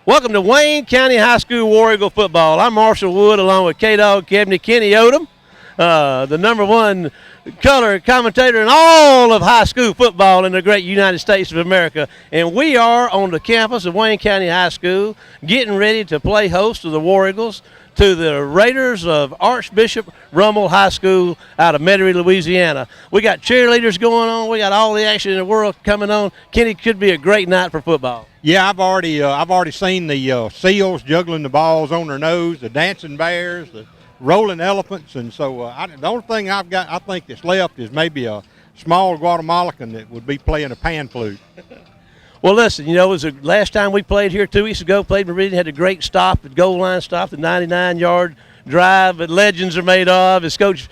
Welcome to Wayne County High School War Eagle football. I'm Marshall Wood along with K-Dog Kebney, Kenny Odom, the #1 color commentator in all of high school football in the great United States of America. And we are on the campus of Wayne County High School getting ready to play host to the War Eagles, to the Raiders of Archbishop Rummel High School out of Metairie, Louisiana. We got cheerleaders going on. We got all the action in the world coming on. Kenny, could be a great night for football. Yeah, I've already seen the seals juggling the balls on their nose, the dancing bears, the rolling elephants, and so the only thing I think that's left is maybe a small Guatemalan that would be playing a pan flute. Well, listen, you know, it was the last time we played here 2 weeks ago. Played Meridian, had a great stop, the goal line stop, the 99-yard drive that legends are made of. As Coach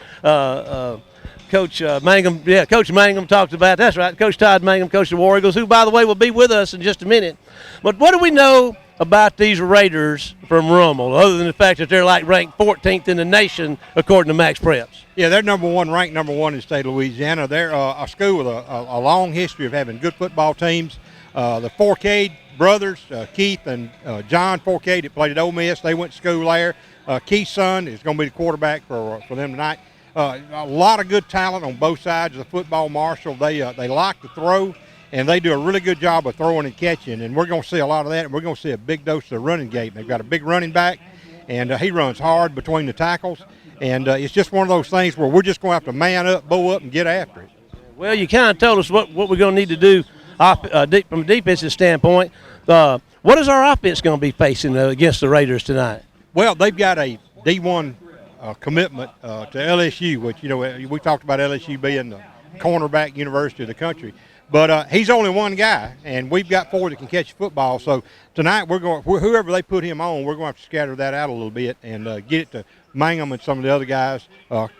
Mangum, Coach Mangum talked about. That's right, Coach Todd Mangum, Coach of the War Eagles, who, by the way, will be with us in just a minute. But what do we know about these Raiders from Rummel, other than the fact that they're like ranked 14th in the nation according to Maxpreps? Yeah, they're ranked number one in the state of Louisiana. They're a school with a long history of having good football teams. The Forcade brothers, Keith and John Forcade, that played at Ole Miss, they went to school there. Keith's son is going to be the quarterback for them tonight. A lot of good talent on both sides of the football, Marshall. They like to throw, and they do a really good job of throwing and catching, and we're going to see a lot of that, and we're going to see a big dose of the running game. They've got a big running back, and he runs hard between the tackles, and it's just one of those things where we're just going to have to man up, bow up, and get after it. Well, you kind of told us what we're going to need to do from a defensive standpoint. What is our offense going to be facing against the Raiders tonight? Well, they've got a D1 commitment to LSU, which, you know, we talked about LSU being the cornerback university of the country. But he's only one guy, and we've got 4 that can catch football. So tonight, whoever they put him on, we're going to have to scatter that out a little bit and get it to Mangum and some of the other guys.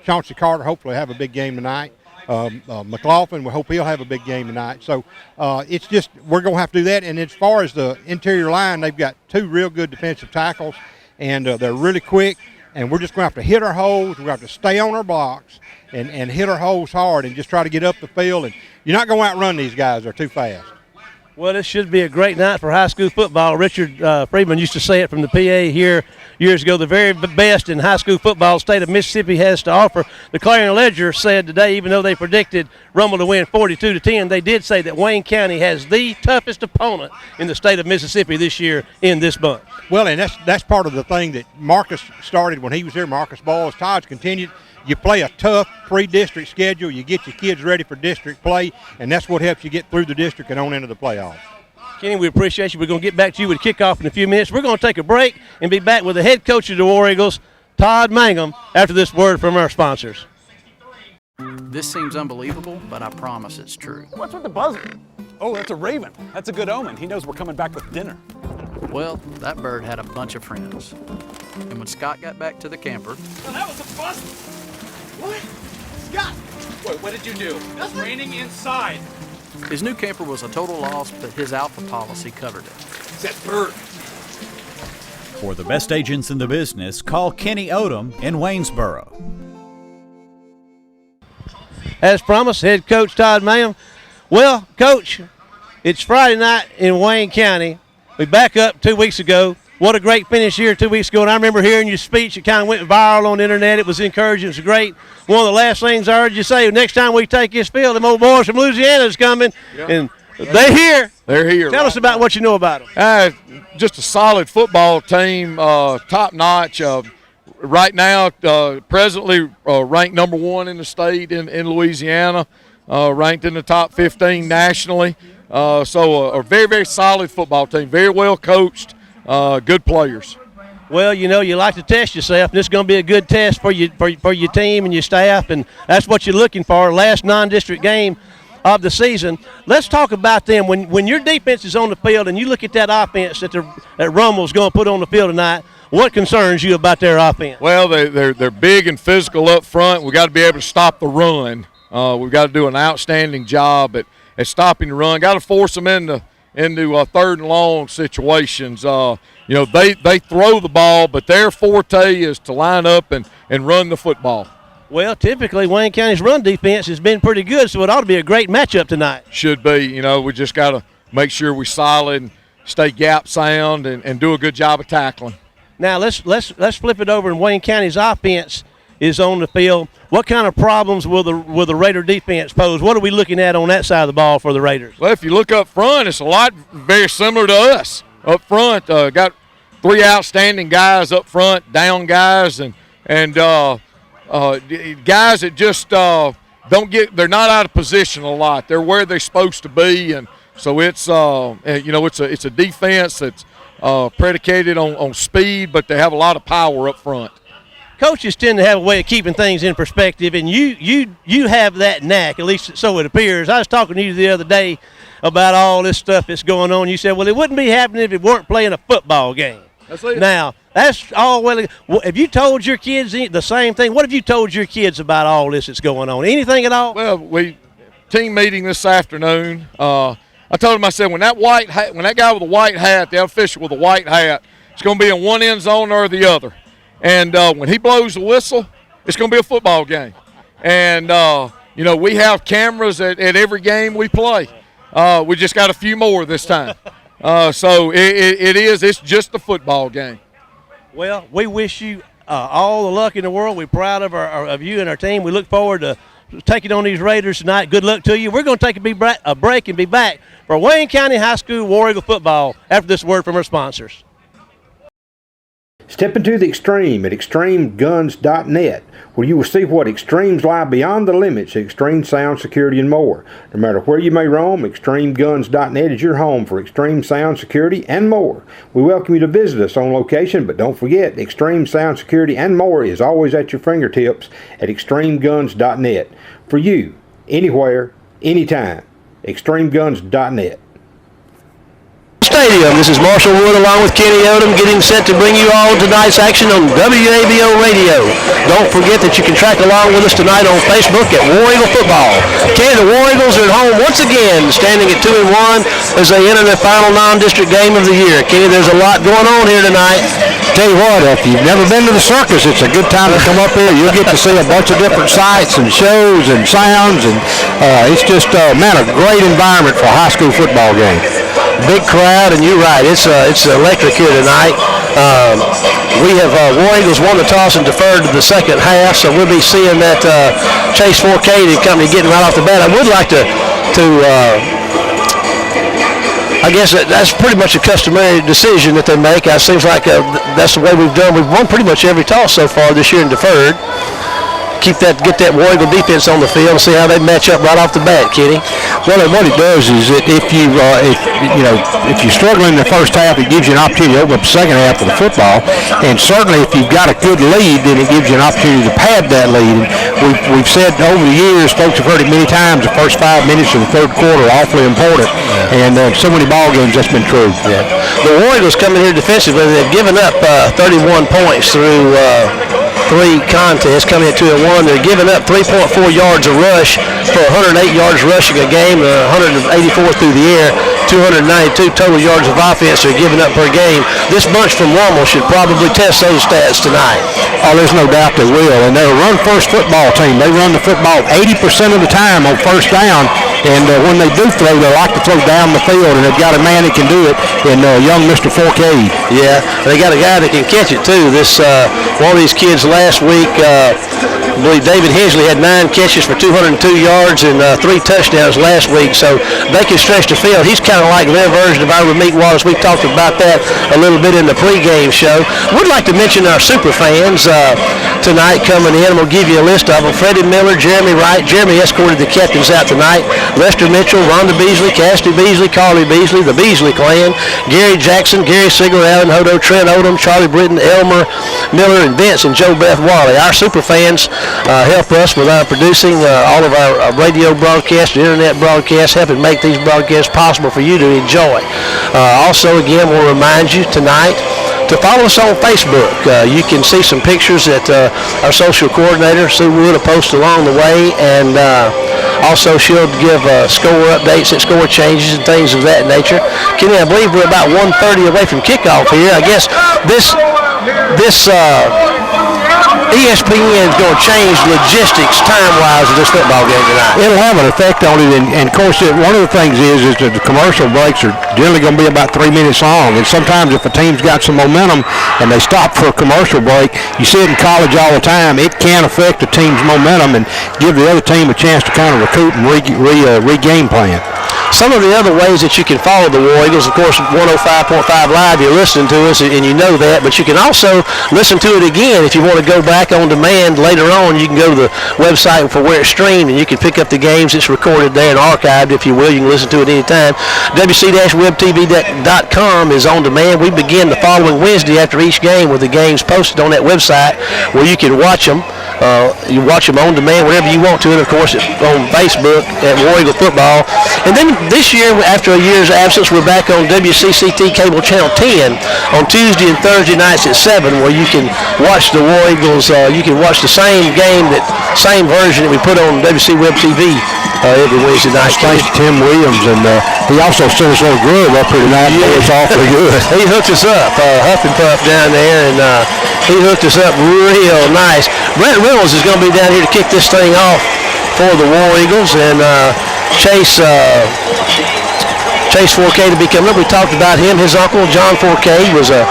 Chauncey Carter hopefully have a big game tonight. McLaughlin, we hope he'll have a big game tonight. So it's just we're going to have to do that. And as far as the interior line, they've got 2 real good defensive tackles, and they're really quick. And we're just going to have to hit our holes. We're going to have to stay on our blocks and hit our holes hard and just try to get up the field. And you're not going to outrun these guys. They're too fast. Well, this should be a great night for high school football. Richard Freeman used to say it from the PA here years ago. The very best in high school football the state of Mississippi has to offer. The Clarion Ledger said today, even though they predicted Rummel to win 42-10, they did say that Wayne County has the toughest opponent in the state of Mississippi this year in this bunch. Well, and that's part of the thing that Marcus started when he was here, Marcus Boyles. Todd's continued. You play a tough pre-district schedule. You get your kids ready for district play, and that's what helps you get through the district and on into the playoffs. Kenny, we appreciate you. We're going to get back to you with kickoff in a few minutes. We're going to take a break and be back with the head coach of the War Eagles, Todd Mangum, after this word from our sponsors. This seems unbelievable, but I promise it's true. What's with the buzzing? Oh, that's a raven. That's a good omen. He knows we're coming back with dinner. Well, that bird had a bunch of friends. And when Scott got back to the camper... Well, that was a bust. What? Scott! Wait, what did you do? It's raining inside. His new camper was a total loss, but his Alpha policy covered it. It's that bird. For the best agents in the business, call Kenny Odom in Waynesboro. As promised, head coach Todd Mangum. Well, Coach, it's Friday night in Wayne County. We back up 2 weeks ago. What a great finish here 2 weeks ago. And I remember hearing your speech. It kind of went viral on the internet. It was encouraging. It was great. One of the last things I heard you say, next time we take this field, them old boys from Louisiana is coming. Yep. And they're here. They're here. Tell us about what you know about them. Just a solid football team, top notch. Right now, presently ranked number 1 in the state in Louisiana, ranked in the top 15 nationally. So a very, very solid football team, very well coached, good players. Well, you know, you like to test yourself, and this is going to be a good test for your team and your staff, and that's what you're looking for. Last non-district game of the season. Let's talk about them. When your defense is on the field and you look at that offense that Rummel's going to put on the field tonight, what concerns you about their offense? Well, they're big and physical up front. We've got to be able to stop the run. We've got to do an outstanding job at stopping the run. Got to force them into 3rd and long situations. You know, they throw the ball, but their forte is to line up and run the football. Well, typically Wayne County's run defense has been pretty good, so it ought to be a great matchup tonight. Should be. You know, we just got to make sure we're solid and stay gap sound, and do a good job of tackling. Now let's flip it over. And Wayne County's offense is on the field. What kind of problems will the Raider defense pose? What are we looking at on that side of the ball for the Raiders? Well, if you look up front, it's a lot very similar to us. Up front, got 3 outstanding guys up front, down guys, and guys that just they're not out of position a lot. They're where they're supposed to be, and so it's it's a defense that's predicated on speed, but they have a lot of power up front. Coaches tend to have a way of keeping things in perspective, and you have that knack, at least so it appears. I was talking to you the other day about all this stuff that's going on. You said, well, it wouldn't be happening if it weren't playing a football game. That's it. Now, that's all well. Have you told your kids the same thing? What have you told your kids about all this that's going on? Anything at all? Well, team meeting this afternoon. I told him, I said, when that guy with the white hat, the official with the white hat, it's going to be in one end zone or the other. And when he blows the whistle, it's going to be a football game. And, we have cameras at every game we play. We just got a few more this time. So it's just a football game. Well, we wish you all the luck in the world. We're proud of you and our team. We look forward to taking on these Raiders tonight. Good luck to you. We're going to take a break and be back for Wayne County High School War Eagle football after this word from our sponsors. Step into the extreme at extremeguns.net, where you will see what extremes lie beyond the limits of extreme sound, security, and more. No matter where you may roam, extremeguns.net is your home for extreme sound, security, and more. We welcome you to visit us on location, but don't forget, extreme sound, security, and more is always at your fingertips at extremeguns.net. For you, anywhere, anytime, extremeguns.net. Stadium. This is Marshall Wood along with Kenny Odom getting set to bring you all tonight's action on WABO Radio. Don't forget that you can track along with us tonight on Facebook at War Eagle Football. Kenny, the War Eagles are at home once again, standing at 2-1 as they enter their final non-district game of the year. Kenny, there's a lot going on here tonight. Tell you what, if you've never been to the circus, it's a good time to come up here. You'll get to see a bunch of different sights and shows and sounds, and it's just, a great environment for a high school football game. Big crowd, and you're right, it's electric here tonight. We have War Eagles won the toss and deferred to the second half, so we'll be seeing that Chase 4K company getting right off the bat. I would like to I guess that's pretty much a customary decision that they make. It seems like that's the way we've done. We've won pretty much every toss so far this year and deferred. Get that War Eagle defense on the field and see how they match up right off the bat, Kenny. Well, what it does is that if you're struggling in the first half, it gives you an opportunity to open up the second half of the football. And certainly, if you've got a good lead, then it gives you an opportunity to pad that lead. And we've said over the years, folks have heard it many times. The first 5 minutes of the third quarter are awfully important. And so many ball games, that's been true. Yeah. The War Eagles coming here defensively. They've given up 31 points through 3 contests, coming at 2-1. They're giving up 3.4 yards a rush for 108 yards rushing a game, 184 through the air, 292 total yards of offense they're giving up per game. This bunch from Rummel should probably test those stats tonight. Oh, there's no doubt they will. And they're a run-first football team. They run the football 80% of the time on first down. And when they do throw, they like to throw down the field, and they've got a man that can do it in young Mr. 4K. Yeah, they got a guy that can catch it too. One of these kids last week, I believe David Hensley had 9 catches for 202 yards and 3 touchdowns last week, so they can stretch the field. He's kind of like their version of Ira Meek Wallace. We talked about that a little bit in the pregame show. Would like to mention our super fans tonight coming in. We'll give you a list of them. Freddie Miller, Jeremy Wright. Jeremy escorted the captains out tonight. Lester Mitchell, Rhonda Beasley, Cassidy Beasley, Carly Beasley, the Beasley clan, Gary Jackson, Gary Sigler, Alan Hodo, Trent Odom, Charlie Britton, Elmer Miller, and Vince, and Joe Beth Wally. Our super fans help us with producing all of our radio broadcasts, internet broadcasts, helping make these broadcasts possible for you to enjoy. Also, again, we'll remind you tonight to follow us on Facebook. You can see some pictures that our social coordinator, Sue Wood, will post along the way, and also she'll give score updates and score changes and things of that nature. Kenny, I believe we're about 1:30 away from kickoff here. I guess this ESPN is going to change logistics time-wise of this football game tonight? It'll have an effect on it, and of course, one of the things is that the commercial breaks are generally going to be about 3 minutes long, and sometimes if a team's got some momentum and they stop for a commercial break, you see it in college all the time, it can affect the team's momentum and give the other team a chance to kind of recoup and regain plan. Some of the other ways that you can follow the War Eagles, of course, 105.5 Live, you're listening to us, and you know that, but you can also listen to it again if you want to go back on demand later on. You can go to the website for where it's streamed, and you can pick up the games. It's recorded there and archived, if you will. You can listen to it anytime. WC-webtv.com is on demand. We begin the following Wednesday after each game with the games posted on that website where you can watch them. You watch them on demand whenever you want to, and of course on Facebook at War Eagle Football. And then this year, after a year's absence, we're back on WCCT Cable Channel 10 on Tuesday and Thursday nights at 7, where you can watch the War Eagles. You can watch the same game, same version that we put on WC Web TV every Wednesday night. Thanks to Tim Williams, and he also sent us a little grub up here tonight. Yeah. It's awfully good. He hooked us up, Huff and Puff down there, and he hooked us up real nice. Brent Reynolds is going to be down here to kick this thing off for the War Eagles, and Chase 4K to be coming up. We talked about him. His uncle, John 4K, was a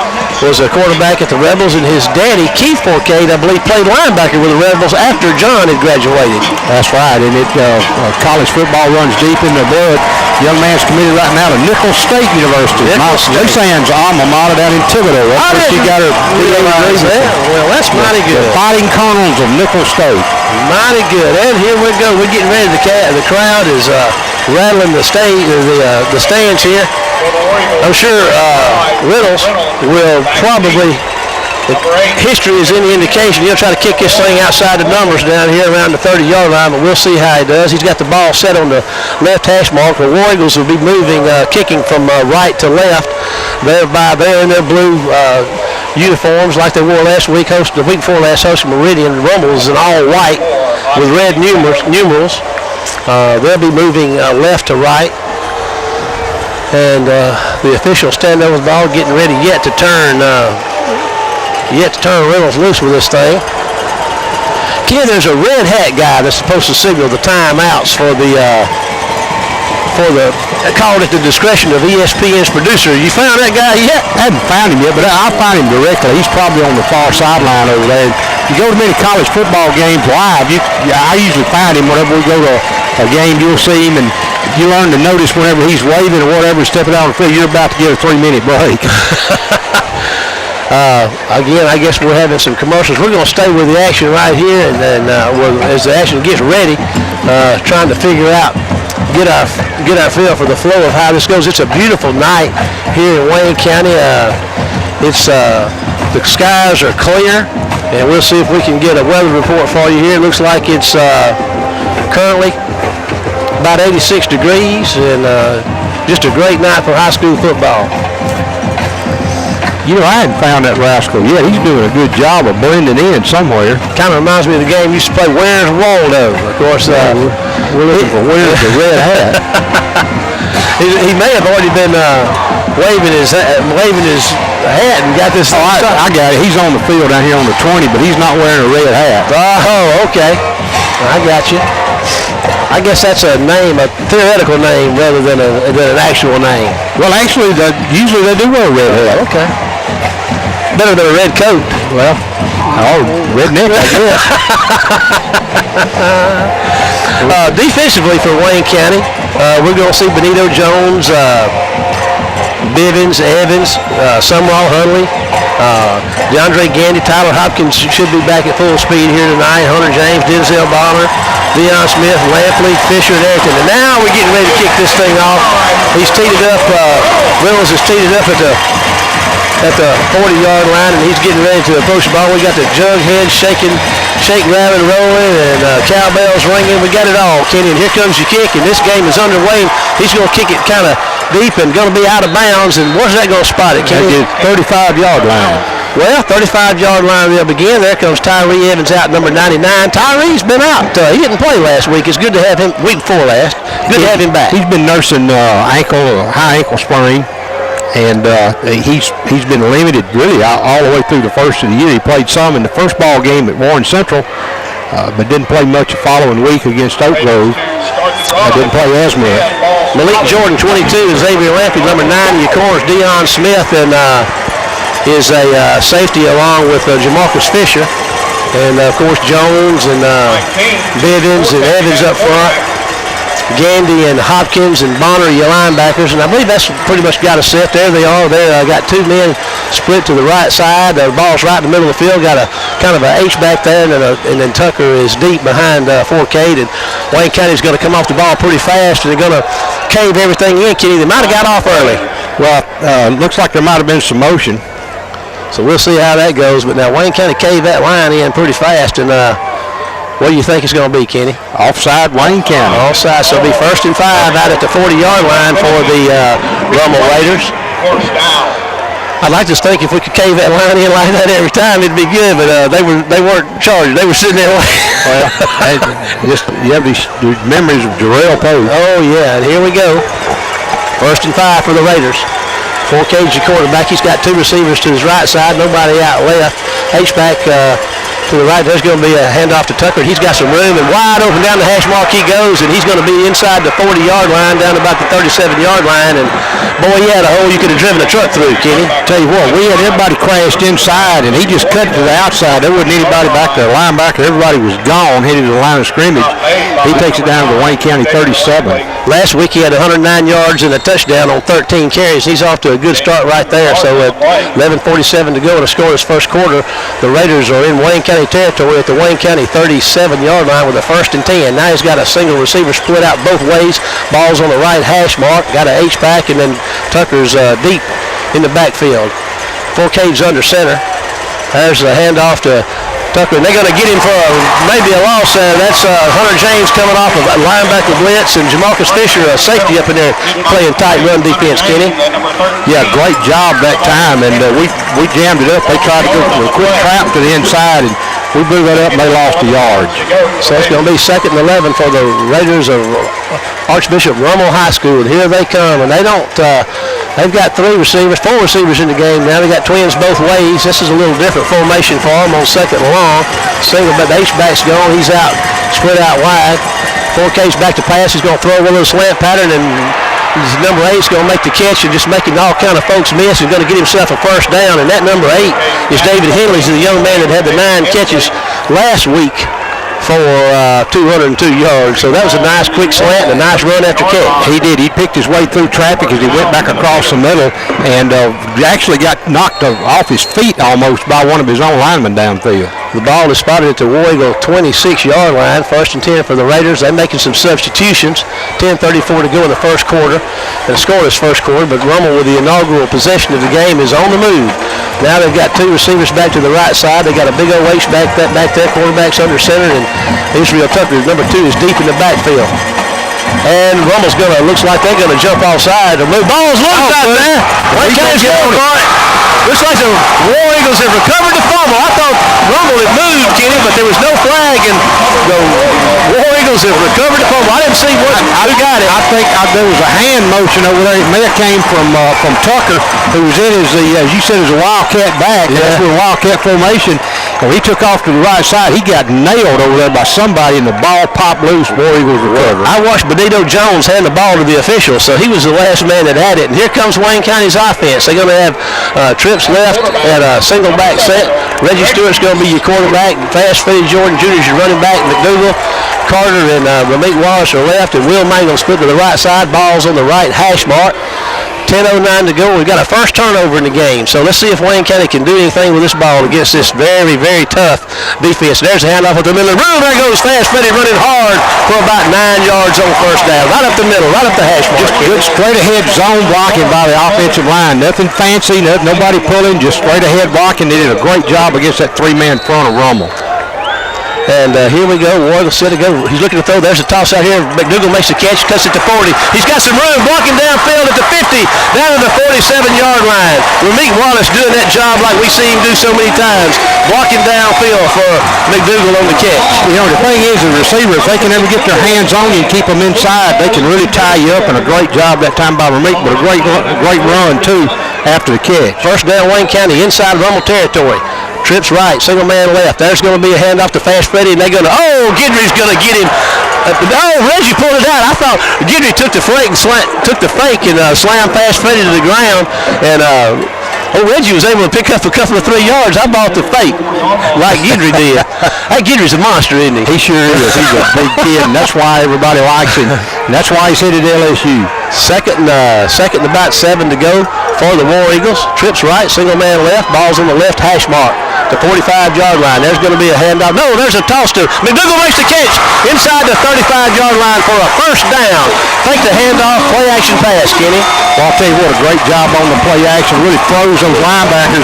quarterback at the Rebels, and his daddy, Keith 4K, I believe, played linebacker with the Rebels after John had graduated. That's right, and college football runs deep in the blood. Young man's committed right now to Nicholls State University. Lucian's alma mater down in Thibodeau. That's where she got her PhD. Well, that's mighty good. The Fighting Colonels of Nicholls State. Mighty good. And here we go. We're getting ready. The crowd is rattling the stands here. I'm sure Reynolds will probably, if history is any indication, he'll try to kick this thing outside the numbers down here around the 30-yard line, but we'll see how he does. He's got the ball set on the left hash mark. The War Eagles will be moving, kicking from right to left. They're in their blue uniforms like they wore last week, the week before last, hosting Meridian. Rummel is in all white with red numerals. They'll be moving left to right. And the official stand over the ball, getting ready yet to turn Reynolds loose with this thing. Ken, there's a red hat guy that's supposed to signal the timeouts for the called at the discretion of ESPN's producer. You found that guy yet? I haven't found him yet, but I'll find him directly. He's probably on the far sideline over there. You go to many college football games live, I usually find him whenever we go to a game. You'll see him, and you learn to notice whenever he's waving or whatever, stepping out on the field, you're about to get a 3-minute break. Again, I guess we're having some commercials. We're going to stay with the action right here, and then as the action gets ready, trying to figure out, get our feel for the flow of how this goes. It's a beautiful night here in Wayne County. The skies are clear, and we'll see if we can get a weather report for you here. It looks like it's currently about 86 degrees, and just a great night for high school football. You know, I hadn't found that rascal yet. He's doing a good job of blending in somewhere. Kind of reminds me of the game we used to play, Where's Waldo? Of course, we're looking for Where's the Red Hat. He may have already been waving his hat and got this. Oh, I got it. He's on the field down here on the 20, but he's not wearing a red hat. Oh, okay. I got you. I guess that's a name, a theoretical name, rather than an actual name. Well, actually, usually they do wear a red hat. Okay. Better than a red coat. Well, redneck, I guess. Defensively for Wayne County, we're going to see Benito Jones, Bivens, Evans, Sumrall Hunley, DeAndre Gandy, Tyler Hopkins should be back at full speed here tonight. Hunter James, Denzel Bonner, Deion Smith, Lampley, Fisher, and Erickson. And now we're getting ready to kick this thing off. He's teed it up. Reynolds is teed it up at the 40-yard line, and he's getting ready to approach the ball. We got the jughead shake, rattling, rolling, and cowbells ringing. We got it all, Kenny. And here comes your kick, and this game is underway. He's going to kick it kind of deep and going to be out of bounds. And where's that going to spot it, Kenny? 35-yard line. Well, 35-yard line they'll begin. There comes Tyree Evans out, number 99. Tyree's been out. He didn't play last week. It's good to have him, week before last. Good to have him back. He's been nursing high ankle sprain. and he's been limited really all the way through the first of the year. He played some in the first ball game at Warren Central, but didn't play much the following week against Oak Grove. Didn't play as much. Malik Jordan, 22, Xavier Lampy, number 9 in your corners. Deion Smith and is a safety along with Jamarcus Fisher. And, of course, Jones and Bivens and Evans up front. Gandy and Hopkins and Bonner, your linebackers. And I believe that's pretty much got us set. There they are. They got 2 men split to the right side. The ball's right in the middle of the field. Got a kind of an H back there, and then Tucker is deep behind Forcade. And Wayne County's going to come off the ball pretty fast, and they're going to cave everything in, Kenny. They might have got off early. Well, looks like there might have been some motion. So we'll see how that goes. But now Wayne County caved that line in pretty fast. And what do you think it's going to be, Kenny? Offside, Wayne County. Offside, so it'll be 1st and 5 out at the 40-yard line for the Rummel Raiders. I'd like to think if we could cave that line in like that every time, it'd be good. But they weren't charged. They were sitting there. Well, you have these memories of Jarrell Poe. Oh yeah, and here we go. 1st and 5 for the Raiders. Forcade's your quarterback. He's got 2 receivers to his right side. Nobody out left. H-back to the right. There's going to be a handoff to Tucker. He's got some room, and wide open down the hash mark he goes, and he's going to be inside the 40-yard line, down about the 37-yard line. And boy, he had a hole you could have driven a truck through, Kenny. Tell you what, we had everybody crashed inside, and he just cut it to the outside. There wasn't anybody back there. Linebacker, everybody was gone, headed to the line of scrimmage. He takes it down to the Wayne County 37. Last week he had 109 yards and a touchdown on 13 carries. He's off to a good start right there. So at 11:47 to go in the scoreless first quarter, the Raiders are in Wayne County territory at the Wayne County 37-yard line with a 1st and 10. Now he's got a single receiver split out both ways. Ball's on the right hash mark. Got an H-back, and then Tucker's deep in the backfield. Forcade's under center. There's a handoff to Tucker, and they're going to get him for maybe a loss. That's Hunter James coming off of a linebacker blitz, and Jamarcus Fisher, a safety up in there, playing tight run defense, Kenny. Yeah, great job that time, and we jammed it up. They tried to go for a quick trap to the inside, and we blew that up, and they lost a yard. So it's going to be 2nd and 11 for the Raiders of Archbishop Rummel High School. And here they come, and they don't. They've got 4 receivers in the game now. They got twins both ways. This is a little different formation for them on 2nd and long. Single, but the H-back's gone. He's out, split out wide. 4K's back to pass. He's going to throw a little slant pattern, and number 8's going to make the catch and just making all kind of folks miss. He's going to get himself a 1st down, and that number 8 is David Henley, the young man that had the 9 catches last week for 202 yards. So that was a nice quick slant and a nice run after catch. He did. He picked his way through traffic as he went back across the middle, and actually got knocked off his feet almost by one of his own linemen downfield. The ball is spotted at the War Eagle 26-yard line. 1st and 10 for the Raiders. They're making some substitutions. 10:34 to go in the first quarter. And a scoreless first quarter, but Rummel with the inaugural possession of the game is on the move. Now they've got 2 receivers back to the right side. They got a big old H back there. Quarterback's under center, and Israel Tucker, number 2, is deep in the backfield. And Rummel's looks like they're going to jump offside. The ball's loose out there. Wayne County's going for it. Looks like the War Eagles have recovered the fumble. I thought Rummel had moved, Kenny, but there was no flag, and the War Eagles have recovered the fumble. I didn't see who got it. I think there was a hand motion over there. It may have came from Tucker, who was in as you said, as a Wildcat back. Yeah. That's with a Wildcat formation. When he took off to the right side, he got nailed over there by somebody, and the ball popped loose. War Eagles recovered. I watched Benito Jones hand the ball to the official, so he was the last man that had it. And here comes Wayne County's offense. They're going to have trips left at a single back set. Reggie Stewart's going to be your quarterback. Fast-footed Jordan Jr. is your running back. McDougal, Carter, and Ramik Wallace are left, and Will Mangum split to the right side. Ball's on the right hash mark. 10:09 to go. We've got a first turnover in the game. So let's see if Wayne County can do anything with this ball against this very, very tough defense. There's a handoff at the middle of the room. There goes Fast Freddy running hard for about 9 yards on 1st down. Right up the middle, right up the hash mark. Just good straight ahead zone blocking by the offensive line. Nothing fancy, nobody pulling, just straight ahead blocking. They did a great job against that 3-man front of Rummel. And here we go. Warrigal set to go. He's looking to throw. There's a toss out here. McDougal makes the catch, cuts it to 40. He's got some room, blocking downfield at the 50, down to the 47-yard line. Ramik Wallace doing that job like we see him do so many times, blocking downfield for McDougal on the catch. You know, the thing is, the receiver, if they can ever get their hands on you and keep them inside, they can really tie you up, and a great job that time by Ramik, but a great run, too, after the catch. First down, Wayne County, inside Rummel territory. Trips right, single man left. There's going to be a handoff to Fast Freddy, and they're going to, Guidry's going to get him. Reggie pulled it out. I thought Guidry took the fake and slammed Fast Freddy to the ground, and Reggie was able to pick up a couple of 3 yards. I bought the fake like Guidry did. Hey, Guidry's a monster, isn't he? He sure is. He's a big kid, and that's why everybody likes him. And that's why he's headed to LSU. Second and about 7 to go for the War Eagles. Trips right, single man left, ball's on the left hash mark. The 45-yard line. There's going to be a handoff. No, there's a toss to McDougal makes the catch inside the 35-yard line for a first down. Take the handoff, play action pass, Kenny. Well, I'll tell you what, a great job on the play action. Really throws those linebackers.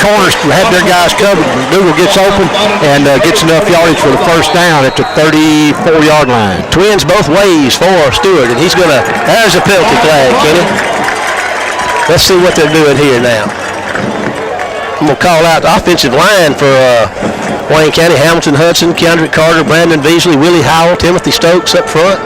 Corners have their guys covered. McDougal gets open and gets enough yardage for the first down at the 34-yard line. Twins both ways for Stewart, and he's going to, there's a penalty flag, Kenny. Let's see what they're doing here now. I'm going to call out the offensive line for Wayne County. Hamilton Hudson, Kendrick Carter, Brandon Beasley, Willie Howell, Timothy Stokes up front.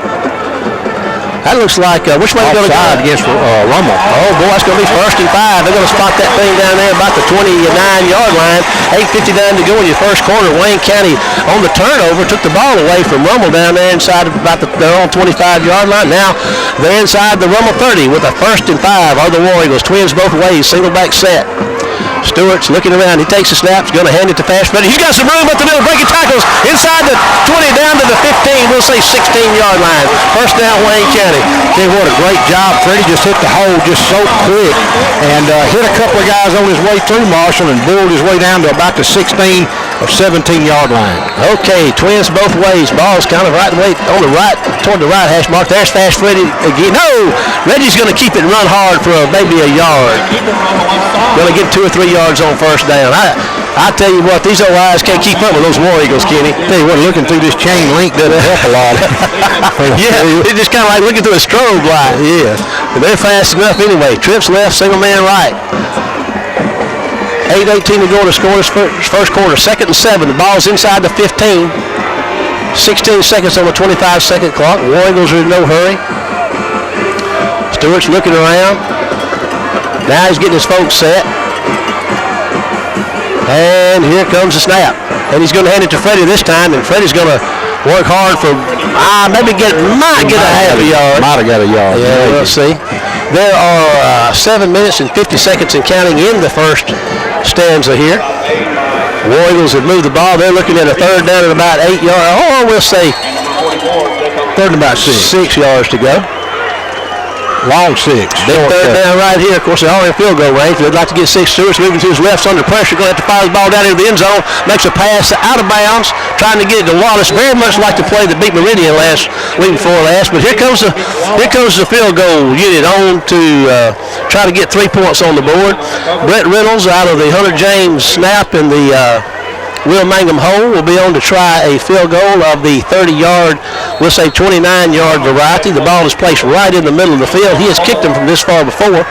That looks like, which way are they going to go? Against Rummel. Oh, boy, it's going to be 1st and 5. They're going to spot that thing down there about the 29-yard line. 8:59 to go in your first quarter. Wayne County on the turnover took the ball away from Rummel down there inside about their own 25-yard line. Now they're inside the Rummel 30 with a 1st and 5. Are the War Eagles. Twins both ways, single back set. Stewart's looking around. He takes the snap. He's going to hand it to Fast Freddy. He's got some room up the middle, breaking tackles inside the 20 down to the 15. We'll say 16-yard line. First down, Wayne County. Tell you what, a great job. Freddie just hit the hole just so quick and hit a couple of guys on his way through Marshall and bulled his way down to about the 16 or 17-yard line. Okay, Twins both ways. Ball's kind of right away on the right, toward the right hash mark. There's Fast Freddy again. No! Reggie's going to keep it and run hard for maybe a yard. Going to get 2 or 3 yards on first down. I tell you what, these old eyes can't keep up with those War Eagles, Kenny. Tell you what, looking through this chain link doesn't help a lot. Yeah, it's just kind of like looking through a strobe light. Yeah. But they're fast enough anyway. Trips left, single man right. 8:18 to go to score this first quarter. 2nd and 7. The ball's inside the 15. 16 seconds on the 25-second clock. War Eagles are in no hurry. Stewart's looking around. Now he's getting his folks set. And here comes the snap. And he's going to hand it to Freddie this time, and Freddie's going to work hard for, might get a half a yard. Might have got a yard. Yeah, we'll see. There are 7 minutes and 50 seconds and counting in the first stanza here. War Eagles have moved the ball. They're looking at a third down at about 8 yards. Or we'll say third and about 6 yards to go. Long 6. Big third down right here. Of course, they're all in field goal range. They'd like to get 6 Stewart's moving to his left under pressure. Going to have to fire the ball down into the end zone. Makes a pass out of bounds. Trying to get it to Wallace. Very much like the play that beat Meridian week before last. But here comes the field goal unit on to try to get 3 points on the board. Brett Reynolds out of the Hunter James snap in the Will Mangum hole will be on to try a field goal of the 30-yard, we'll say 29-yard variety. The ball is placed right in the middle of the field. He has kicked them from this far before.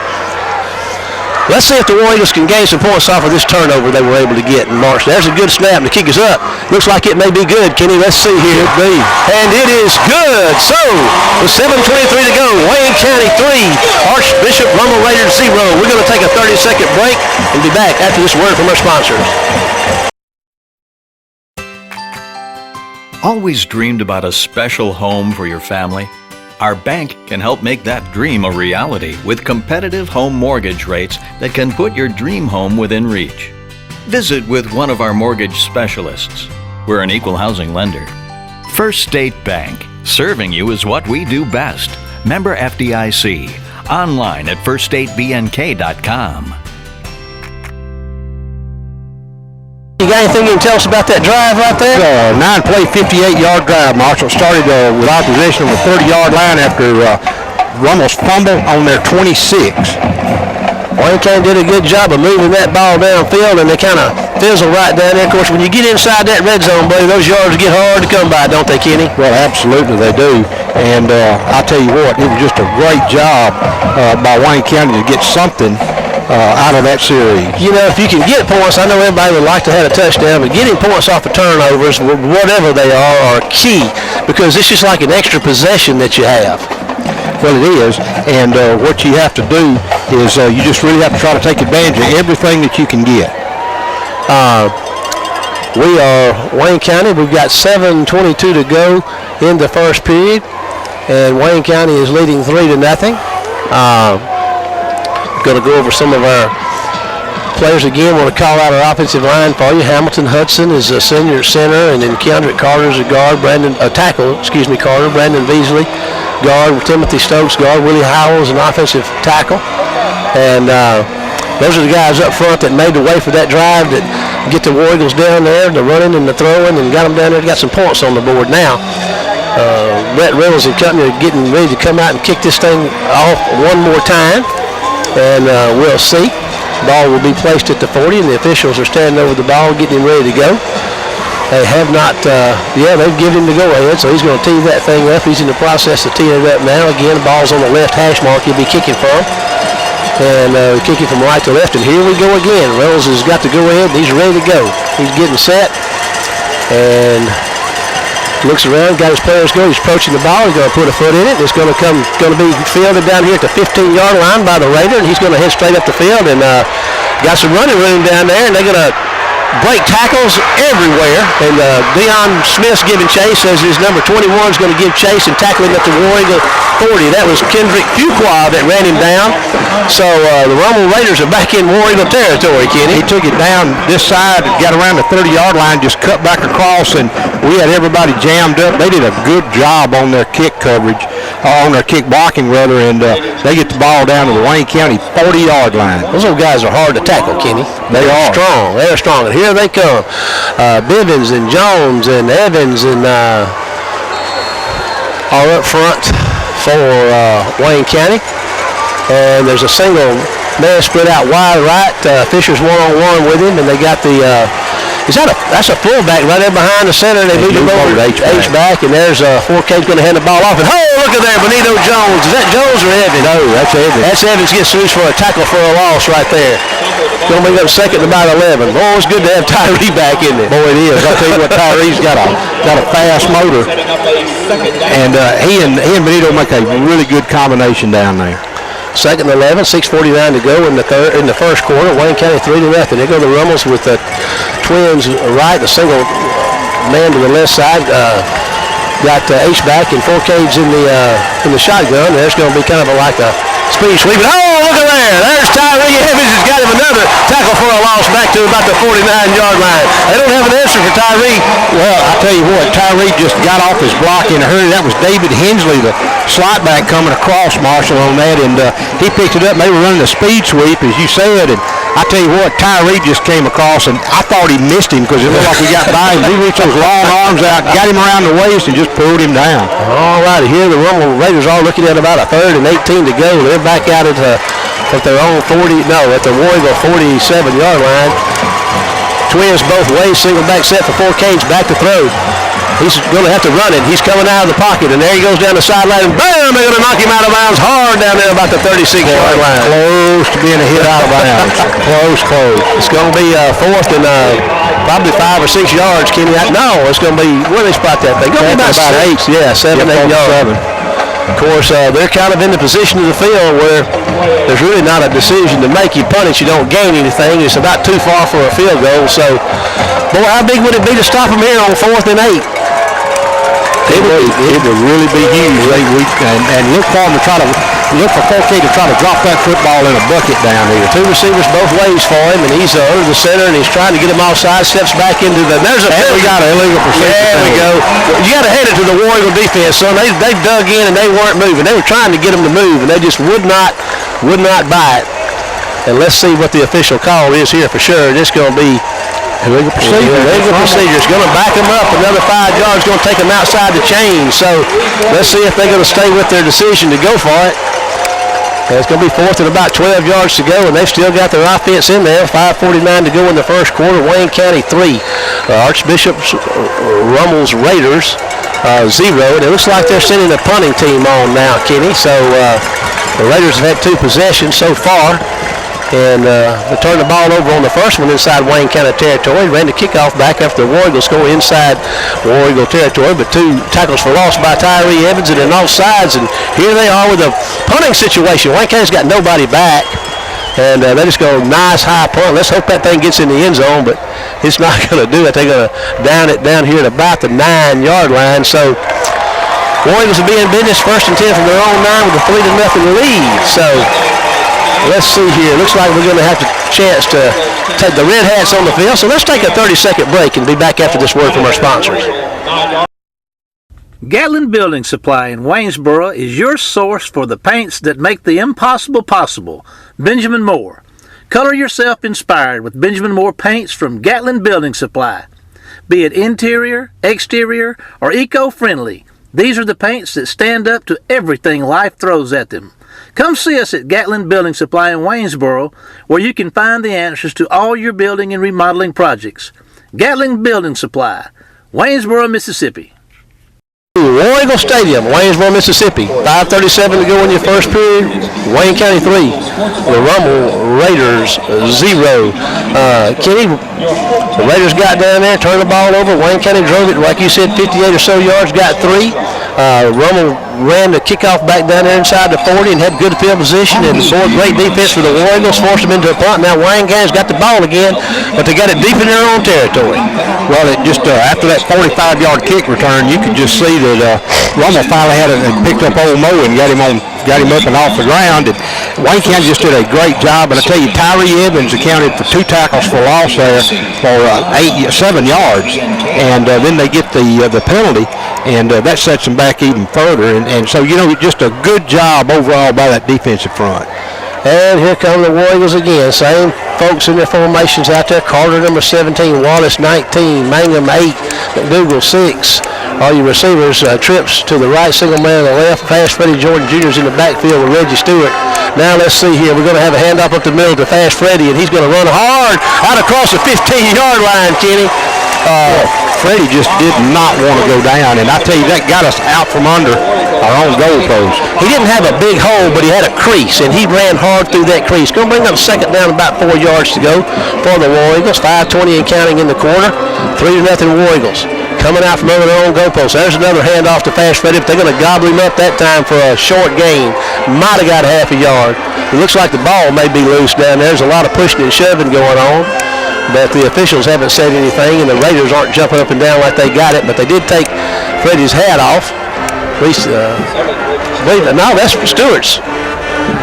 Let's see if the War Eagles can gain some points off of this turnover they were able to get in March. There's a good snap, and the kick is up. Looks like it may be good, Kenny. Let's see here. And it is good. So, with 7:23 to go, Wayne County 3, Archbishop Rummel Raiders 0. We're going to take a 30-second break and be back after this word from our sponsors. Always dreamed about a special home for your family? Our bank can help make that dream a reality with competitive home mortgage rates that can put your dream home within reach. Visit with one of our mortgage specialists. We're an equal housing lender. First State Bank, serving you is what we do best. Member FDIC. Online at firststatebnk.com. You got anything you can tell us about that drive right there? 9-play, 58-yard drive. Marshall started with opposition on the 30-yard line after Rummel's fumble on their 26. Wayne County did a good job of moving that ball downfield, and they kind of fizzled right down there. Of course, when you get inside that red zone, buddy, those yards get hard to come by, don't they, Kenny? Well, absolutely they do. And I'll tell you what, it was just a great job by Wayne County to get something out of that series. You know, if you can get points, I know everybody would like to have a touchdown, but getting points off of turnovers, whatever they are key, because it's just like an extra possession that you have. Well, it is, and what you have to do is you just really have to try to take advantage of everything that you can get. We are Wayne County. We've got 7:22 to go in the first period, and Wayne County is leading 3-0. Going to go over some of our players again. Want to call out our offensive line for you. Hamilton Hudson is a senior center, and then Keandrick Carter is a guard. Carter. Brandon Beasley, guard. Timothy Stokes, guard. Willie Howell is an offensive tackle. And those are the guys up front that made the way for that drive that get the War Eagles down there, the running and the throwing, and got them down there. Got some points on the board now. Brett Reynolds and company are getting ready to come out and kick this thing off one more time. And we'll see. Ball will be placed at the 40, and the officials are standing over the ball getting him ready to go. They have not, they've given him the go-ahead, so he's going to tee that thing up. He's in the process of teeing it up now. Again, the ball's on the left hash mark he'll be kicking from. And kicking from right to left, and here we go again. Reynolds has got the go-ahead, and he's ready to go. He's getting set, and looks around, got his players going. He's approaching the ball. He's going to put a foot in it. It's going to be fielded down here at the 15-yard line by the Raider, and he's going to head straight up the field, and got some running room down there, and they're going to break tackles everywhere. And Deion Smith's giving chase as his number 21 is going to give chase and tackle him at the War Eagle 40. That was Kendrick Fuqua that ran him down. So the Rummel Raiders are back in War Eagle territory, Kenny. He took it down this side, got around the 30-yard line, just cut back across, and we had everybody jammed up. They did a good job on their kick coverage, on their kick blocking rather, and they get the ball down to the Wayne County 40-yard line. Those old guys are hard to tackle, Kenny. They are strong. They're strong. And here they come. Bivens and Jones and Evans and are up front for Wayne County. And there's a single man split out wide right. Fisher's one-on-one with him, and they got the that's a fullback right there behind the center. They moved him over to H-back, and there's 4K's going to hand the ball off. And look at there, Benito Jones. Is that Jones or Evans? No, that's Evans. That's Evans gets loose for a tackle for a loss right there. Going to bring up second and about 11. Boy, it's good to have Tyree back in there. Boy, it is. I'll tell you what, Tyree's got a fast motor, and he and Benito make a really good combination down there. Second and 11, 6:49 to go in the first quarter. Wayne County 3-0. They go to Rummels with the twins right, the single man to the left side. Got H-back and 4K's in the shotgun. There's going to be kind of like a speed sweep. Oh, look at there. There's Tyree Evans has got him another tackle for a loss back to about the 49-yard line. They don't have an answer for Tyree. Well, I tell you what, Tyree just got off his block in a hurry. That was David Hensley, the slot back coming across, Marshall, on that, and he picked it up. They were running a speed sweep, as you said, and I tell you what, Tyree just came across, and I thought he missed him because it looked like we got by him. He reached those long arms out, got him around the waist, and just pulled him down. All right, here the Rummel Raiders are looking at about a 3rd and 18 to go. They're back out at their own at the War Eagle 47-yard line. Twins both ways, single back set for 4K's back to throw. He's going to have to run it. He's coming out of the pocket, and there he goes down the sideline, and bam, they're going to knock him out of bounds hard down there about the 36-yard line. Close to being a hit out of bounds. Close. It's going to be 4th and probably 5 or 6 yards, Kenny. No, it's going to be, where do they spot that thing? Going to be about 8. Yeah, 7, 8 yards. Of course, they're kind of in the position of the field where there's really not a decision to make. You punish, you don't gain anything. It's about too far for a field goal. So, boy, how big would it be to stop them here on 4th and 8? It would really be huge. And look for them to look for 4K to try to drop that football in a bucket down here. 2 receivers both ways for him, and he's under the center, and he's trying to get him offside. Steps back into the. We got an illegal procedure. There we go. You got to hand it to the War Eagle defense, son. They dug in and they weren't moving. They were trying to get them to move, and they just would not bite. And let's see what the official call is here for sure. It's going to be. Illegal procedure. It's going to back them up another 5 yards. Going to take them outside the chain. So let's see if they're going to stay with their decision to go for it. It's going to be 4th and about 12 yards to go, and they've still got their offense in there. 5:49 to go in the first quarter. Wayne County 3. Archbishop Rummel's Raiders 0. And it looks like they're sending a punting team on now, Kenny. So the Raiders have had 2 possessions so far. And they turned the ball over on the first one inside Wayne County territory. Ran the kickoff back after the War Eagles score inside War Eagle territory. But 2 tackles for loss by Tyree Evans and then offsides. And here they are with a punting situation. Wayne County's got nobody back. And they just go nice high punt. Let's hope that thing gets in the end zone. But it's not going to do it. They're going to down it down here at about the 9-yard line. So War Eagles will be in business 1st and 10 from their own 9 with a 3-0 lead. So let's see here. Looks like we're going to have a chance to take the Red Hats on the field. So let's take a 30-second break and be back after this word from our sponsors. Gatlin Building Supply in Waynesboro is your source for the paints that make the impossible possible. Benjamin Moore. Color yourself inspired with Benjamin Moore paints from Gatlin Building Supply. Be it interior, exterior, or eco-friendly, these are the paints that stand up to everything life throws at them. Come see us at Gatlin Building Supply in Waynesboro, where you can find the answers to all your building and remodeling projects. Gatlin Building Supply, Waynesboro, Mississippi. War Eagle Stadium, Waynesboro, Mississippi. 5:37 to go in your first period. Wayne County 3, the Rummel Raiders 0. Kenny, the Raiders got down there, turned the ball over. Wayne County drove it, like you said, 58 or so yards, got 3. Rummel ran the kickoff back down there inside the 40 and had good field position, and boy, great defense for the War Eagles, forced them into a punt. Now Wayne County's got the ball again, but they got it deep in their own territory. Well, it just after that 45-yard kick return, you could just see that Rummel finally had picked up old Mo and got him up and off the ground. And Wayne County just did a great job. And I tell you, Tyree Evans accounted for 2 tackles for loss there for 7 yards, and then they get the penalty, and that sets them back even further. And so, you know, just a good job overall by that defensive front. And here come the War Eagles again. Same folks in their formations out there. Carter, number 17. Wallace, 19. Mangum, 8. McDougal, 6. All your receivers, Trips to the right, single man on the left. Fast Freddie Jordan Jr.'s in the backfield with Reggie Stewart. Now let's see here. We're going to have a handoff up the middle to Fast Freddie, and he's going to run hard out across the 15-yard line, Kenny. Freddie just did not want to go down, and I tell you, that got us out from under our own goal post. He didn't have a big hole, but he had a crease, and he ran hard through that crease. Going to bring up second down, about 4 yards to go for the War Eagles. 5:20 and counting in the quarter. 3-0 War Eagles. Coming out from under their own goalpost. There's another handoff to Fast Freddie, but they're going to gobble him up that time for a short gain. Might have got half a yard. It looks like the ball may be loose down there. There's a lot of pushing and shoving going on, but the officials haven't said anything, and the Raiders aren't jumping up and down like they got it, but they did take Freddie's hat off. At least, no, that's Stewart's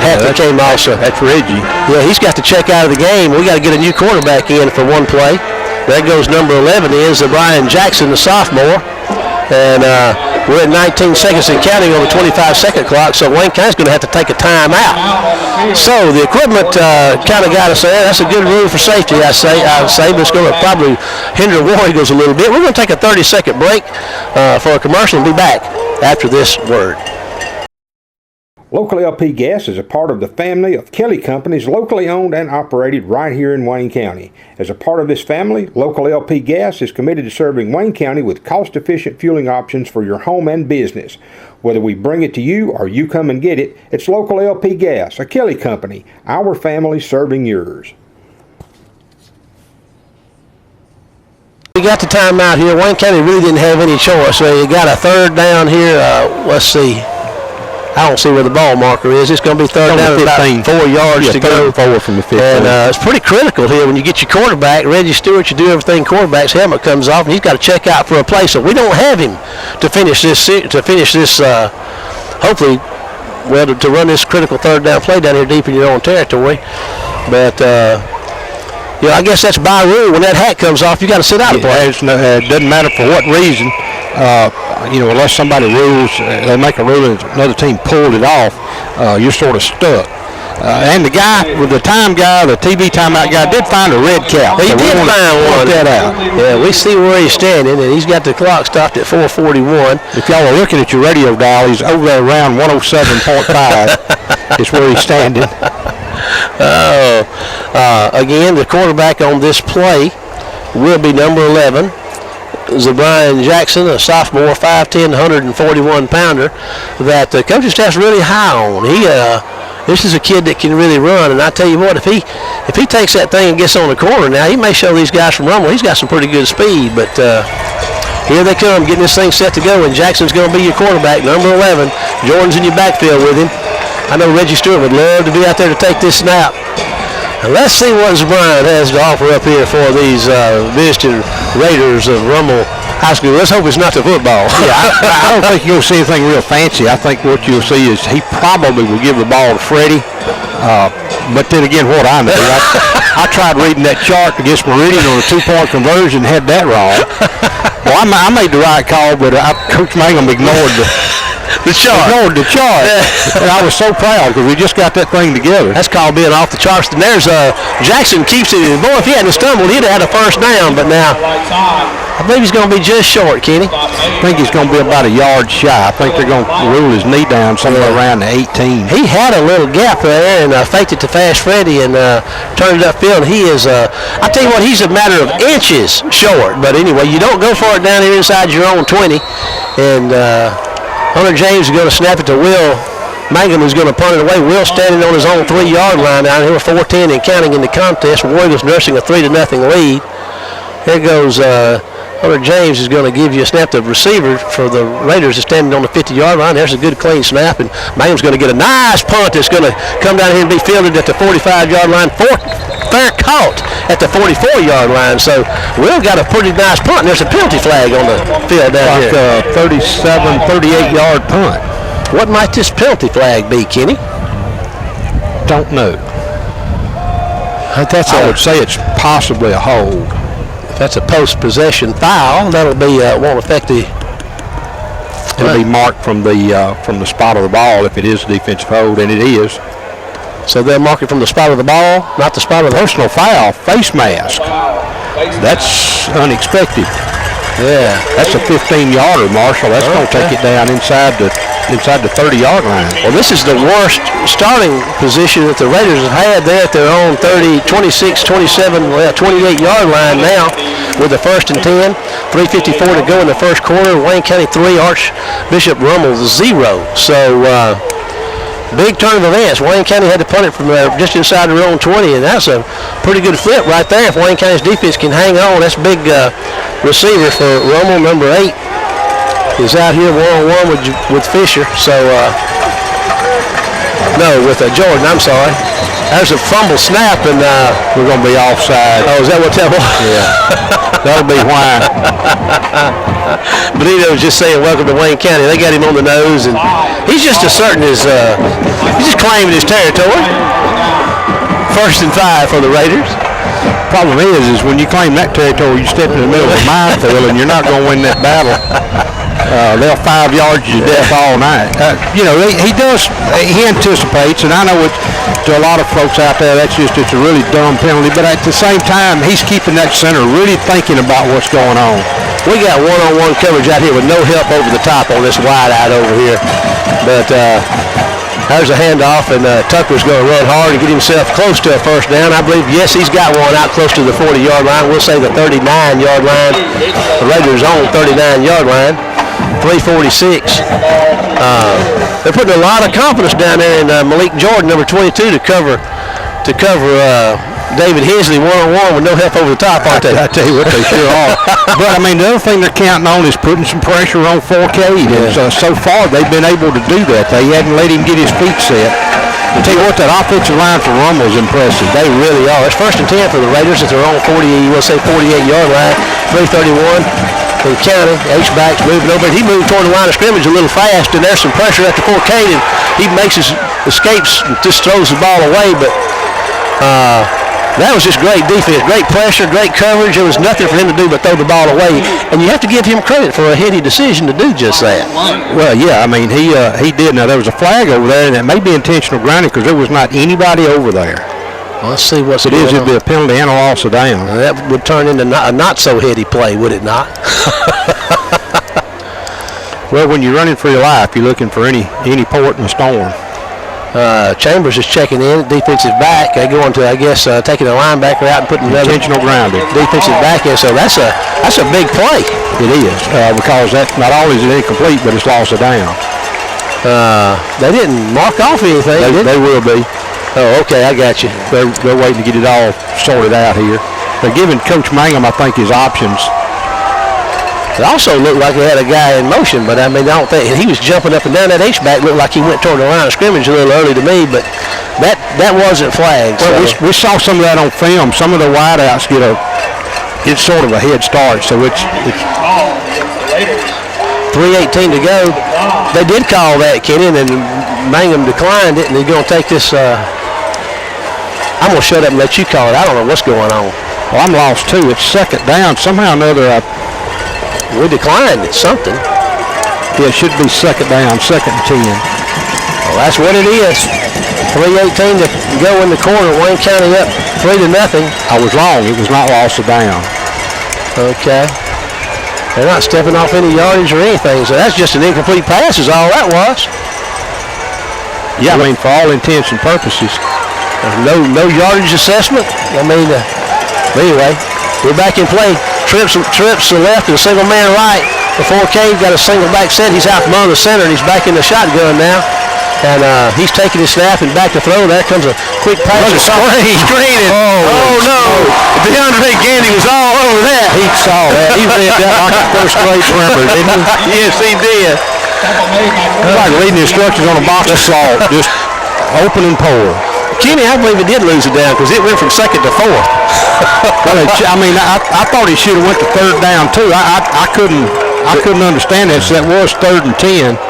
hat that came off. So that's Reggie. Yeah, he's got to check out of the game. We got to get a new quarterback in for one play. There goes number 11 is Brian Jackson, the sophomore. And we're at 19 seconds and counting on the 25-second clock, so Wayne County's going to have to take a timeout. So the equipment kind of got us there. That's a good rule for safety, I would say, but it's going to probably hinder War Eagles a little bit. We're going to take a 30-second break for a commercial and be back after this word. Local LP Gas is a part of the family of Kelly Companies, locally owned and operated right here in Wayne County. As a part of this family, Local LP Gas is committed to serving Wayne County with cost-efficient fueling options for your home and business. Whether we bring it to you or you come and get it, it's Local LP Gas, a Kelly Company, our family serving yours. We got the timeout here. Wayne County really didn't have any choice. So you got a third down here. Let's see. I don't see where the ball marker is. It's going to be third down, about 4 yards to go. Forward from the 15. And it's pretty critical here when you get your quarterback, Reggie Stewart. You do everything quarterback's helmet comes off, and he's got to check out for a play. So we don't have him to finish this. Hopefully, well, to run this critical third down play down here deep in your own territory. But you know, I guess that's by rule. When that hat comes off, you got to sit out a play. It doesn't matter for what reason. You know, unless somebody rules, they make a rule and another team pulled it off, you're sort of stuck. And the guy, the TV timeout guy, did find a red cap. He did find one. That out. Yeah, we see where he's standing, and he's got the clock stopped at 4:41. If y'all are looking at your radio dial, he's over there around 107.5. is where he's standing. Again, the quarterback on this play will be number 11. Zabrian Jackson, a sophomore, 5'10", 141-pounder that the coaching staff's really high on. This is a kid that can really run, and I tell you what, if he takes that thing and gets on the corner now, he may show these guys from Rummel he's got some pretty good speed. But here they come, getting this thing set to go, and Jackson's going to be your quarterback, number 11. Jordan's in your backfield with him. I know Reggie Stewart would love to be out there to take this snap. And let's see what Zabrian has to offer up here for these visiting Raiders of Rummel High School. Let's hope it's not the football. Yeah, I don't think you'll see anything real fancy. I think what you'll see is he probably will give the ball to Freddie. But then again, what I know, I tried reading that chart against Meridian on a 2-point conversion and had that wrong. Well, I made the right call, but Coach Mangum ignored the chart. And I was so proud because we just got that thing together. That's called being off the charts. And there's Jackson keeps it. Boy, if he hadn't stumbled, he'd have had a first down. But now, I believe he's going to be just short, Kenny. I think he's going to be about a yard shy. I think they're going to rule his knee down somewhere around the 18. He had a little gap there and faked it to Fast Freddy and turned it upfield. He is, I tell you what, he's a matter of inches short. But anyway, you don't go for it down here inside your own 20. And Hunter James is going to snap it to Will Mangum, who's going to punt it away. Will standing on his own 3-yard line down here, 4-10 and counting in the contest. Warriors nursing a 3-0 lead. Here goes Hunter James is going to give you a snap. The receiver for the Raiders is standing on the 50-yard line. There's a good clean snap, and Mangum's going to get a nice punt that's going to come down here and be fielded at the 45-yard line. Fair caught at the 44-yard line. So Will got a pretty nice punt. There's a penalty flag on the field down here. Like a 37, 38-yard punt. What might this penalty flag be, Kenny? Don't know. I would say it's possibly a hold. If that's a post-possession foul, that'll be won't affect the. It'll be marked from the spot of the ball if it is a defensive hold, and it is. So they'll mark it from the spot of the ball, not the spot of the personal foul, face mask. That's unexpected. Yeah. That's a 15-yarder, Marshall. That's going to take it down inside the 30-yard line. Well, this is the worst starting position that the Raiders have had there at their own 30, 26, 27, 28-yard line now with the 1st and 10. 3:54 to go in the first quarter. Wayne County 3, Archbishop Rummel 0. So big turn of events. Wayne County had to punt it from just inside their own 20, and that's a pretty good flip right there. If Wayne County's defense can hang on, that's big receiver for Rummel, number 8. Is out here one-on-one with Fisher. So, with Jordan, I'm sorry. There's a fumble snap, and we're going to be offside. Oh, is that what that was? Yeah. That'll be why. Benito's just saying welcome to Wayne County. They got him on the nose, and he's just asserting his, he's just claiming his territory. 1st and 5 for the Raiders. Problem is when you claim that territory, you step in the middle of a minefield, and you're not going to win that battle. They'll 5 yards you to death all night. He anticipates, and I know to a lot of folks out there, it's a really dumb penalty, but at the same time, he's keeping that center really thinking about what's going on. We got one-on-one coverage out here with no help over the top on this wide-out over here. But there's a handoff, and Tucker's going to run hard and get himself close to a first down. I believe, yes, he's got one out close to the 40-yard line. We'll say the 39-yard line. The Raiders on 39-yard line. 3:46. They're putting a lot of confidence down there in Malik Jordan, number 22, to cover David Hensley one-on-one with no help over the top, aren't they? I tell you what, they sure are. But, the other thing they're counting on is putting some pressure on 4K. And so far, they've been able to do that. They hadn't let him get his feet set. I tell you what, that offensive line for Rummel is impressive. They really are. It's 1st and 10 for the Raiders at their own 48-yard line. 3:31. For the county, H-back's moving over. He moved toward the line of scrimmage a little fast, and there's some pressure at the 4K, and he makes his escapes and just throws the ball away. But that was just great defense, great pressure, great coverage. There was nothing for him to do but throw the ball away, and you have to give him credit for a heady decision to do just that. Well, yeah, he did. Now, there was a flag over there, and it may be intentional grounding because there was not anybody over there. Well, let's see what's going on. It'd be a penalty and a loss of down. That would turn into a not-so-heady play, would it not? Well, when you're running for your life, you're looking for any port in a storm. Chambers is checking in, defensive back. They go into, I guess, taking a linebacker out and putting another Intentional grounding. defensive back in. So that's a big play. It is, because that not only is it incomplete, but it's lost a down. They didn't mark off anything. They will be. Oh, okay, I got you. They're waiting to get it all sorted out here. They're giving Coach Mangum, I think, his options. It also looked like he had a guy in motion, but I mean, I don't think he was jumping up and down. That H-back looked like he went toward the line of scrimmage a little early to me, but that wasn't flagged. Well, so. we saw some of that on film. Some of the wideouts get sort of a head start, so it's 3:18 to go. They did call that, Kenny, and Mangum declined it, and he's going to take this. I'm going to shut up and let you call it. I don't know what's going on. Well, I'm lost too. It's second down. Somehow or another, we declined it, something. Yeah, it should be second down, 2nd and 10. Well, that's what it is. 3:18 to go in the corner. Wayne County up 3-0. I was wrong. It was not lost a down. Okay. They're not stepping off any yardage or anything, so that's just an incomplete pass is all that was. Yeah, I mean, for all intents and purposes. No yardage assessment. I mean, anyway, we're back in play. Trips to the left and a single man right. Before Cave got a single back set. He's out from under the center and he's back in the shotgun now. And he's taking his snap and back to throw. There comes a quick pass. Screening. Oh, no. DeAndre Gandy was all over that. He saw that. He read that like a first-grade swimmer, didn't he? Yes, he did. It's like reading instructions on a box of salt. Just open and pour. Kenny, I believe he did lose it down because it went from 2nd to 4th. Well, I mean, I thought he should have went to 3rd down too. I couldn't understand that. So that was 3rd and 10.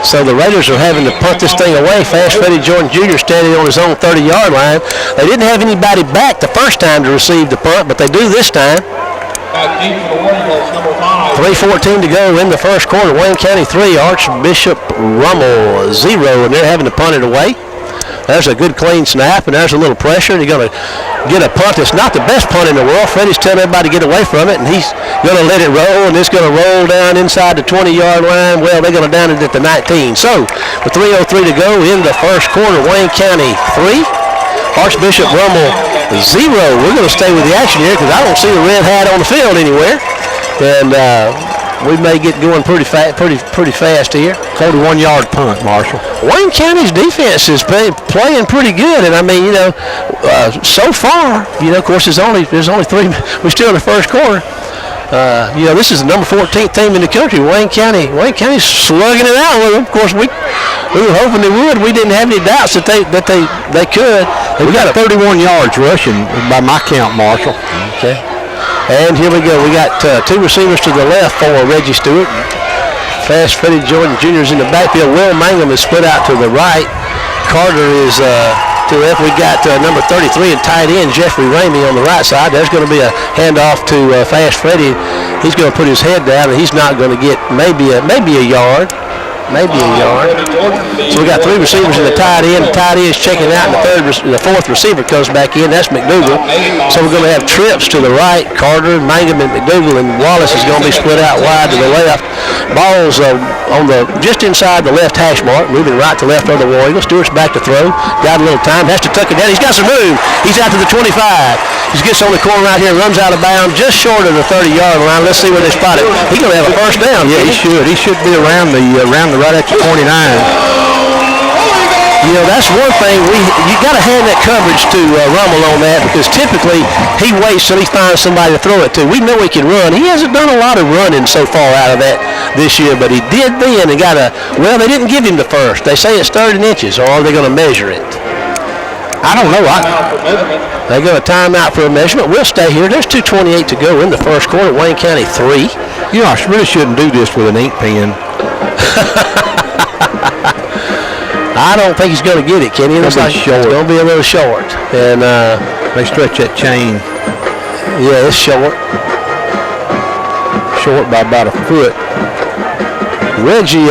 So the Raiders are having to punt this thing away. Fast Freddie Jordan Jr. standing on his own 30-yard line. They didn't have anybody back the first time to receive the punt, but they do this time. 3:14 to go in the first quarter. Wayne County 3, Archbishop Rummel 0, and they're having to punt it away. There's a good clean snap, and there's a little pressure, and he's going to get a punt. It's not the best punt in the world. Freddie's telling everybody to get away from it, and he's going to let it roll, and it's going to roll down inside the 20-yard line. Well, they're going to down it at the 19. So, with 3:03 to go in the first quarter, Wayne County 3, Archbishop Rummel 0. We're going to stay with the action here because I don't see the red hat on the field anywhere. And we may get going pretty fast here. 41-yard punt, Marshall. Wayne County's defense is playing pretty good, and I mean, so far, of course, there's only 3. We're still in the first quarter. This is the number 14th team in the country. Wayne County's slugging it out with them. Of course, we were hoping they would. We didn't have any doubts that they could. We got 31 yards rushing by my count, Marshall. Okay. And here we go. We got 2 receivers to the left for Reggie Stewart. Fast Freddie Jordan Jr. is in the backfield. Will Mangum is split out to the right. Carter is to the left. We got number 33 and tight end Jeffrey Ramey on the right side. There's going to be a handoff to Fast Freddie. He's going to put his head down, and he's not going to get maybe a yard. So we got 3 receivers in the tight end. The tight end is checking out, and the 4th receiver comes back in. That's McDougal. So we're going to have trips to the right. Carter, Mangum, and McDougal, and Wallace is going to be split out wide to the left. Ball's on just inside the left hash mark, moving right to left of the War Eagle. Stewart's back to throw. Got a little time. Has to tuck it down. He's got some room. He's out to the 25. He gets on the corner right here, runs out of bounds, just short of the 30-yard line. Let's see where they spot it. He's going to have a first down. Yeah, he should. He should be around the right at the 29. That's one thing you got to hand that coverage to Rummel on that, because typically he waits till he finds somebody to throw it to. We know he can run. He hasn't done a lot of running so far out of that this year, but he did then and they didn't give him the first. They say it's 3rd and inches, or are they going to measure it? I don't know. They got a timeout for a measurement. We'll stay here. There's 2:28 to go in the first quarter. Wayne County 3. I really shouldn't do this with an ink pen. I don't think he's going to get it, Kenny. It's going to be a little short. And they stretch that chain. Yeah, it's short. Short by about a foot. Reggie,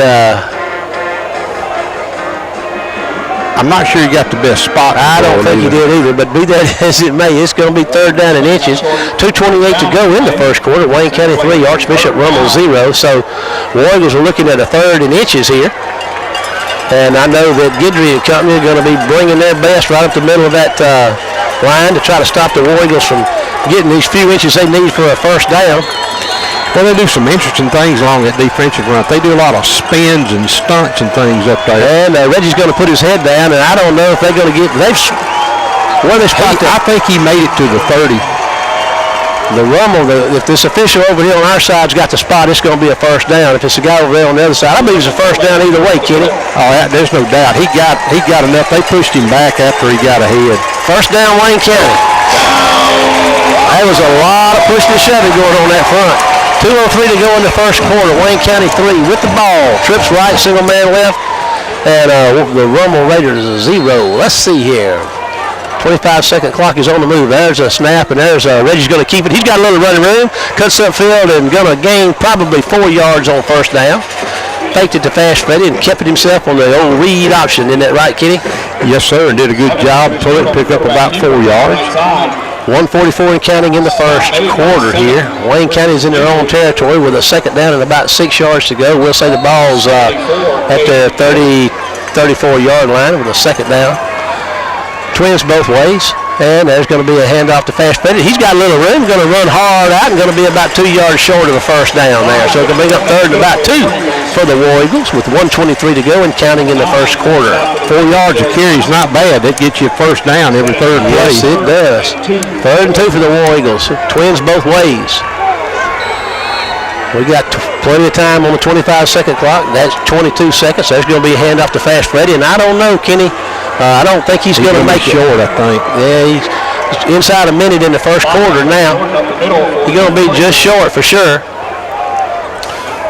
I'm not sure he got the best spot. I don't think he did either, but be that as it may, it's going to be 3rd down and inches. 2:28 to go in the first quarter. Wayne County 3, Archbishop Rummel 0. So War Eagles are looking at a 3rd and inches here. And I know that Guidry and company are going to be bringing their best right up the middle of that line to try to stop the War Eagles from getting these few inches they need for a first down. Well, they do some interesting things along that defensive front. They do a lot of spins and stunts and things up there. And Reggie's going to put his head down, and I don't know if they're going to get. Where they spot that? I think he made it to the 30. The Rummel, if this official over here on our side's got the spot, it's going to be a first down. If it's the guy over there on the other side, I believe it's a first down either way, Kenny. Oh, there's no doubt. He got enough. They pushed him back after he got ahead. First down, Wayne County. There was a lot of pushing and shoving going on that front. 2:03 to go in the first quarter. Wayne County 3 with the ball. Trips right, single man left. And the Rummel Raiders is 0. Let's see here. 25-second clock is on the move. There's a snap, and there's Reggie's going to keep it. He's got a little running room. Cuts upfield and going to gain probably 4 yards on first down. Faked it to Fast Freddy and kept it himself on the old read option. Isn't that right, Kenny? Yes, sir, and did a good job. Pull it, pick up about 4 yards. 1:44 and counting in the first quarter here. Wayne County's in their own territory with a second down and about 6 yards to go. We'll say the ball's at the 34-yard line with a second down. Twins both ways, and there's going to be a handoff to Fast Freddy. He's got a little room, going to run hard out, and going to be about 2 yards short of the first down there. So it can bring up third and about 2 for the War Eagles with 1:23 to go and counting in the first quarter. 4 yards of carry is not bad. That gets you a first down every third play. Yes, it does. Third and 2 for the War Eagles. Twins both ways. We got plenty of time on the 25-second clock. That's 22 seconds. There's going to be a handoff to Fast Freddy, and I don't know, Kenny. I don't think he's going to make it. Short, I think. Yeah, he's inside a minute in the first quarter now. He's going to be just short for sure.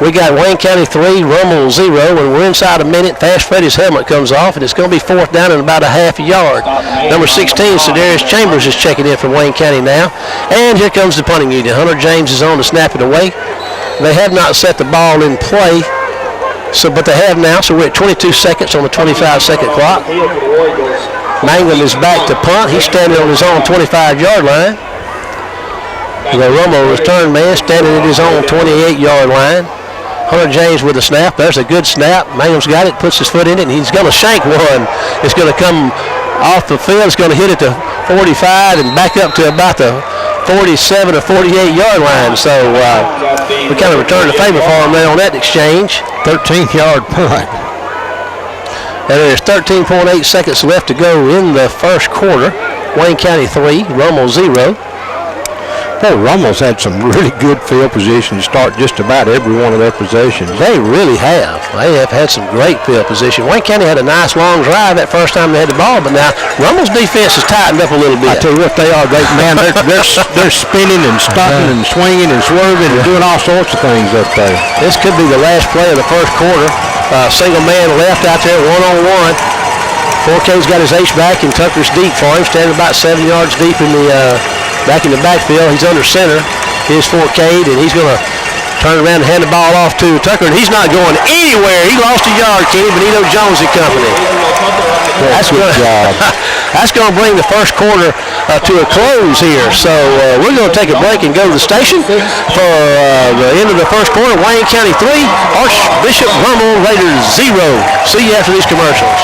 We got Wayne County 3, Rummel 0, and we're inside a minute. Fast Freddy's helmet comes off, and it's going to be fourth down and about a half a yard. Number 16, Sedarius Chambers is checking in from Wayne County now. And here comes the punting unit. Hunter James is on to snap it away. They have not set the ball in play, but they have now, so we're at 22 seconds on the 25-second clock. Mangum is back to punt. He's standing on his own 25-yard line. The Rummel return man standing at his own 28-yard line. Hunter James with a snap. There's a good snap. Mangum's got it, puts his foot in it, and he's going to shank one. It's going to come off the field. It's going to hit it to 45 and back up to about the 47 or 48-yard line. So we kind of returned the favor for him there on that exchange. 13-yard punt. And there's 13.8 seconds left to go in the first quarter. Wayne County 3, Rummel 0. Boy, Rummel's had some really good field position to start just about every one of their possessions. They really have. They have had some great field position. Wayne County had a nice long drive that first time they had the ball, but now Rummel's defense has tightened up a little bit. I tell you what, they are. They're spinning and stunting and swinging and swerving and doing all sorts of things up there. This could be the last play of the first quarter. Single man left out there, one-on-one. 4K's got his H back, and Tucker's deep for him, standing about 7 yards deep in the back in the backfield. He's under center. Here's 4K, and he's going to turn around and hand the ball off to Tucker, and he's not going anywhere. He lost a yard, Kenny. Benito Jones and company. That's good job. That's going to bring the first quarter to a close here. So we're going to take a break and go to the station for the end of the first quarter. Wayne County 3, Archbishop Rummel Raiders 0. See you after these commercials.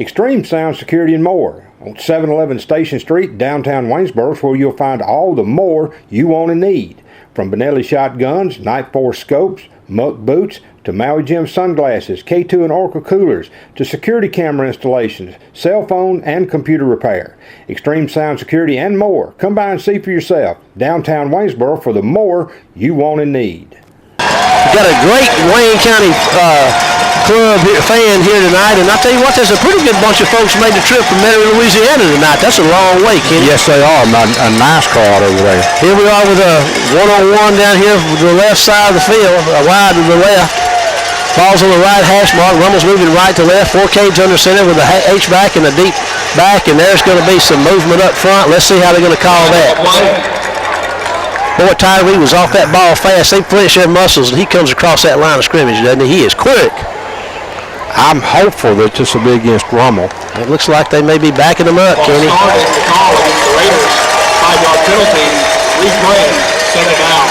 Extreme Sound Security and more on 711 Station Street, downtown Waynesboro, is where you'll find all the more you want and need. From Benelli shotguns, Night Force scopes, Muck boots, to Maui Jim sunglasses, K2 and Oracle coolers, to security camera installations, cell phone and computer repair. Extreme Sound Security and more. Come by and see for yourself. Downtown Waynesboro for the more you want and need. We've got a great Wayne County club fan here tonight, and I tell you what, there's a pretty good bunch of folks made the trip from Metairie, Louisiana tonight. That's a long way, Kenny. Yes, they are. A nice crowd over there. Here we are with a one-on-one down here with the left side of the field, wide to the left. Ball's on the right hash mark. Rummel's moving right to left. 4K's under center with a H-back and a deep back, and there's going to be some movement up front. Let's see how they're going to call that. Boy, Tyree was off that ball fast. They flinch their muscles, and he comes across that line of scrimmage, doesn't he? He is quick. I'm hopeful that this will be against Rummel. It looks like they may be backing him up, Kenny. The Raiders, 5-yard penalty, replay, second down.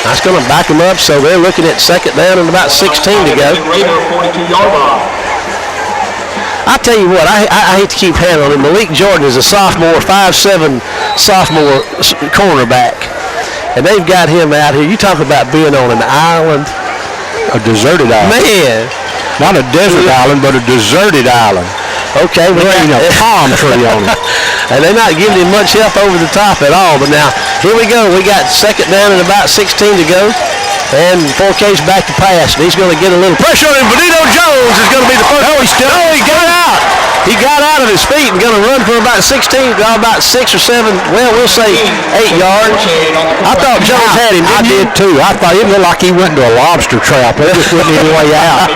That's going to back them up, so they're looking at second down and about 16 to go. Raider, 42-yard line. I tell you what, I hate to keep handling him. Malik Jordan is a sophomore, 5'7" sophomore cornerback. And they've got him out here. You talk about being on an island. A deserted island. Man. Not a desert island, but a deserted island. Okay. There ain't a palm tree on it. And they're not giving him much help over the top at all. But now, here we go. We got second down and about 16 to go. And 4K's back to pass. And he's going to get a little pressure on him. Benito Jones is going to be the first. He got out. He got out of his feet and going to run for about 16, about 6 or 7, well, we'll say 8 yards. I thought Jones had him, I did too. I thought it looked like he went into a lobster trap. There just wasn't any way out.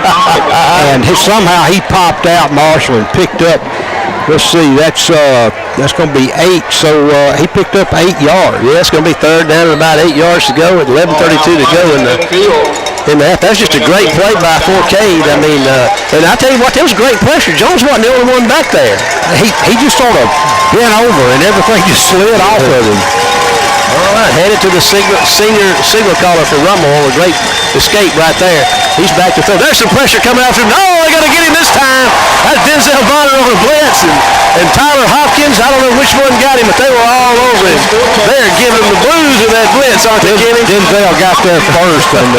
And somehow he popped out, Marshall, and picked up, let's see, that's going to be 8. So he picked up 8 yards. Yeah, it's going to be third down and about 8 yards to go, at 11:32 to go in the half. That was just a great play by 4K. I mean, and I tell you what, there was great pressure. Jones wasn't the only one back there. He just sort of bent over and everything just slid off of him. All right, headed to the senior signal caller for Rummel. A great escape right there. He's back to throw. There's some pressure coming out from him. No, they're going to get him this time. That's Denzel Bonner over Blitz and Tyler Hopkins. I don't know which one got him, but they were all over him. They're giving him the blues with that Blitz, aren't they, Kenny? Denzel got there first, and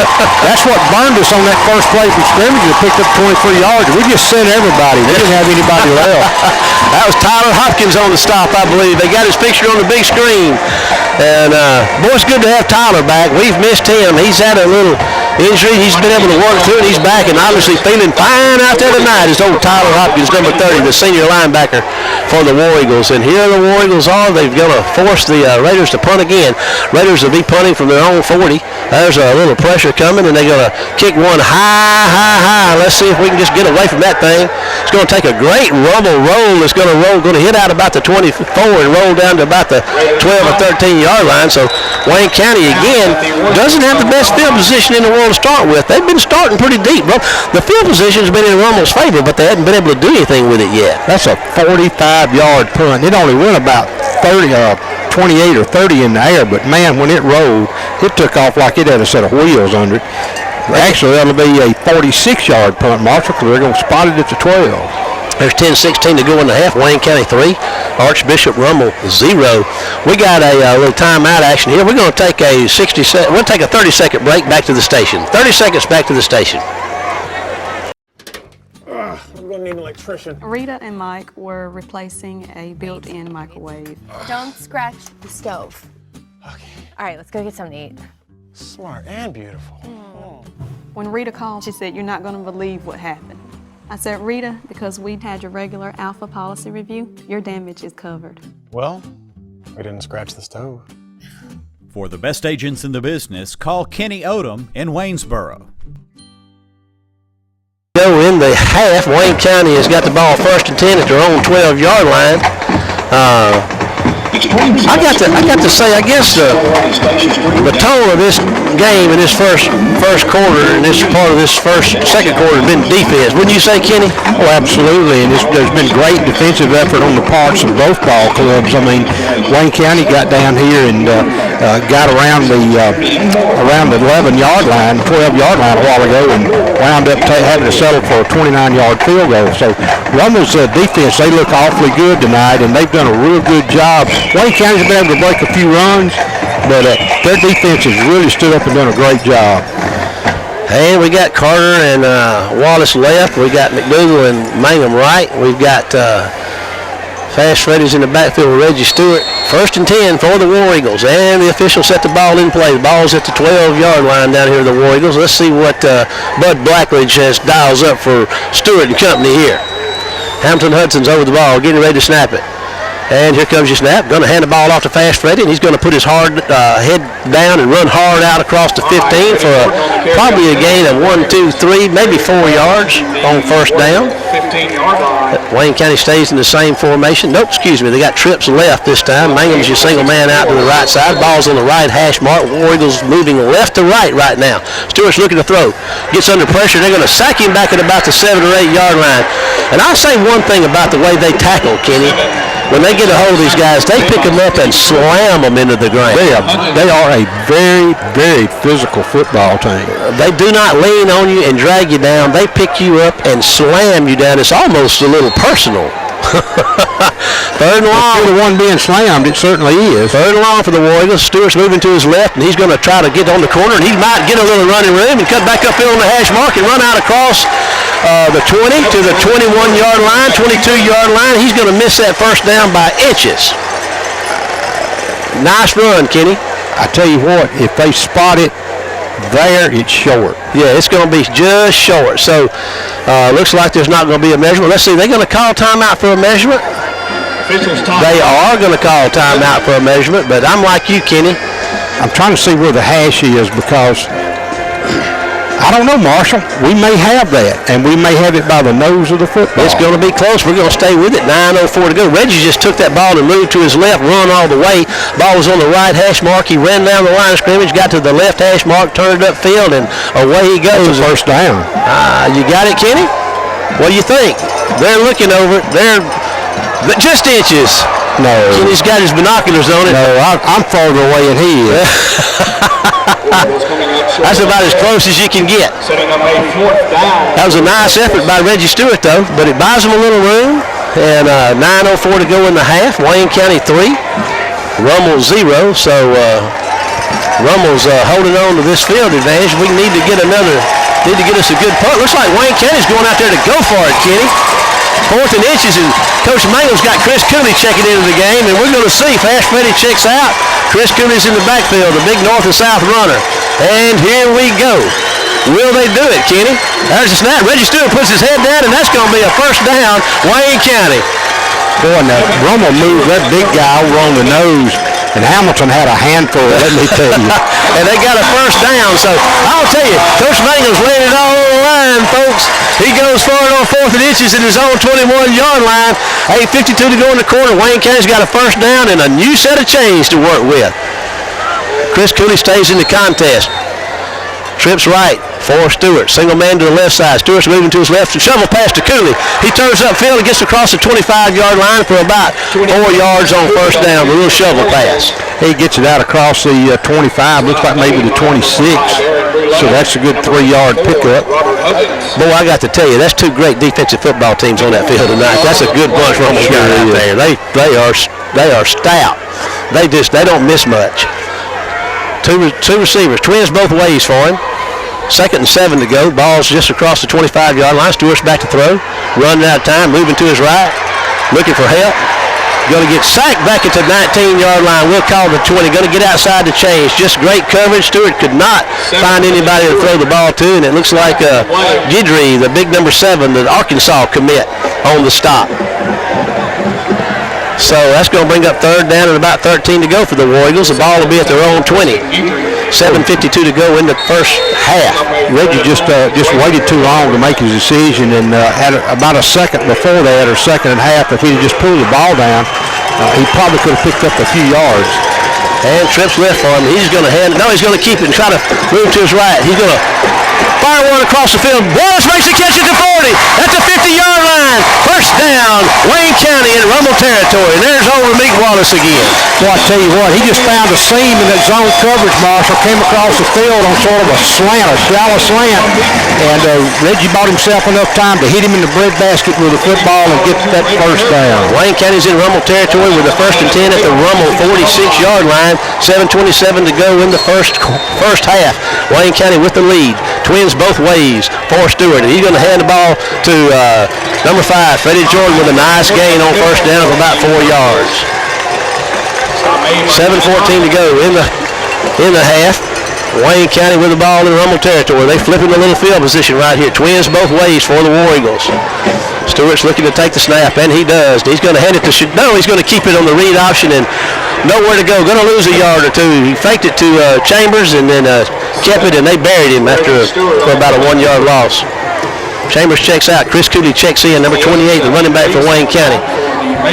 that's what burned us on that first play from scrimmage. We picked up 23 yards. We just sent everybody. We didn't have anybody left. That was Tyler Hopkins on the stop, I believe. They got his picture on the big screen. And, boy, it's good to have Tyler back. We've missed him. He's had a little injury. He's been able to work through it. He's back and obviously feeling fine out there tonight. It's old Tyler Hopkins, number 30, the senior linebacker for the War Eagles. And here the War Eagles are. They're going to force the Raiders to punt again. Raiders will be punting from their own 40. There's a little pressure coming, and they're going to kick one high. Let's see if we can just get away from that thing. It's going to take a great Rummel roll. It's going to hit out about the 24 and roll down to about the 12 or 13-yard line. So Wayne County, again, doesn't have the best field position in the world to start with. They've been starting pretty deep. Well, the field position has been in Rummel's favor, but they hadn't been able to do anything with it yet. That's a 45-yard punt. It only went about 28 or 30 in the air, but, man, when it rolled, it took off like it had a set of wheels under it. Actually, that'll be a 46-yard punt, Marshall, because they're going to spot it at the 12. There's 10-16 to go in the half. Wayne County 3, Archbishop Rummel 0. We got a little timeout action here. We're going to take a 30-second break back to the station. 30 seconds back to the station. I'm going to need an electrician. Rita and Mike were replacing a built-in microwave. Don't scratch the stove. Okay. All right, let's go get something to eat. Smart and beautiful. When Rita called, she said, "You're not going to believe what happened." I said, "Rita, because we had your regular Alpha policy review, your damage is covered." Well, we didn't scratch the stove. For the best agents in the business, call Kenny Odom in Waynesboro. In the half, Wayne County has got the ball 1st and 10 at their own 12-yard line. I got to say, I guess the tone of this game in this first quarter and this part of this second quarter has been defense. Wouldn't you say, Kenny? Oh, absolutely. And there's been great defensive effort on the parts of both ball clubs. I mean, Wayne County got down here and got around the 11-yard line, 12-yard line a while ago, and wound up having to settle for a 29-yard field goal. So Rummel's defense, they look awfully good tonight, and they've done a real good job. Wayne County's been able to break a few runs, but their defense has really stood up and done a great job. And we got Carter and Wallace left. We got McDougal and Mangum right. We've got Fast Freddy's in the backfield with Reggie Stewart. 1st and 10 for the War Eagles. And the official set the ball in play. The ball's at the 12-yard line down here, the War Eagles. Let's see what Bud Blackledge has dials up for Stewart and company here. Hamilton Hudson's over the ball, getting ready to snap it. And here comes your snap. Going to hand the ball off to Fast Freddy, and he's going to put his hard head down and run hard out across the 15 for probably a gain of 1, 2, 3, maybe 4 yards on 1st down. Wayne County stays in the same formation. Nope, excuse me. They got trips left this time. Mangum's your single man out to the right side. Ball's on the right hash mark. War Eagles moving left to right now. Stewart's looking to throw. Gets under pressure. They're going to sack him back at about the 7 or 8 yard line. And I'll say one thing about the way they tackle, Kenny. when they get a hold of these guys, they pick them up and slam them into the ground. They are a very, very physical football team. They do not lean on you and drag you down. They pick you up and slam you down. It's almost a little personal. Third and long. For the one being slammed, it certainly is. Third and long for the War Eagles. Stewart's moving to his left, and he's going to try to get on the corner, and he might get a little running room and cut back upfield on the hash mark and run out across the 20 to the 21-yard line, 22-yard line. He's going to miss that first down by inches. Nice run, Kenny. I tell you what, if they spot it there, it's short. Yeah, it's going to be just short. So looks like there's not going to be a measurement. Let's see, they're going to call timeout for a measurement. They are going to call timeout for a measurement, but I'm like you, Kenny. I'm trying to see where the hash is because I don't know, Marshall. We may have that, and we may have it by the nose of the football. It's going to be close. We're going to stay with it. 9:04 to go. Reggie just took that ball and moved to his left, run all the way. Ball was on the right hash mark. He ran down the line of scrimmage, got to the left hash mark, turned it upfield, and away he goes. That's a first down. You got it, Kenny? What do you think? They're looking over it. They're just inches. No. Kenny's got his binoculars on it. No, I'm farther away than he is. That's about as close as you can get. That was a nice effort by Reggie Stewart, though, but it buys him a little room. And 9:04 to go in the half. Wayne County 3, Rummel 0. So Rummel's holding on to this field advantage. We need to get us a good punt. Looks like Wayne County's going out there to go for it, Kenny. 4th and inches, and Coach Mangle's got Chris Cooley checking into the game, and we're going to see. Fast Freddy checks out. Chris Cooley's in the backfield, the big north and south runner. And here we go. Will they do it, Kenny? There's a snap. Reggie Stewart puts his head down, and that's going to be a first down, Wayne County. Boy, now, Rummel moved that big guy over on the nose, and Hamilton had a handful, let me tell you. And they got a first down, so I'll tell you, Coach Mangle's laying it all on the line, folks. He goes forward on 4th and inches in his own 21-yard line. 8:52 to go in the quarter. Wayne County's got a first down and a new set of chains to work with. Chris Cooley stays in the contest. Trips right for Stewart. Single man to the left side. Stewart's moving to his left and shovel pass to Cooley. He turns upfield and gets across the 25-yard line for about 4 yards on first down. A little shovel pass. He gets it out across the 25. Looks like maybe the 26. So that's a good 3-yard pickup. Boy, I got to tell you, that's two great defensive football teams on that field tonight. That's a good bunch Rummel's got out there. They are stout. They don't miss much. Two receivers, twins both ways for him. 2nd and 7 to go. Ball's just across the 25-yard line. Stewart's back to throw. Running out of time, moving to his right, looking for help. Going to get sacked back at the 19-yard line. We'll call the 20. Going to get outside the chains. Just great coverage. Stewart could not find anybody to throw the ball to, and it looks like Guidry, the big number 7, the Arkansas commit, on the stop. So that's going to bring up 3rd down and about 13 to go for the War Eagles. The ball will be at their own 20. 7:52 to go in the first half. Reggie just waited too long to make his decision, and at about a second before that, or 2nd and a half, if he'd just pulled the ball down, he probably could have picked up a few yards. And trips left for him. He's going to he's going to keep it and try to move to his right. He's going to fire one across the field. Wallace makes the catch at the 40. That's a 50-yard line. First down, Wayne County in Rummel territory. And there's over Meek Wallace again. Well, I tell you what, he just found a seam in that zone coverage, Marshall. Came across the field on sort of a slant, a shallow slant. And Reggie bought himself enough time to hit him in the breadbasket with the football and get that first down. Wayne County's in Rummel territory with a 1st and 10 at the Rummel 46-yard line. 7:27 to go in the first half. Wayne County with the lead. Twins both ways for Stewart. And he's going to hand the ball to number 5, Freddie Jordan, with a nice gain on first down of about 4 yards. 7:14 to go in the half. Wayne County with the ball in Rummel territory. They flipping the little field position right here. Twins both ways for the War Eagles. Stewart's looking to take the snap, and he does. He's going to hand it to he's going to keep it on the read option and nowhere to go. Going to lose a yard or two. He faked it to Chambers and then kept it, and they buried him for about a 1-yard loss. Chambers checks out. Chris Cooley checks in, number 28, the running back for Wayne County.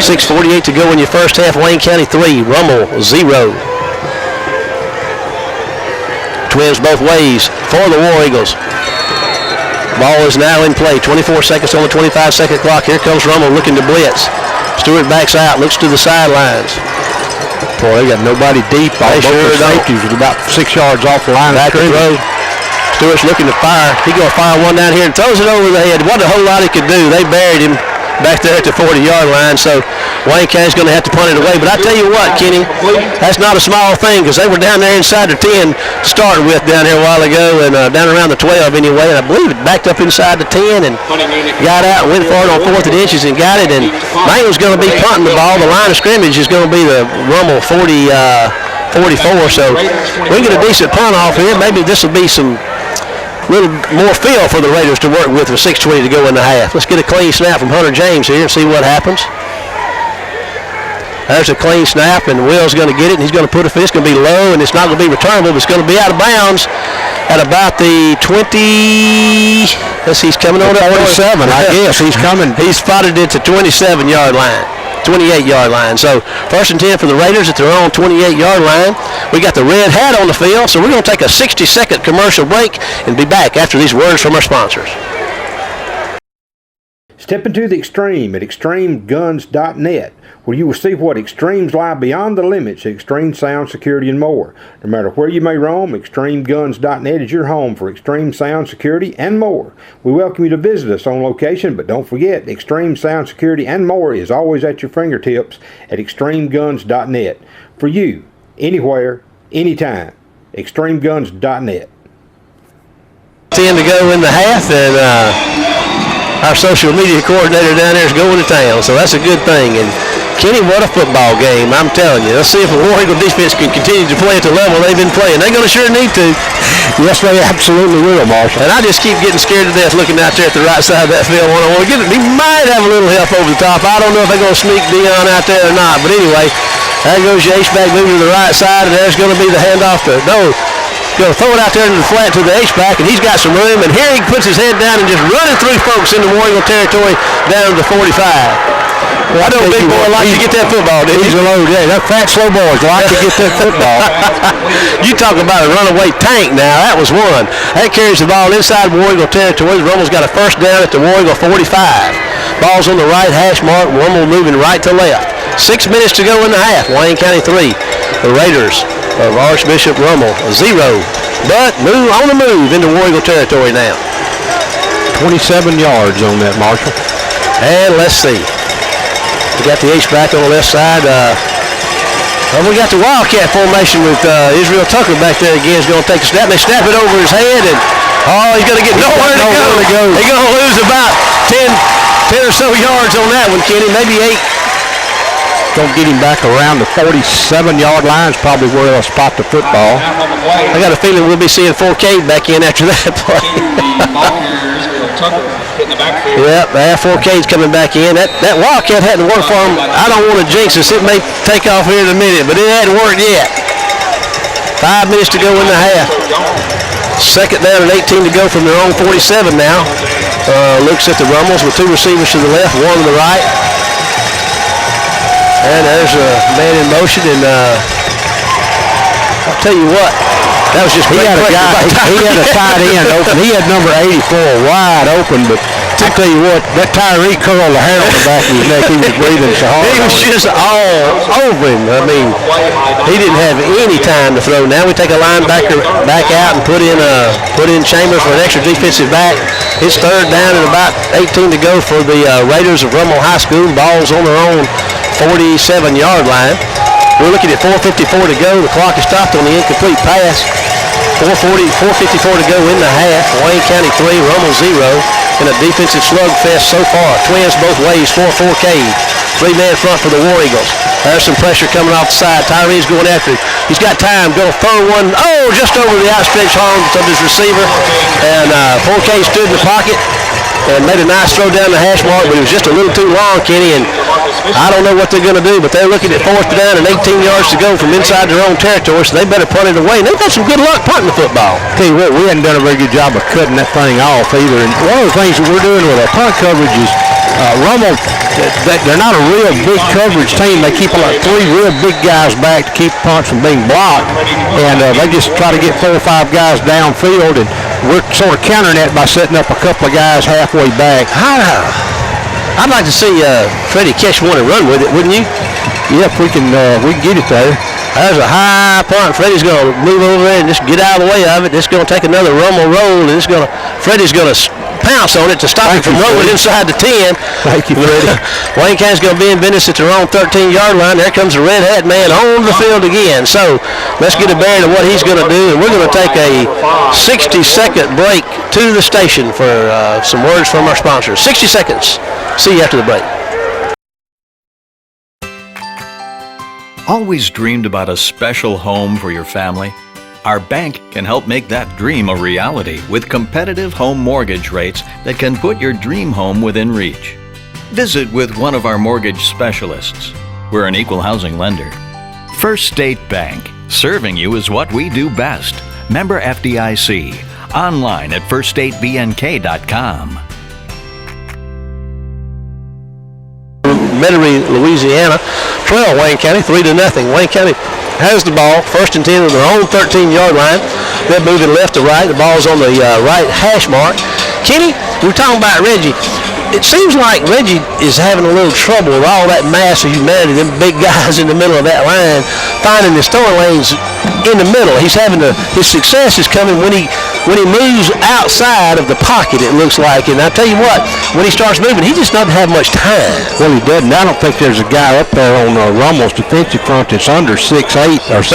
6:48 to go in your first half. Wayne County 3, Rummel 0. Twins both ways for the War Eagles. Ball is now in play. 24 seconds on the 25-second clock. Here comes Rummel looking to blitz. Stewart backs out, looks to the sidelines. Boy, they got nobody deep. All both the safeties was about 6 yards off the line. Back to throw. Stewart's looking to fire. He's going to fire one down here and throws it over the head. Wasn't a whole lot he could do. They buried him back there at the 40-yard line, so Wayne County's going to have to punt it away. But I tell you what, Kenny, that's not a small thing because they were down there inside the 10 to start with down here a while ago and down around the 12 anyway, and I believe it backed up inside the 10 and got out and went for it on 4th and inches and got it, and Manuel's going to be punting the ball. The line of scrimmage is going to be the Rummel 44, so we get a decent punt off here. Maybe this will be some little more feel for the Raiders to work with 6:20 to go in the half. Let's get a clean snap from Hunter James here and see what happens. There's a clean snap, and Will's going to get it, and he's going to put it. It's going to be low, and it's not going to be returnable, but it's going to be out of bounds at about the 20. He's coming on up 47, I guess. He's coming. He's spotted it to 27-yard line. 28-yard line. So 1st and 10 for the Raiders at their own 28-yard line. We got the red hat on the field, so we're going to take a 60-second commercial break and be back after these words from our sponsors. Step into the extreme at extremeguns.net, where you will see what extremes lie beyond the limits of extreme sound, security, and more. No matter where you may roam, extremeguns.net is your home for extreme sound, security, and more. We welcome you to visit us on location, but don't forget, extreme sound, security, and more is always at your fingertips at extremeguns.net. For you, anywhere, anytime, extremeguns.net. 10 to go in the half, and our social media coordinator down there is going to town, so that's a good thing. And Kenny, what a football game, I'm telling you. Let's see if the War Eagle defense can continue to play at the level they've been playing. They're going to sure need to. Yes, they absolutely will, Marshall. And I just keep getting scared to death looking out there at the right side of that field. He might have a little help over the top. I don't know if they're going to sneak Dion out there or not. But anyway, there goes your H-back moving to the right side, and there's going to be the handoff to going to throw it out there into the flat to the H-back, and he's got some room, and here he puts his head down and just running through folks into War Eagle territory down to the 45. Well, I know big boy like to get that football, didn't he? He's a load, yeah. That fat, slow boys like to get that football. You talk about a runaway tank now. That was one. That carries the ball inside War Eagle territory. Rummel's got a first down at the War Eagle 45. Ball's on the right hash mark. Rummel moving right to left. 6 minutes to go in the half. Wayne County 3. The Raiders of Archbishop Rummel 0. But on the move into War Eagle territory now. 27 yards on that, Marshall. And let's see. We got the H-back on the left side. We got the Wildcat formation with Israel Tucker back there again. He's going to take a snap. They snap it over his head, and he's going to get nowhere to go. He's going to lose about 10 or so yards on that one, Kenny. Maybe 8. Going to get him back around the 47-yard line is probably where they'll spot the football. I got a feeling we'll be seeing 4K back in after that play. Yep, 4K's coming back in. That Wildcat hadn't worked for him. I don't want to jinx us. It may take off here in a minute, but it hadn't worked yet. 5 minutes to go in the half. Second down and 18 to go from their own 47 now. Looks at the Rummels with 2 receivers to the left, 1 to the right. And there's a man in motion, and I'll tell you what, that was just he had a guy. He had a tight end open. He had number 84 wide open, but I tell you what, that Tyree curled the hair on the back of his neck. He was breathing so hard. He was just all over him. I mean, he didn't have any time to throw. Now we take a linebacker back out and put in Chambers for an extra defensive back. It's third down and about 18 to go for the Raiders of Rummel High School. Ball's on their own 47-yard line. We're looking at 4:54 to go. The clock is stopped on the incomplete pass. 4:54 to go in the half. Wayne County 3, Rummel 0. In a defensive slugfest so far. Twins both ways, 4-4 cage. 3-man front for the War Eagles. There's some pressure coming off the side. Tyree's going after it. He's got time. Going to throw one. Just over the outstretched arms of his receiver. And 4K stood in the pocket and made a nice throw down the hash mark, but it was just a little too long, Kenny, and I don't know what they're going to do, but they're looking at 4th down and 18 yards to go from inside their own territory, so they better punt it away. And they've got some good luck punting the football. Tell you what, we hadn't done a very good job of cutting that thing off either. And one of the things that we're doing with our punt coverage is Rummel, they're not a real big coverage team. They keep like 3 real big guys back to keep punts from being blocked, and they just try to get 4 or 5 guys downfield, and we're sort of countering that by setting up a couple of guys halfway back. I'd like to see Freddie catch one and run with it, wouldn't you? Yeah, if we can get it there. There's a high punt. Freddie's going to move over there and just get out of the way of it. It's going to take another Rummel roll, and Freddie's going to pounce on it to stop it from rolling inside the 10. Thank you, Freddie. Wayne County's going to be in business at their own 13-yard line. There comes the red hat man on the field again. So let's get a bearing of what he's going to do, and we're going to take a 60-second break to the station for some words from our sponsors. 60 seconds. See you after the break. Always dreamed about a special home for your family? Our bank can help make that dream a reality with competitive home mortgage rates that can put your dream home within reach. Visit with one of our mortgage specialists. We're an equal housing lender. First State Bank, serving you is what we do best. Member FDIC. Online at firststatebnk.com. Metairie, Louisiana, trail Wayne County 3-0. Wayne County has the ball, 1st and 10 on their own 13-yard line. They're moving left to right. The ball's on the right hash mark. Kenny, we're talking about Reggie. It seems like Reggie is having a little trouble with all that mass of humanity, them big guys in the middle of that line, finding his throwing lanes in the middle. His success is coming when he moves outside of the pocket, it looks like. And I tell you what, when he starts moving, he just doesn't have much time. Well, he doesn't. I don't think there's a guy up there on Rummel's defensive front that's under 6'8" or 6'9".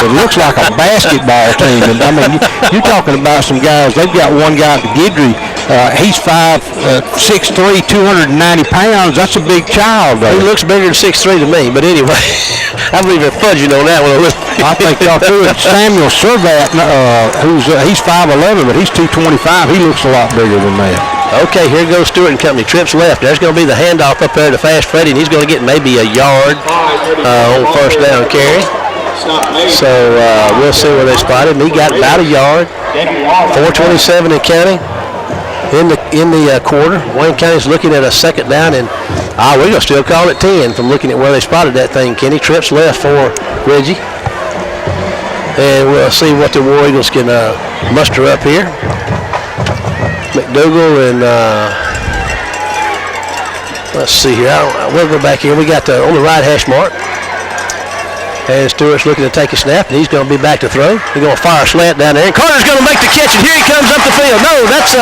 It looks like a basketball team. And I mean, you're talking about some guys. They've got one guy at the Guidry. He's 6'3", 290 pounds. That's a big child, though. He looks bigger than 6'3" to me, but anyway, I believe they're fudging on that one. I think y'all threw it. Samuel Servat, he's 5'11", but he's 225. He looks a lot bigger than that. Okay, here goes Stewart and company. Trips left. There's going to be the handoff up there to Fast Freddy, and he's going to get maybe a yard on first down carry. So we'll see where they spotted him. He got about a yard. 4:27 in counting. In the quarter, Wayne County's looking at a second down, and we're going to still call it 10 from looking at where they spotted that thing, Kenny. Trips left for Reggie. And we'll see what the War Eagles can muster up here. McDougal and let's see here. We'll go back here. We got on the right hash mark. And Stewart's looking to take a snap, and he's going to be back to throw. He's going to fire a slant down there, and Carter's going to make the catch, and here he comes up the field. No, that's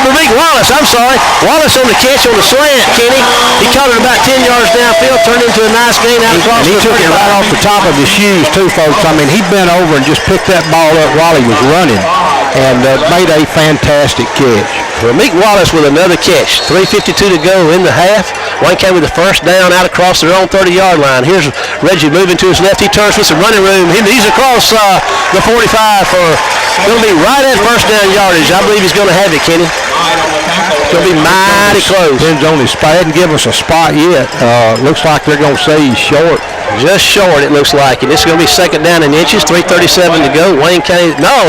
Malik Wallace. I'm sorry. Wallace on the catch on the slant, Kenny. He caught it about 10 yards downfield, turned into a nice gain out across. And he took it right off the top of his shoes, too, folks. I mean, he bent over and just picked that ball up while he was running and made a fantastic catch. Meek Wallace with another catch. 3:52 to go in the half. Wayne County with the first down out across their own 30-yard line. Here's Reggie moving to his left. He turns with some running room. He's across the 45 for going to be right at first down yardage. I believe he's going to have it, Kenny. It's going to be mighty close. Depends on his spot. They didn't give us a spot yet. Looks like they're going to say he's short. Just short, it looks like. And it's going to be second down in inches. 3:37 to go. Wayne County. No,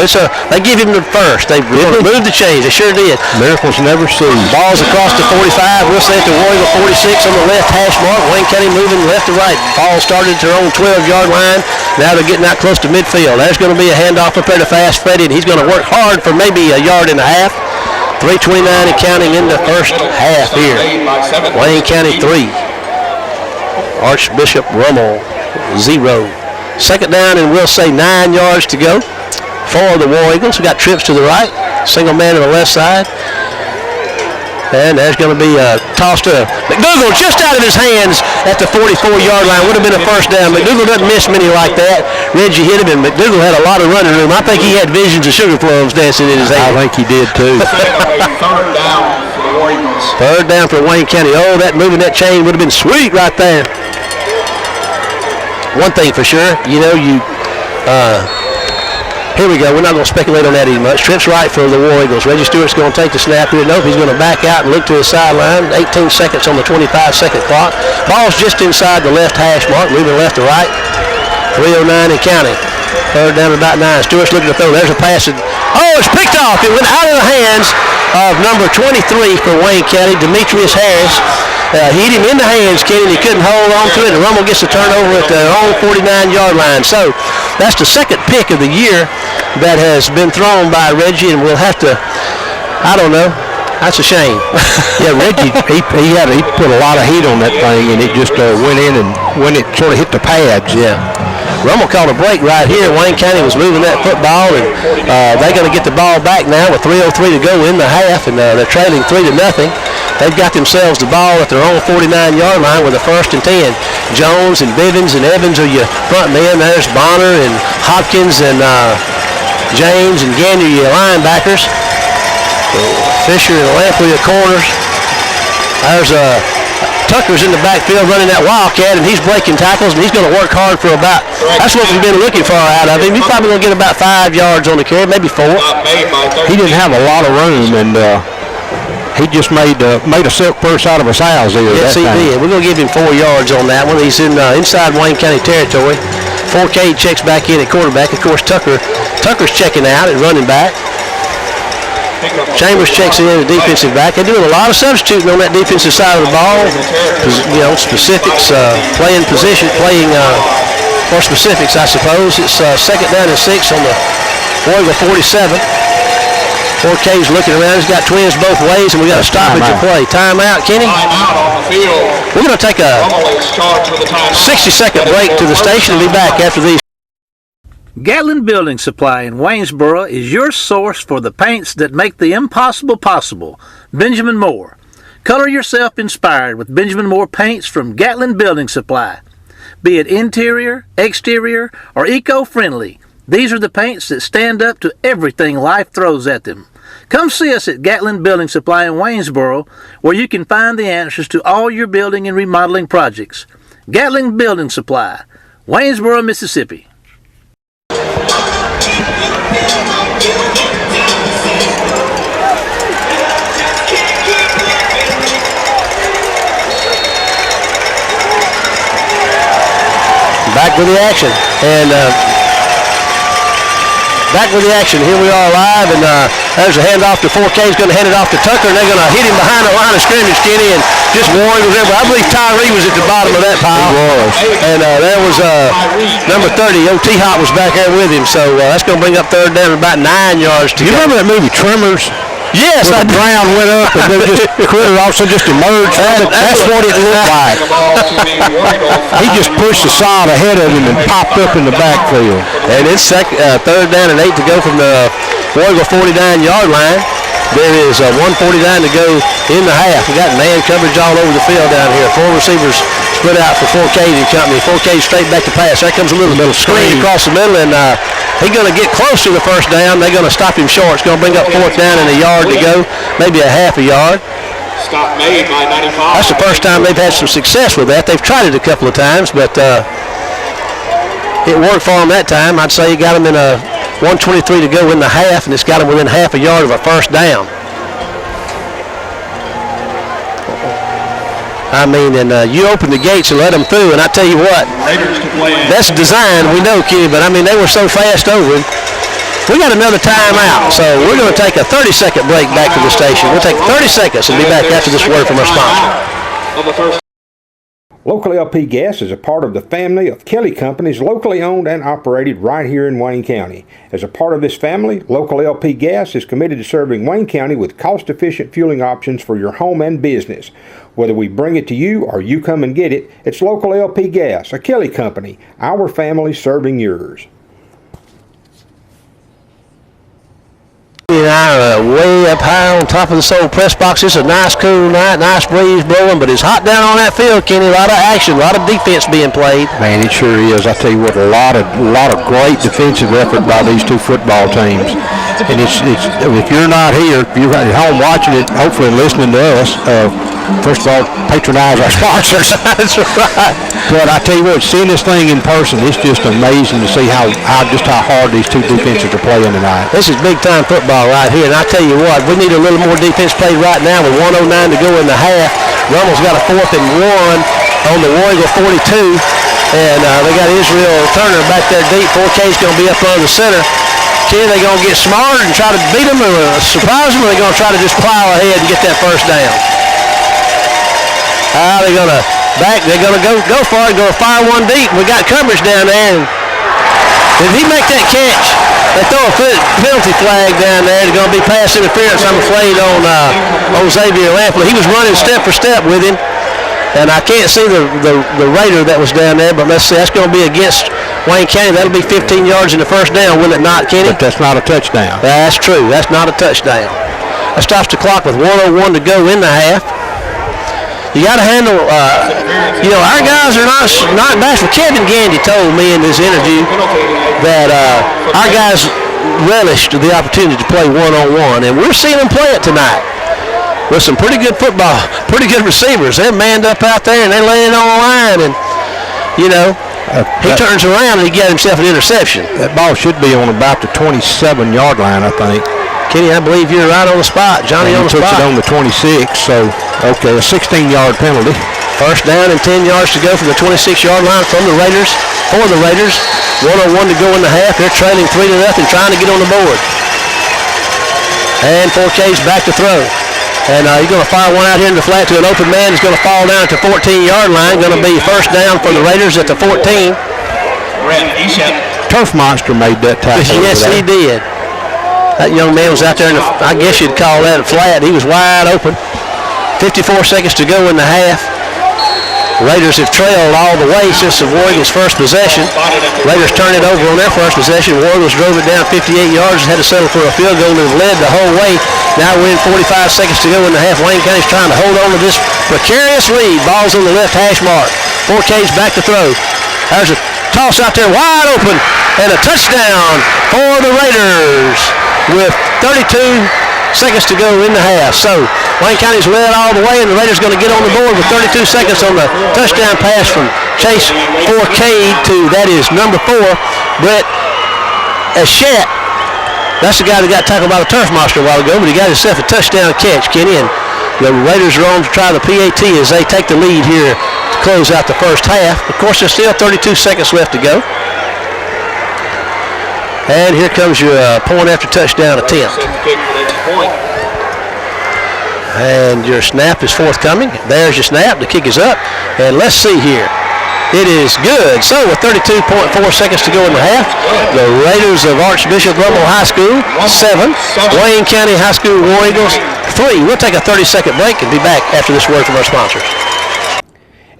they give him the first. They moved the chains. They sure did. Miracles never cease. Ball's across the 45. We'll say at the War Eagle 46 on the left hash mark. Wayne County moving left to right. Ball started at their own 12-yard line. Now they're getting out close to midfield. There's going to be a handoff up there to Fast Freddy, and he's going to work hard for maybe a yard and a half. 3:29 and counting in the first half here. Wayne County 3. Archbishop Rummel 0. Second down, and we'll say 9 yards to go for the War Eagles. We got trips to the right. Single man on the left side. And there's going to be a toss to McDougal just out of his hands at the 44-yard line. Would have been a first down. McDougal doesn't miss many like that. Reggie hit him, and McDougal had a lot of running room. I think he had visions of sugar plums dancing in his hand. I think he did, too. Third down for the War Eagles. Third down for Wayne County. Oh, that moving that chain would have been sweet right there. One thing for sure, here we go. We're not going to speculate on that even much. Trips right for the War Eagles. Reggie Stewart's going to take the snap here. Nope, he's going to back out and look to his sideline. 18 seconds on the 25-second clock. Ball's just inside the left hash mark, moving left to right. 3:09 and counting. Third down about 9. Stewart's looking to throw. There's a pass. It's picked off. It went out of the hands of number 23 for Wayne County, Demetrius Harris. He hit him in the hands, Kenny, and he couldn't hold on to it. And Rummel gets the turnover at their own 49-yard line. So that's the second pick of the year that has been thrown by Reggie, and we'll have to, I don't know, That's a shame. Yeah, Reggie, he put a lot of heat on that thing, and it just went in, and when it sort of hit the pads. Yeah. Rummel called a break right here. Wayne County was moving that football, and they're going to get the ball back now with 3:03 to go in the half, and they're trailing 3-0. They've got themselves the ball at their own 49-yard line with a 1st and 10. Jones and Bivens and Evans are your front men. There's Bonner and Hopkins and James and Gander, your linebackers. Fisher and Lampley, the corners. There's Tucker's in the backfield running that Wildcat, and he's breaking tackles, and he's going to work hard for about, that's what we've been looking for out of him. He's probably going to get about 5 yards on the carry, maybe 4. He didn't have a lot of room, and he just made a silk purse out of a sow's ear. Yes, he did. We're going to give him 4 yards on that one. He's inside Wayne County territory. 4K checks back in at quarterback. Of course, Tucker's checking out at running back. Chambers checks in at defensive back. They're doing a lot of substituting on that defensive side of the ball. Specifics, playing position, playing for specifics, I suppose. It's 2nd down and 6 on the Warrior 47. 4K's looking around. He's got twins both ways, and we got a stoppage of play. Timeout, Kenny. We're going to take a 60-second break to the station and be back after these. Gatlin Building Supply in Waynesboro is your source for the paints that make the impossible possible. Benjamin Moore. Color yourself inspired with Benjamin Moore paints from Gatlin Building Supply. Be it interior, exterior, or eco-friendly, these are the paints that stand up to everything life throws at them. Come see us at Gatlin Building Supply in Waynesboro, where you can find the answers to all your building and remodeling projects. Gatlin Building Supply, Waynesboro, Mississippi. Back with the action, and here we are live, and there's a handoff to 4K. He's going to hand it off to Tucker, and they're going to hit him behind the line of scrimmage, Kenny, and just Warren was there. But I believe Tyree was at the bottom of that pile. He was. And there was number 30, T-Hop was back there with him, so that's going to bring up 3rd down about 9 yards to go. You remember that movie Tremors? Yes, the ground went up, and then just critter also just emerged from it. That's what it looked like. He just pushed the side ahead of him and popped up in the backfield. And it's 3rd down and 8 to go from the Warrior 49-yard line. There is 1:49 to go in the half. We got man coverage all over the field down here. 4 receivers split out for 4K and company. 4K straight back to pass. There comes a little screen across the middle, and he's going to get close to the 1st down. They're going to stop him short. It's going to bring up 4th down and a yard to go, maybe a half a yard. Stop made by 95. That's the first time they've had some success with that. They've tried it a couple of times, but it worked for them that time. I'd say he got them in a 1:23 to go in the half, and it's got them within half a yard of a 1st down. I mean, and you open the gates and let them through, and I tell you what, that's design, we know, Kenny, but I mean, they were so fast over him. We got another timeout, so we're going to take a 30-second break back to the station. We'll take 30 seconds and be back after this word from our sponsor. Local LP Gas is a part of the family of Kelly Companies, locally owned and operated right here in Wayne County. As a part of this family, Local LP Gas is committed to serving Wayne County with cost-efficient fueling options for your home and business. Whether we bring it to you or you come and get it, it's Local LP Gas, a Kelly Company, our family serving yours. And I are way up high on top of the Soul press box. It's a nice cool night, nice breeze blowing, but it's hot down on that field, Kenny. A lot of action, a lot of defense being played. Man, it sure is. I tell you what, a lot of great defensive effort by these two football teams. And it's if you're not here, if you're at home watching it, hopefully listening to us, first of all, patronize our sponsors. That's right. But I tell you what, seeing this thing in person, it's just amazing to see how hard these two defenses are playing tonight. This is big time football right here, and I tell you what, we need a little more defense played right now with 1:09 to go in the half. Rummel's got a 4th and 1 on the Warrior 42, and they got Israel Turner back there deep. 4K's going to be up on the center. Are they going to get smart and try to beat them or surprise them, or are they going to try to just plow ahead and get that 1st down? They're going to back. They're going to go for it. Going to fire one deep. We got coverage down there. And did he make that catch? They throw a penalty flag down there. It's going to be pass interference, I'm afraid, on Xavier Lampley. He was running step for step with him, and I can't see the Raider that was down there, but let's see. That's going to be against Wayne County. That'll be 15 yards in the first down, will it not, Kenny? But that's not a touchdown. That's true. That's not a touchdown. That stops the clock with 1:01 to go in the half. You got to handle, our guys are not bashful. Kevin Gandy told me in his interview that our guys relished the opportunity to play one-on-one, and we're seeing them play it tonight with some pretty good football, pretty good receivers. They're manned up out there, and they're laying on the line, and, he turns around and he got himself an interception. That ball should be on about the 27-yard line, I think. Kenny, I believe you're right on the spot. Johnny on the spot. Puts it on the 26, so, okay, a 16-yard penalty. First down and 10 yards to go from the 26-yard line for the Raiders. 1:01 to go in the half. They're trailing 3-0, trying to get on the board. And 4K's back to throw. And he's going to fire one out here in the flat to an open man. He's going to fall down at the 14-yard line. Going to be first down for the Raiders at the 14. Turf Monster made that tackle. Yes, he did. That young man was out there, I guess you'd call that a flat. He was wide open. 54 seconds to go in the half. Raiders have trailed all the way since the War Eagles' first possession. Raiders turned it over on their first possession. War Eagles drove it down 58 yards and had to settle for a field goal and have led the whole way. Now we're in 45 seconds to go in the half. Wayne County's trying to hold on to this precarious lead. Ball's on the left hash mark. 4K's back to throw. There's a toss out there wide open and a touchdown for the Raiders with 32 seconds to go in the half. So Wayne County's led all the way, and the Raiders going to get on the board with 32 seconds on the touchdown pass from Chase 4K to, that is number 4, Brett Eschette. That's the guy that got tackled by the Turf Monster a while ago, but he got himself a touchdown catch, Kenny, and the Raiders are on to try the PAT as they take the lead here to close out the first half. Of course, there's still 32 seconds left to go. And here comes your point after touchdown attempt. And your snap is forthcoming. There's your snap. The kick is up. And let's see here. It is good. So with 32.4 seconds to go in the half, the Raiders of Archbishop Rummel High School, 7. Wayne County High School War Eagles, 3. We'll take a 30-second break and be back after this word from our sponsors.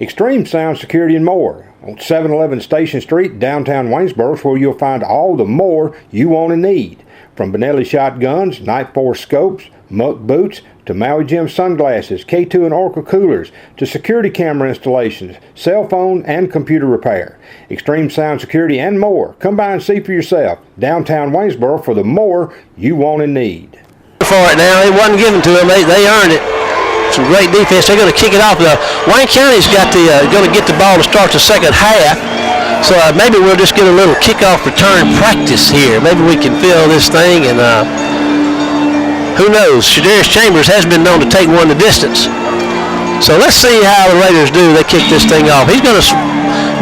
Extreme Sound Security and More on 711 Station Street, downtown Waynesboro, is where you'll find all the more you want and need. From Benelli shotguns, Night Force scopes, Muck boots, to Maui Jim sunglasses, K2 and Oracle coolers, to security camera installations, cell phone and computer repair. Extreme Sound Security and more. Come by and see for yourself. Downtown Waynesboro for the more you want and need. For it now, it wasn't given to them. They earned it. Some great defense. They're going to kick it off. Wayne County's got going to get the ball to start the second half. So maybe we'll just get a little kickoff return practice here. Maybe we can fill this thing, and who knows? Shadarius Chambers has been known to take one the distance. So let's see how the Raiders do. They kick this thing off. He's going to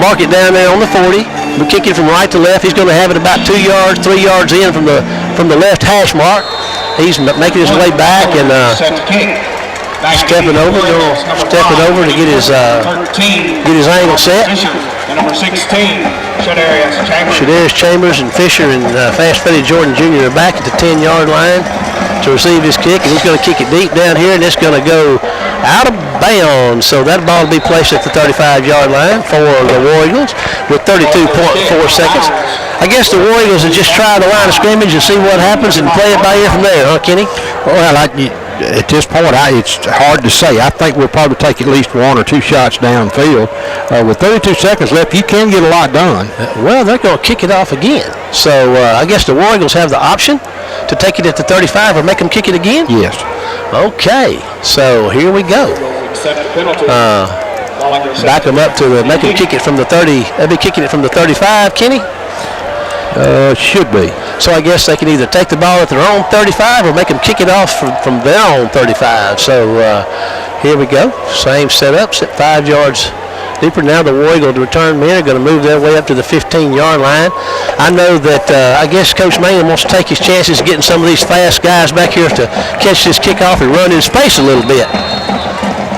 mark it down there on the 40. We'll kick it from right to left. He's going to have it about 2 yards, 3 yards in from the left hash mark. He's making his way back and stepping over to get his angle set. Number 16, Shadarius Chambers and Fisher and Fast Freddie Jordan Jr. are back at the 10-yard line to receive his kick, and he's going to kick it deep down here, and it's going to go out of bounds. So that ball will be placed at the 35-yard line for the War Eagles with 32.4 seconds. I guess the War Eagles will just try the line of scrimmage and see what happens and play it by ear from there, huh, Kenny? Well, at this point, it's hard to say. I think we'll probably take at least 1 or 2 shots downfield. With 32 seconds left, you can get a lot done. Well, they're going to kick it off again. So I guess the War Eagles have the option to take it at the 35 or make them kick it again? Yes. Okay, so here we go. Back them up to make them kick it from the 30. They'll be kicking it from the 35, Kenny? Should be. So I guess they can either take the ball at their own 35 or make them kick it off from their own 35. So here we go. Same setup, 5 yards deeper. Now the War Eagles return men are going to move their way up to the 15-yard line. I know that I guess Coach Manning wants to take his chances getting some of these fast guys back here to catch this kickoff and run in space a little bit.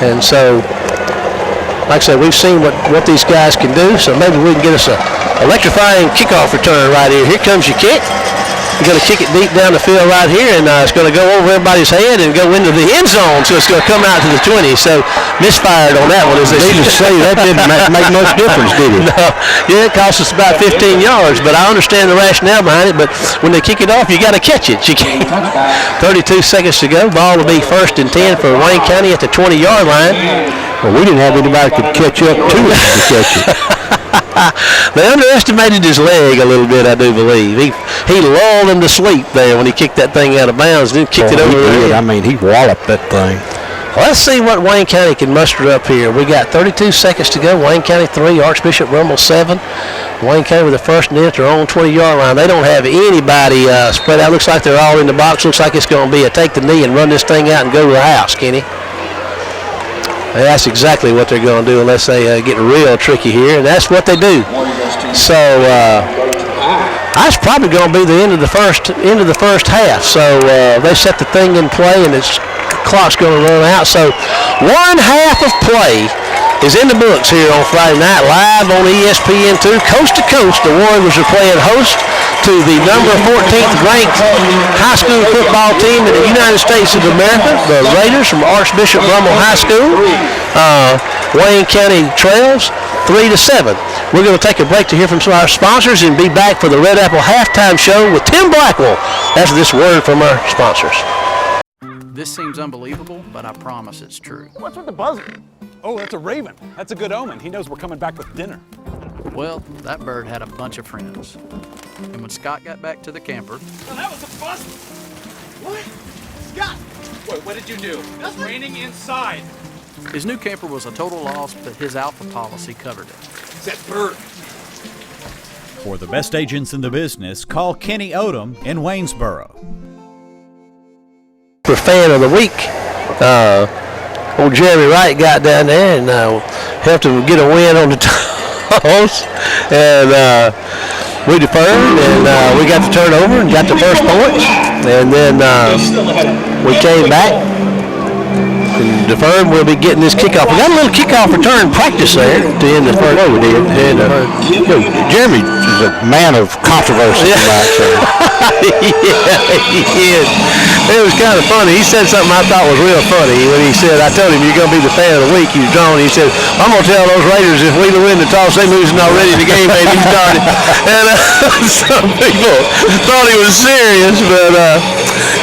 And so, like I said, we've seen what these guys can do, so maybe we can get us a electrifying kickoff return right here. Here comes your kick. He's going to kick it deep down the field right here, and it's going to go over everybody's head and go into the end zone, so it's going to come out to the 20. So misfired on that one. Needless to say, that didn't make much difference, did it? No. Yeah, it cost us about 15 yards, but I understand the rationale behind it. But when they kick it off, you got to catch it. 32 seconds to go. Ball will be 1st and 10 for Wayne County at the 20-yard line. Well, we didn't have anybody could catch up to it to catch it. They underestimated his leg a little bit, I do believe. He lulled him to sleep there when he kicked that thing out of bounds, then kicked it over the head. I mean, he walloped that thing. Well, let's see what Wayne County can muster up here. We got 32 seconds to go. Wayne County 3, Archbishop Rummel 7. Wayne County with the 1st and 10 at their own 20-yard line. They don't have anybody spread out. Looks like they're all in the box. Looks like it's going to be a take the knee and run this thing out and go to the house, Kenny. That's exactly what they're going to do unless they get real tricky here, and that's what they do. So that's probably going to be the end of the first half. So they set the thing in play, and its clock's going to run out. So 1 half of play is in the books here on Friday night, live on ESPN2, coast to coast. The Warriors are playing host to the number 14th ranked high school football team in the United States of America, the Raiders from Archbishop Rummel High School. Wayne County trails 3-7. We're going to take a break to hear from some of our sponsors and be back for the Red Apple halftime show with Tim Blackwell after this word from our sponsors. This seems unbelievable, but I promise it's true. What's with the buzzer? Oh, that's a raven. That's a good omen. He knows we're coming back with dinner. Well, that bird had a bunch of friends. And when Scott got back to the camper... Oh, that was a bust! What? Scott! Wait, what did you do? It's raining inside. His new camper was a total loss, but his alpha policy covered it. It's that bird. For the best agents in the business, call Kenny Odom in Waynesboro. For fan of the week, old Jeremy Wright got down there and helped him get a win on the toss, and we deferred, and we got the turnover and got the first points, and then we came back and deferred. We'll be getting this kickoff. We got a little kickoff return practice there at the end of the first. We did. And, Jeremy is a man of controversy tonight, so. Yeah, he is. It was kind of funny. He said something I thought was real funny when he said, I told him you're going to be the fan of the week. He was drawn. He said, I'm going to tell those Raiders if we win the toss, they losing already. The game ain't even started. And some people thought he was serious, but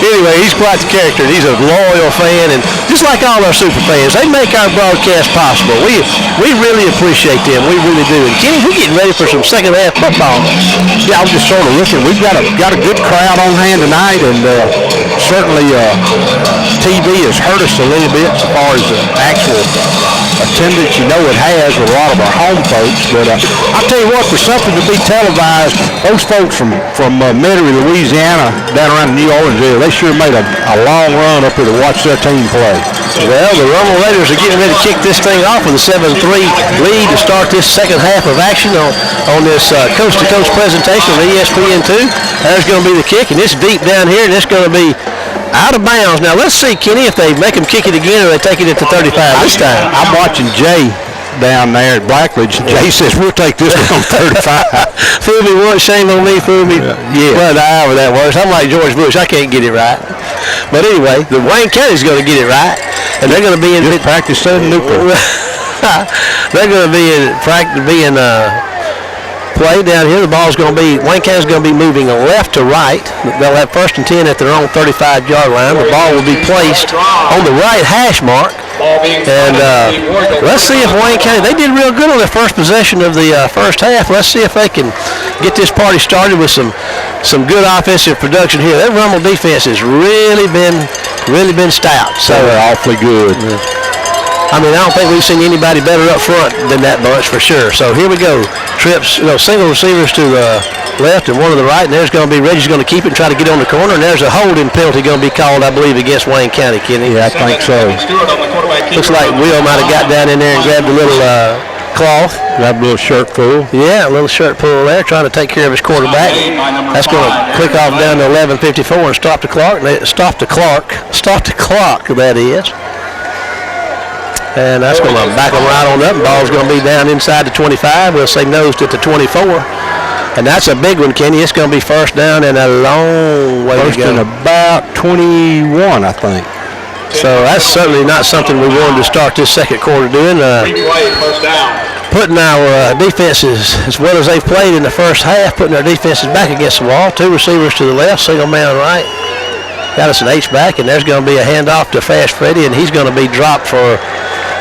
anyway, he's quite the character. He's a loyal fan, and just like all our super fans, they make our broadcast possible. We really appreciate them. We really do. And Kenny, we're getting ready for some second half football. Yeah, I was just sort of looking. We've got a good crowd on hand tonight, and certainly TV has hurt us a little bit as far as the actual attendance. You know it has with a lot of our home folks, but I'll tell you what, for something to be televised, those folks from Metairie, Louisiana, down around the New Orleans area, they sure made a long run up here to watch their team play. Well, the Rummel Raiders are getting ready to kick this thing off with a 7-3 lead to start this second half of action on this coast-to-coast presentation on ESPN2. There's going to be the kick, and it's deep down here, and it's going to be out of bounds. Now, let's see, Kenny, if they make them kick it again or they take it at the 35 this time. I'm watching Jay down there at Blackledge. Jay says, we'll take this one on 35. Fool me once, shame on me, fool me. Yeah. Well, however that works. I'm like George Bush. I can't get it right. But anyway, the Wayne County's going to get it right, and they're going to be in practice setting Newport. They're going to be in play down here. The ball's going to be, Wayne County's going to be moving left to right. They'll have 1st and 10 at their own 35-yard line. The ball will be placed on the right hash mark. And let's see if Wayne County, they did real good on their first possession of the first half. Let's see if they can get this party started with some good offensive production here. That Rummel defense has really been stout. So they're awfully good. I mean, I don't think we've seen anybody better up front than that bunch for sure. So here we go. Trips, single receivers to the left and one to the right, and there's going to be Reggie's going to keep it and try to get on the corner, and there's a holding penalty going to be called, I believe, against Wayne County, Kenny. Yeah, I think so. Looks like Will might have got down in there and grabbed a little cloth. Grabbed a little shirt pull. Yeah, a little shirt pull there, trying to take care of his quarterback. That's going to click off down to 11:54 and stop the clock. Stop the clock, that is. And that's going to back them right on up. Ball's going to be down inside the 25. We'll say nosed at the 24. And that's a big one, Kenny. It's going to be first down and a long way First to go. and about 21, I think. So that's certainly not something we wanted to start this second quarter doing. Putting our defenses, as well as they've played in the first half, putting our defenses back against the wall. 2 receivers to the left, single man right. Got us an H-back, and there's going to be a handoff to Fast Freddy, and he's going to be dropped for,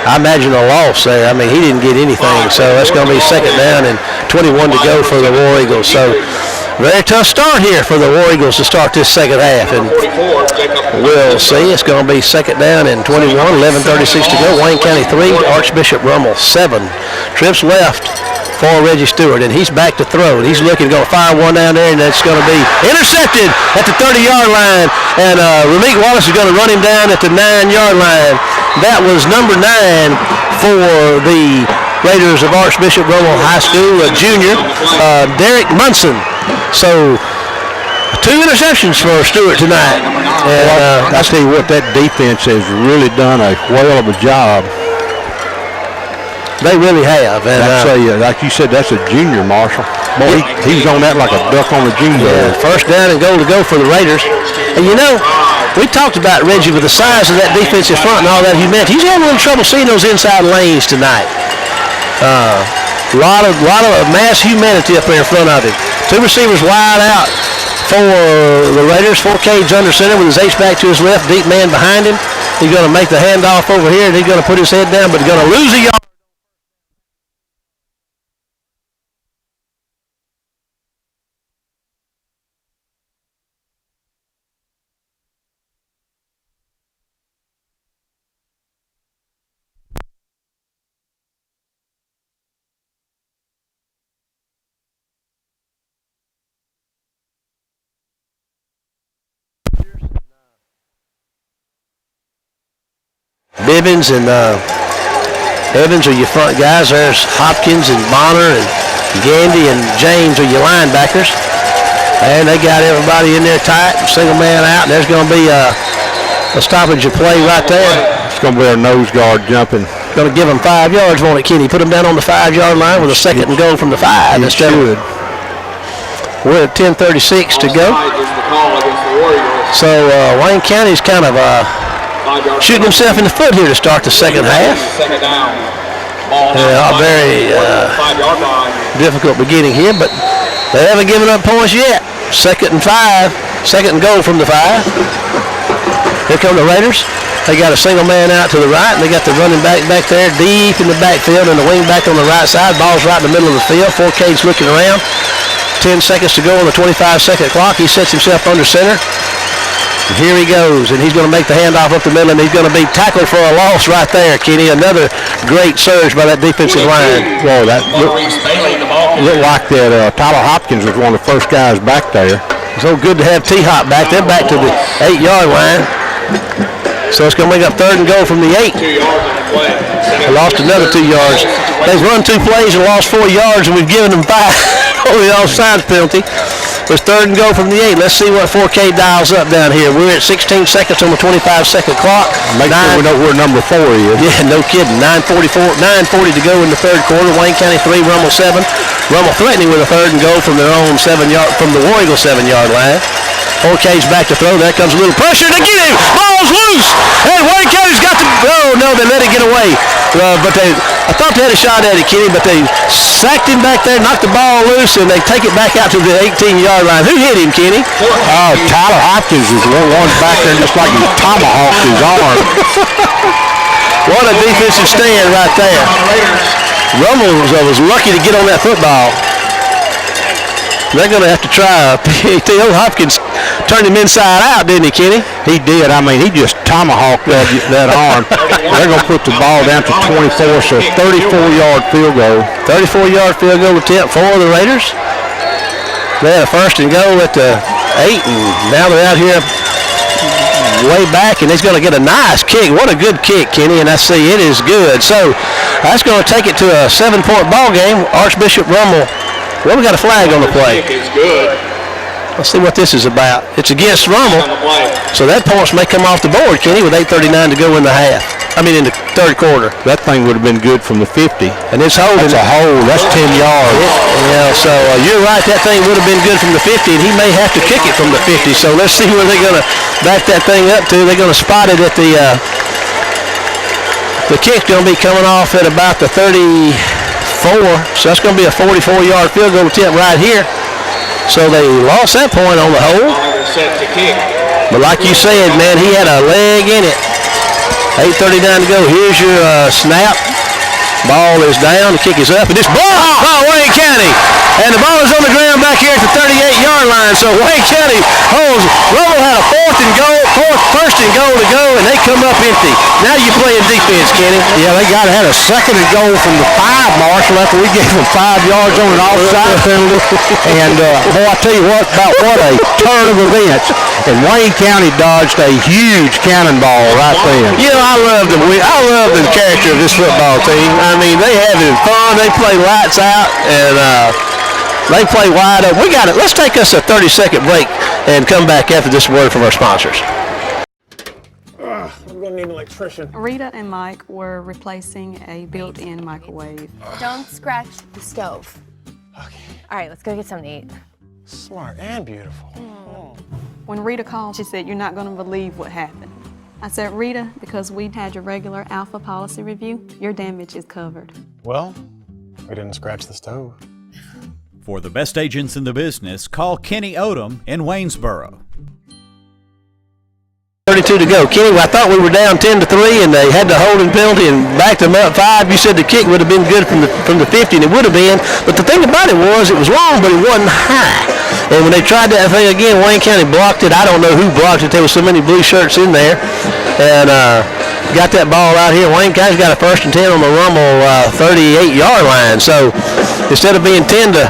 I imagine, a loss there. I mean, he didn't get anything, so that's going to be second down and 21 to go for the War Eagles. So very tough start here for the War Eagles to start this second half, and we'll see. It's going to be second down and 21, 11:36 to go. Wayne County 3, Archbishop Rummel 7. Trips left for Reggie Stewart, and he's back to throw. And he's looking, going to fire one down there, and that's going to be intercepted at the 30-yard line. And Ramik Wallace is going to run him down at the 9-yard line. That was number 9 for the Raiders of Archbishop Rummel High School, a junior, Derek Munson. So 2 interceptions for Stewart tonight. And I tell you what, that defense has really done a whale of a job. They really have. And like you said, that's a junior, Marshall. Boy, he was on that like a duck on a junior. Yeah, first down and goal to go for the Raiders. And you know, we talked about Reggie with the size of that defensive front and all that humanity. He's having a little trouble seeing those inside lanes tonight. A lot of mass humanity up there in front of him. 2 receivers wide out for the Raiders. 4 Cage under center with his H-back to his left, deep man behind him. He's going to make the handoff over here, and he's going to put his head down, but he's going to lose a yard. Bibbins and Evans are your front guys. There's Hopkins and Bonner and Gandy and James are your linebackers. And they got everybody in there tight, single man out. And there's going to be a stoppage of play right there. It's going to be a nose guard jumping. Going to give them 5 yards, won't it, Kenny? Put them down on the 5-yard line with a second and goal from the 5. We're at 10:36 to go. So Wayne County's kind of shooting himself in the foot here to start the second half. A very difficult beginning here, but they haven't given up points yet. Second and 5. Second and goal from the 5. Here come the Raiders. They got a single man out to the right, and they got the running back there deep in the backfield and the wing back on the right side. Ball's right in the middle of the field. 4 Cage looking around. 10 seconds to go on the 25-second clock. He sets himself under center. And here he goes, and he's going to make the handoff up the middle, and he's going to be tackled for a loss right there, Kenny. Another great surge by that defensive line. Whoa, that looked like that Tyler Hopkins was one of the first guys back there. So good to have T-Hop back. They're back to the 8-yard line. So it's going to make up third and goal from the 8. They lost another 2 yards. They've run 2 plays and lost 4 yards, and we've given them 5 on the offsides penalty. It's third and goal from the 8. Let's see what 4K dials up down here. We're at 16 seconds on the 25-second clock. Make sure we know where number 4 is. Yeah, no kidding. 9:40 to go in the third quarter. Wayne County 3, Rummel 7. Rummel threatening with a third and goal from their own 7-yard, from the War Eagle 7-yard line. 4K's back to throw. There comes a little pressure to get him. Ball's loose. And Wayne County's got the. Oh no, they let it get away. But I thought they had a shot at it, Kenny, but they sacked him back there, knocked the ball loose, and they take it back out to the 18-yard line. Who hit him, Kenny? Tyler Hopkins was one back there just like he tomahawked his arm. What a defensive stand right there. Rummel was lucky to get on that football. They're going to have to try. T.O. Hopkins turned him inside out, didn't he, Kenny? He did. I mean, he just tomahawked that arm. They're going to put the ball down to 24, so 34-yard field goal. 34-yard field goal attempt for the Raiders. They had a first and goal at the 8, and now they're out here way back, and he's going to get a nice kick. What a good kick, Kenny, and I see it is good. So that's going to take it to a 7-point ball game. Archbishop Rummel. Well, we got a flag on the play. Let's see what this is about. It's against Rummel, so that points may come off the board, Kenny, with 8:39 to go in the half. In the third quarter. That thing would have been good from the 50. And it's holding. That's a hold. That's 10 yards. So you're right, that thing would have been good from the 50, and he may have to kick it from the 50. So let's see where they're going to back that thing up to. They're going to spot it at the kick's going to be coming off at about the 34. So that's going to be a 44-yard field goal attempt right here. So they lost that point on the hole. But like you said, man, he had a leg in it. 8:39 to go. Here's your snap. Ball is down. The kick is up. And it's blocked by Wayne County. And the ball is on the ground back here at the 38-yard line. So Wayne County holds. Rummel had a first and goal to go, and they come up empty. Now you're playing defense, Kenny. Yeah, they got to have a second and goal from the 5, Marshall, after we gave them 5 yards on an offside penalty. And boy, I tell you what a turn of events. And Wayne County dodged a huge cannonball right there. You know, I love the character of this football team. I mean, they having fun. They play lights out, and they play wide open. Let's take us a 30-second break and come back after this word from our sponsors. I'm gonna need an electrician. Rita and Mike were replacing a built-in microwave. Don't scratch the stove. Okay. All right, let's go get something to eat. Smart and beautiful. When Rita called, she said, "You're not going to believe what happened." I said, "Rita, because we had your regular Alpha policy review, your damage is covered." Well, we didn't scratch the stove. For the best agents in the business, call Kenny Odom in Waynesboro. 32 to go. Kenny, I thought we were down 10-3, and they had the holding penalty and backed them up 5. You said the kick would have been good from the 50, and it would have been. But the thing about it was long, but it wasn't high. And when they tried that thing again, Wayne County blocked it. I don't know who blocked it. There was so many blue shirts in there. And got that ball out here. Wayne County's got a 1st and 10 on the Rummel 38-yard line. So instead of being 10 to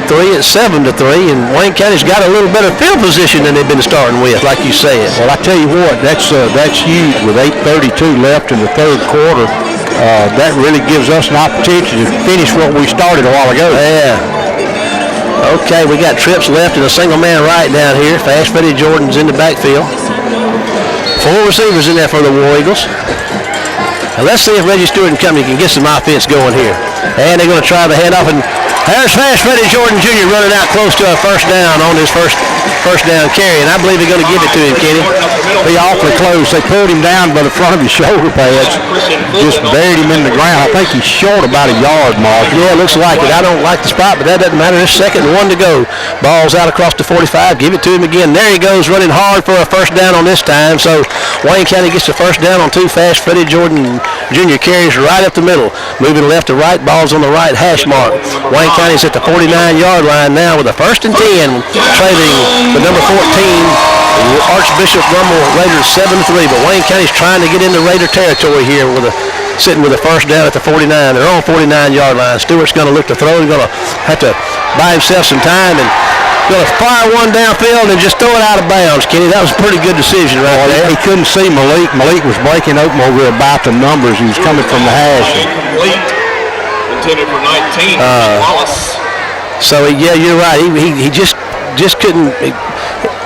3, it's 7 to 3, and Wayne County's got a little better field position than they've been starting with, like you said. Well, I tell you what, that's huge with 8:32 left in the third quarter. That really gives us an opportunity to finish what we started a while ago. Yeah. Okay, we got trips left and a single man right down here. Fast Freddie Jordan's in the backfield. 4 receivers in there for the War Eagles. Now let's see if Reggie Stewart and company can get some offense going here. And they're going to try the handoff, and there's Fast Freddie Jordan Jr. running out close to a first down on his first down carry, and I believe they're going to give it to him, Kenny. Be awfully close. They pulled him down by the front of his shoulder pads, just buried him in the ground. I think he's short about a yard, Mark. Yeah, it looks like it. I don't like the spot, but that doesn't matter. There's 2nd and 1 to go. Ball's out across the 45. Give it to him again. There he goes, running hard for a first down on this time. So Wayne County gets the first down on 2 Fast Freddie Jordan Jr. carries right up the middle. Moving left to right, ball's on the right hash mark. Wayne County's at the 49-yard line now with a 1st and 10, trailing the number 14, Archbishop Rummel Raiders 7-3. But Wayne County's trying to get into Raider territory here sitting with a first down at the 49. They're on 49-yard line. Stewart's going to look to throw. He's going to have to buy himself some time and going to fire one downfield and just throw it out of bounds, Kenny. That was a pretty good decision right there. He couldn't see Malik. Malik was breaking open over about the numbers. He was coming from the hash. Intended for 19, Wallace. So, yeah, you're right. He just couldn't,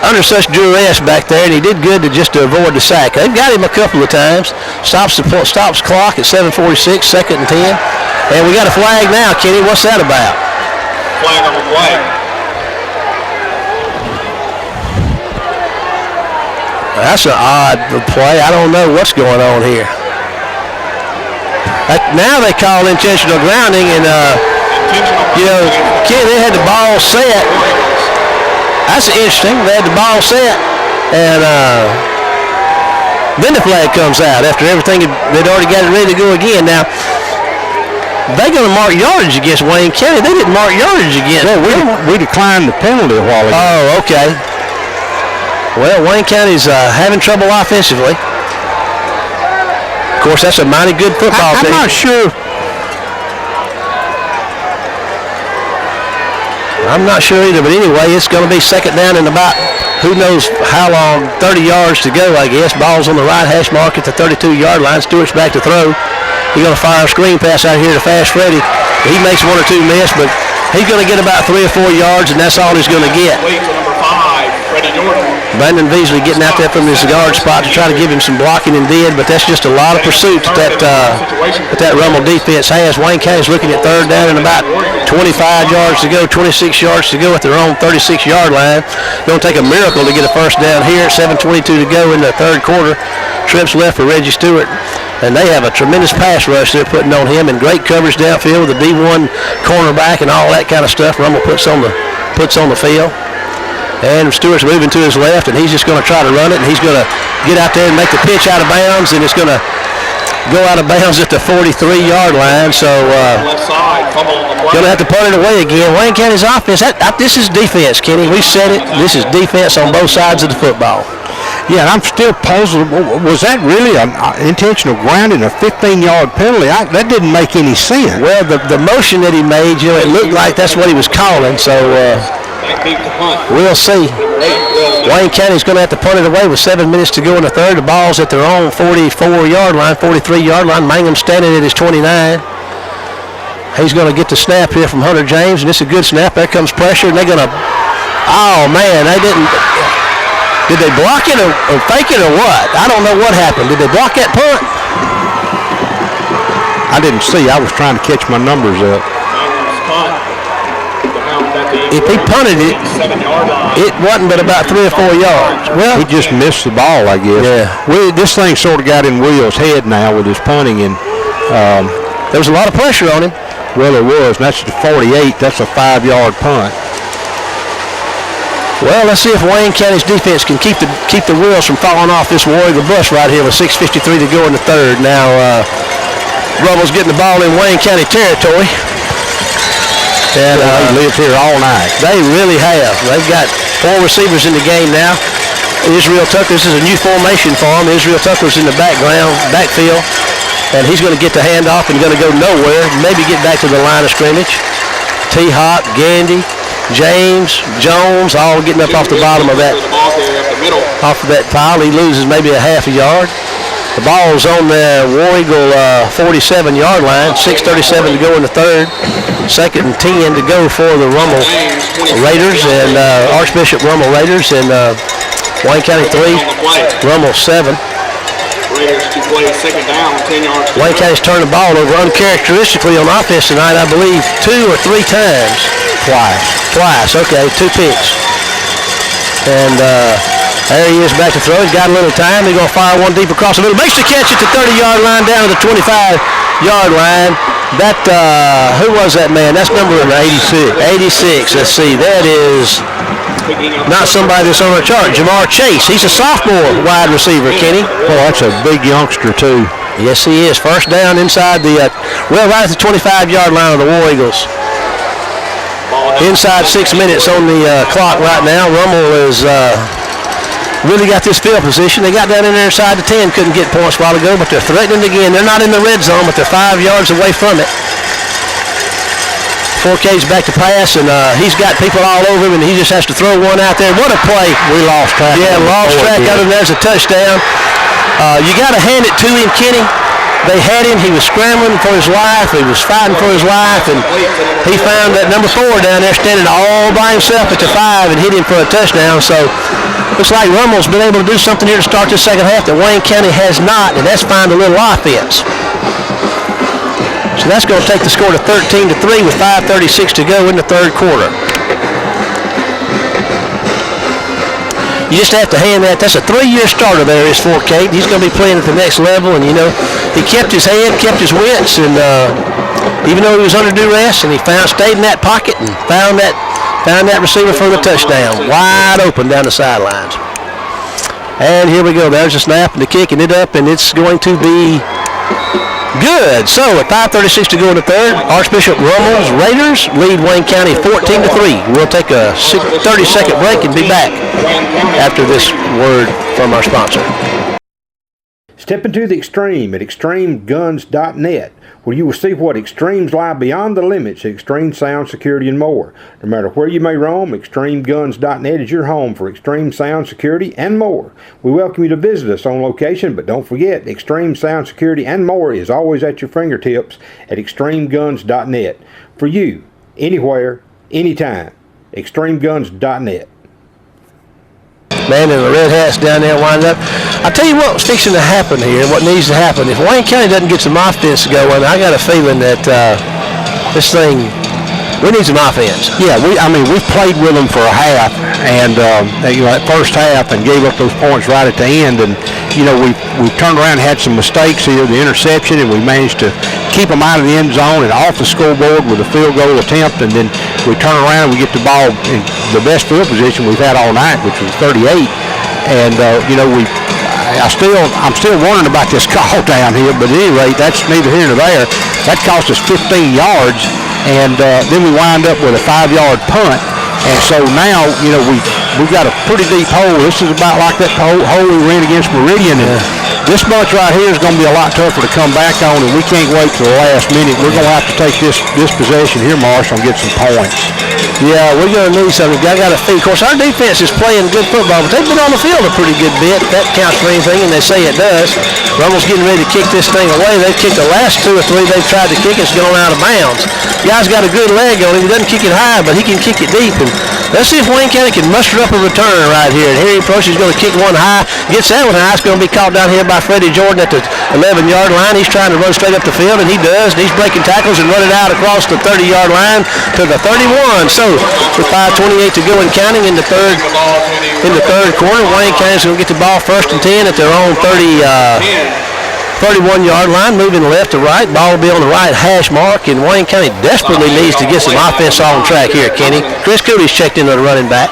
under such duress back there, and he did good to avoid the sack. They've got him a couple of times. Stops clock at 7:46, 2nd and 10. And we got a flag now, Kenny. What's that about? Flag on the play. That's an odd play. I don't know what's going on here. Now they call intentional grounding, and Kenny, they had the ball set. That's interesting. They had the ball set, and then the flag comes out after everything. They'd already got it ready to go again. Now they're going to mark yardage against Wayne County. They didn't mark yardage against. Well, we declined the penalty a while ago. Oh, okay. Well, Wayne County's having trouble offensively. Of course, that's a mighty good football team. I'm not sure. I'm not sure either, but anyway, it's going to be 2nd down and about who knows how long, 30 yards to go, I guess. Ball's on the right hash mark at the 32-yard line. Stewart's back to throw. He's going to fire a screen pass out here to Fast Freddie. He makes 1 or 2 miss, but he's going to get about 3 or 4 yards, and that's all he's going to get. Wait till number 5. Brandon Beasley getting out there from his guard spot to try to give him some blocking and did, but that's just a lot of pursuit that Rummel defense has. Wayne County's looking at third down and about 25 yards to go, 26 yards to go at their own 36-yard line. Going to take a miracle to get a first down here at 7:22 to go in the third quarter. Trips left for Reggie Stewart. And they have a tremendous pass rush they're putting on him, and great coverage downfield with the D1 cornerback and all that kind of stuff Rummel puts on the field. And Stewart's moving to his left, and he's just going to try to run it, and he's going to get out there and make the pitch out of bounds, and it's going to go out of bounds at the 43-yard line. So going to have to punt it away again. Wayne County's offense, this is defense, Kenny. We said it. This is defense on both sides of the football. Yeah, and I'm still puzzled. Was that really an intentional grounding, a 15-yard penalty? That didn't make any sense. Well, the motion that he made, it looked like that's what he was calling. So we'll see. Wayne County's going to have to punt it away with 7 minutes to go in the third. The ball's at their own 44-yard line, 43-yard line. Mangum standing at his 29. He's going to get the snap here from Hunter James, and it's a good snap. There comes pressure, and they're going to, oh, man, they didn't. Did they block it or fake it or what? I don't know what happened. Did they block that punt? I didn't see. I was trying to catch my numbers up. If he punted it, it wasn't but about 3 or 4 yards. Well, he just missed the ball, I guess. Yeah. This thing sort of got in Will's head now with his punting, and there was a lot of pressure on him. Well, there was, and that's the 48. That's a 5-yard punt. Well, let's see if Wayne County's defense can keep the wheels from falling off this War Eagle bus right here with 6:53 to go in the third. Now, Rummel's getting the ball in Wayne County territory. And they lived here all night. They really have. They've got 4 receivers in the game now. Israel Tucker, this is a new formation for him. Israel Tucker's in the backfield, and he's going to get the handoff and going to go nowhere, maybe get back to the line of scrimmage. T-Hop, Gandy, James, Jones, all getting up off the bottom of that pile. He loses maybe a half a yard. The ball's on the War Eagle 47-yard line. 6:37 to go in the third. 2nd and 10 to go for the Rummel Raiders and Archbishop Rummel Raiders, and Wayne County 3, Rummel 7. Raiders to play second down, 10 yards. Wayne County's turned the ball over uncharacteristically on offense tonight, I believe 2 or 3 times. Twice, okay, 2 picks. And there he is back to throw. He's got a little time. He's going to fire one deep across the middle. Makes the catch at the 30-yard line down to the 25-yard line. That, who was that man? That's number 86. 86, let's see. That is not somebody that's on our chart. Jamar Chase. He's a sophomore wide receiver, Kenny. Well, that's a big youngster, too. Yes, he is. First down inside the, right at the 25-yard line of the War Eagles. Inside 6 minutes on the clock right now. Rummel is really got this field position. They got down in there inside the 10, couldn't get points a while ago, but they're threatening again. They're not in the red zone, but they're 5 yards away from it. 4K's back to pass, and he's got people all over him, and he just has to throw one out there. What a play. We lost track. Yeah, lost track of him. There's a touchdown. You got to hand it to him, Kenny. They had him. He was scrambling for his life. He was fighting for his life, and he found that number 4 down there standing all by himself at the 5 and hit him for a touchdown. So looks like Rummel's been able to do something here to start this second half that Wayne County has not, and that's find a little offense. So that's going to take the score to 13-3 with 5:36 to go in the third quarter. You just have to hand that. That's a 3-year starter there is for Kate. He's going to be playing at the next level, and he kept his head, kept his wits, and even though he was under duress, and he stayed in that pocket and found that receiver for the touchdown, wide open down the sidelines. And here we go. There's a snap and the kick, and it up, and it's going to be good. So at 5:36 to go in the third, Archbishop Rummel's Raiders lead Wayne County 14-3. We'll take a 30-second break and be back after this word from our sponsor. Step into the extreme at extremeguns.net, where you will see what extremes lie beyond the limits of extreme sound, security, and more. No matter where you may roam, extremeguns.net is your home for extreme sound, security, and more. We welcome you to visit us on location, but don't forget, extreme sound, security, and more is always at your fingertips at extremeguns.net. For you, anywhere, anytime, extremeguns.net. Man in the red hats down there winding up. I'll tell you what's fixing to happen here and what needs to happen. If Wayne County doesn't get some offense going, I got a feeling that this thing, we need some offense. Yeah, we played with them for a half, and that first half, and gave up those points right at the end. And we turned around and had some mistakes here, the interception, and we managed to keep them out of the end zone and off the scoreboard with a field goal attempt. And then we turn around and we get the ball in the best field position we've had all night, which was 38. And I'm still wondering about this call down here, but at any rate, that's neither here nor there. That cost us 15 yards. And then we wind up with a 5-yard punt. And so now, we've got a pretty deep hole. This is about like that hole we ran against Meridian. And this bunch right here is going to be a lot tougher to come back on, and we can't wait till the last minute. We're going to have to take this possession here, Marshall, and get some points. Yeah, we're going to need something. I got to feed. Of course, our defense is playing good football, but they've been on the field a pretty good bit. That counts for anything, and they say it does. Rummel's getting ready to kick this thing away. They've kicked the last 2 or 3 they've tried to kick. It's going out of bounds. Guy's got a good leg on him. He doesn't kick it high, but he can kick it deep. And let's see if Wayne County can muster up a return right here. And here he approaches. He's going to kick one high. Gets that one high. It's going to be caught down here by Freddie Jordan at the 11-yard line. He's trying to run straight up the field, and he does. And he's breaking tackles and running out across the 30-yard line to the 31. So with 5:28 to go and counting in the third quarter, Wayne County's going to get the ball 1st and 10 at their own 31-yard line, moving left to right. Ball will be on the right hash mark, and Wayne County desperately needs to get some offense on track here, Kenny. Chris Cooley's checked into the running back.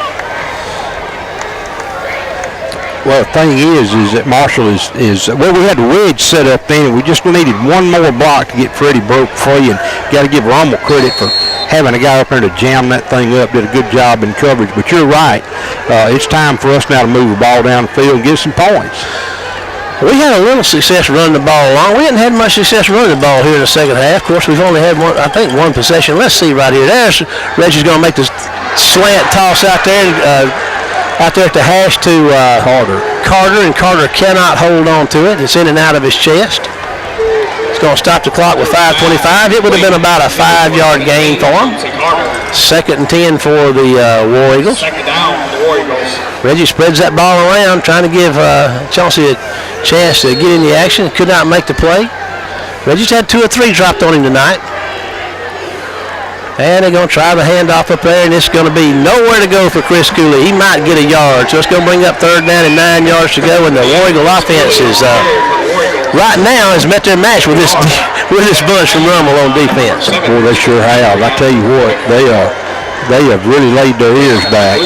Well, the thing is that Marshall is we had the wedge set up then, and we just needed one more block to get Freddie broke free, and got to give Rummel credit for having a guy up there to jam that thing up. Did a good job in coverage. But you're right. It's time for us now to move the ball down the field and get some points. We had a little success running the ball along. We hadn't had much success running the ball here in the second half. Of course, we've only had one possession. Let's see right here. There's Reggie's going to make this slant toss out there at the hash to Carter, and Carter cannot hold on to it. It's in and out of his chest. It's going to stop the clock with 5:25. It would have been about a 5-yard gain for him. 2nd and 10 for the War Eagles. Second down for the War Eagles. Reggie spreads that ball around, trying to give Chauncey a chance to get in the action. Could not make the play. Reggie's had 2 or 3 dropped on him tonight. And they're going to try the handoff up there, and it's going to be nowhere to go for Chris Cooley. He might get a yard, so it's going to bring up 3rd down and 9 yards to go, and the War Eagle offense is right now has met their match with this bunch from Rummel on defense. Boy, they sure have. I tell you what, they have really laid their ears back.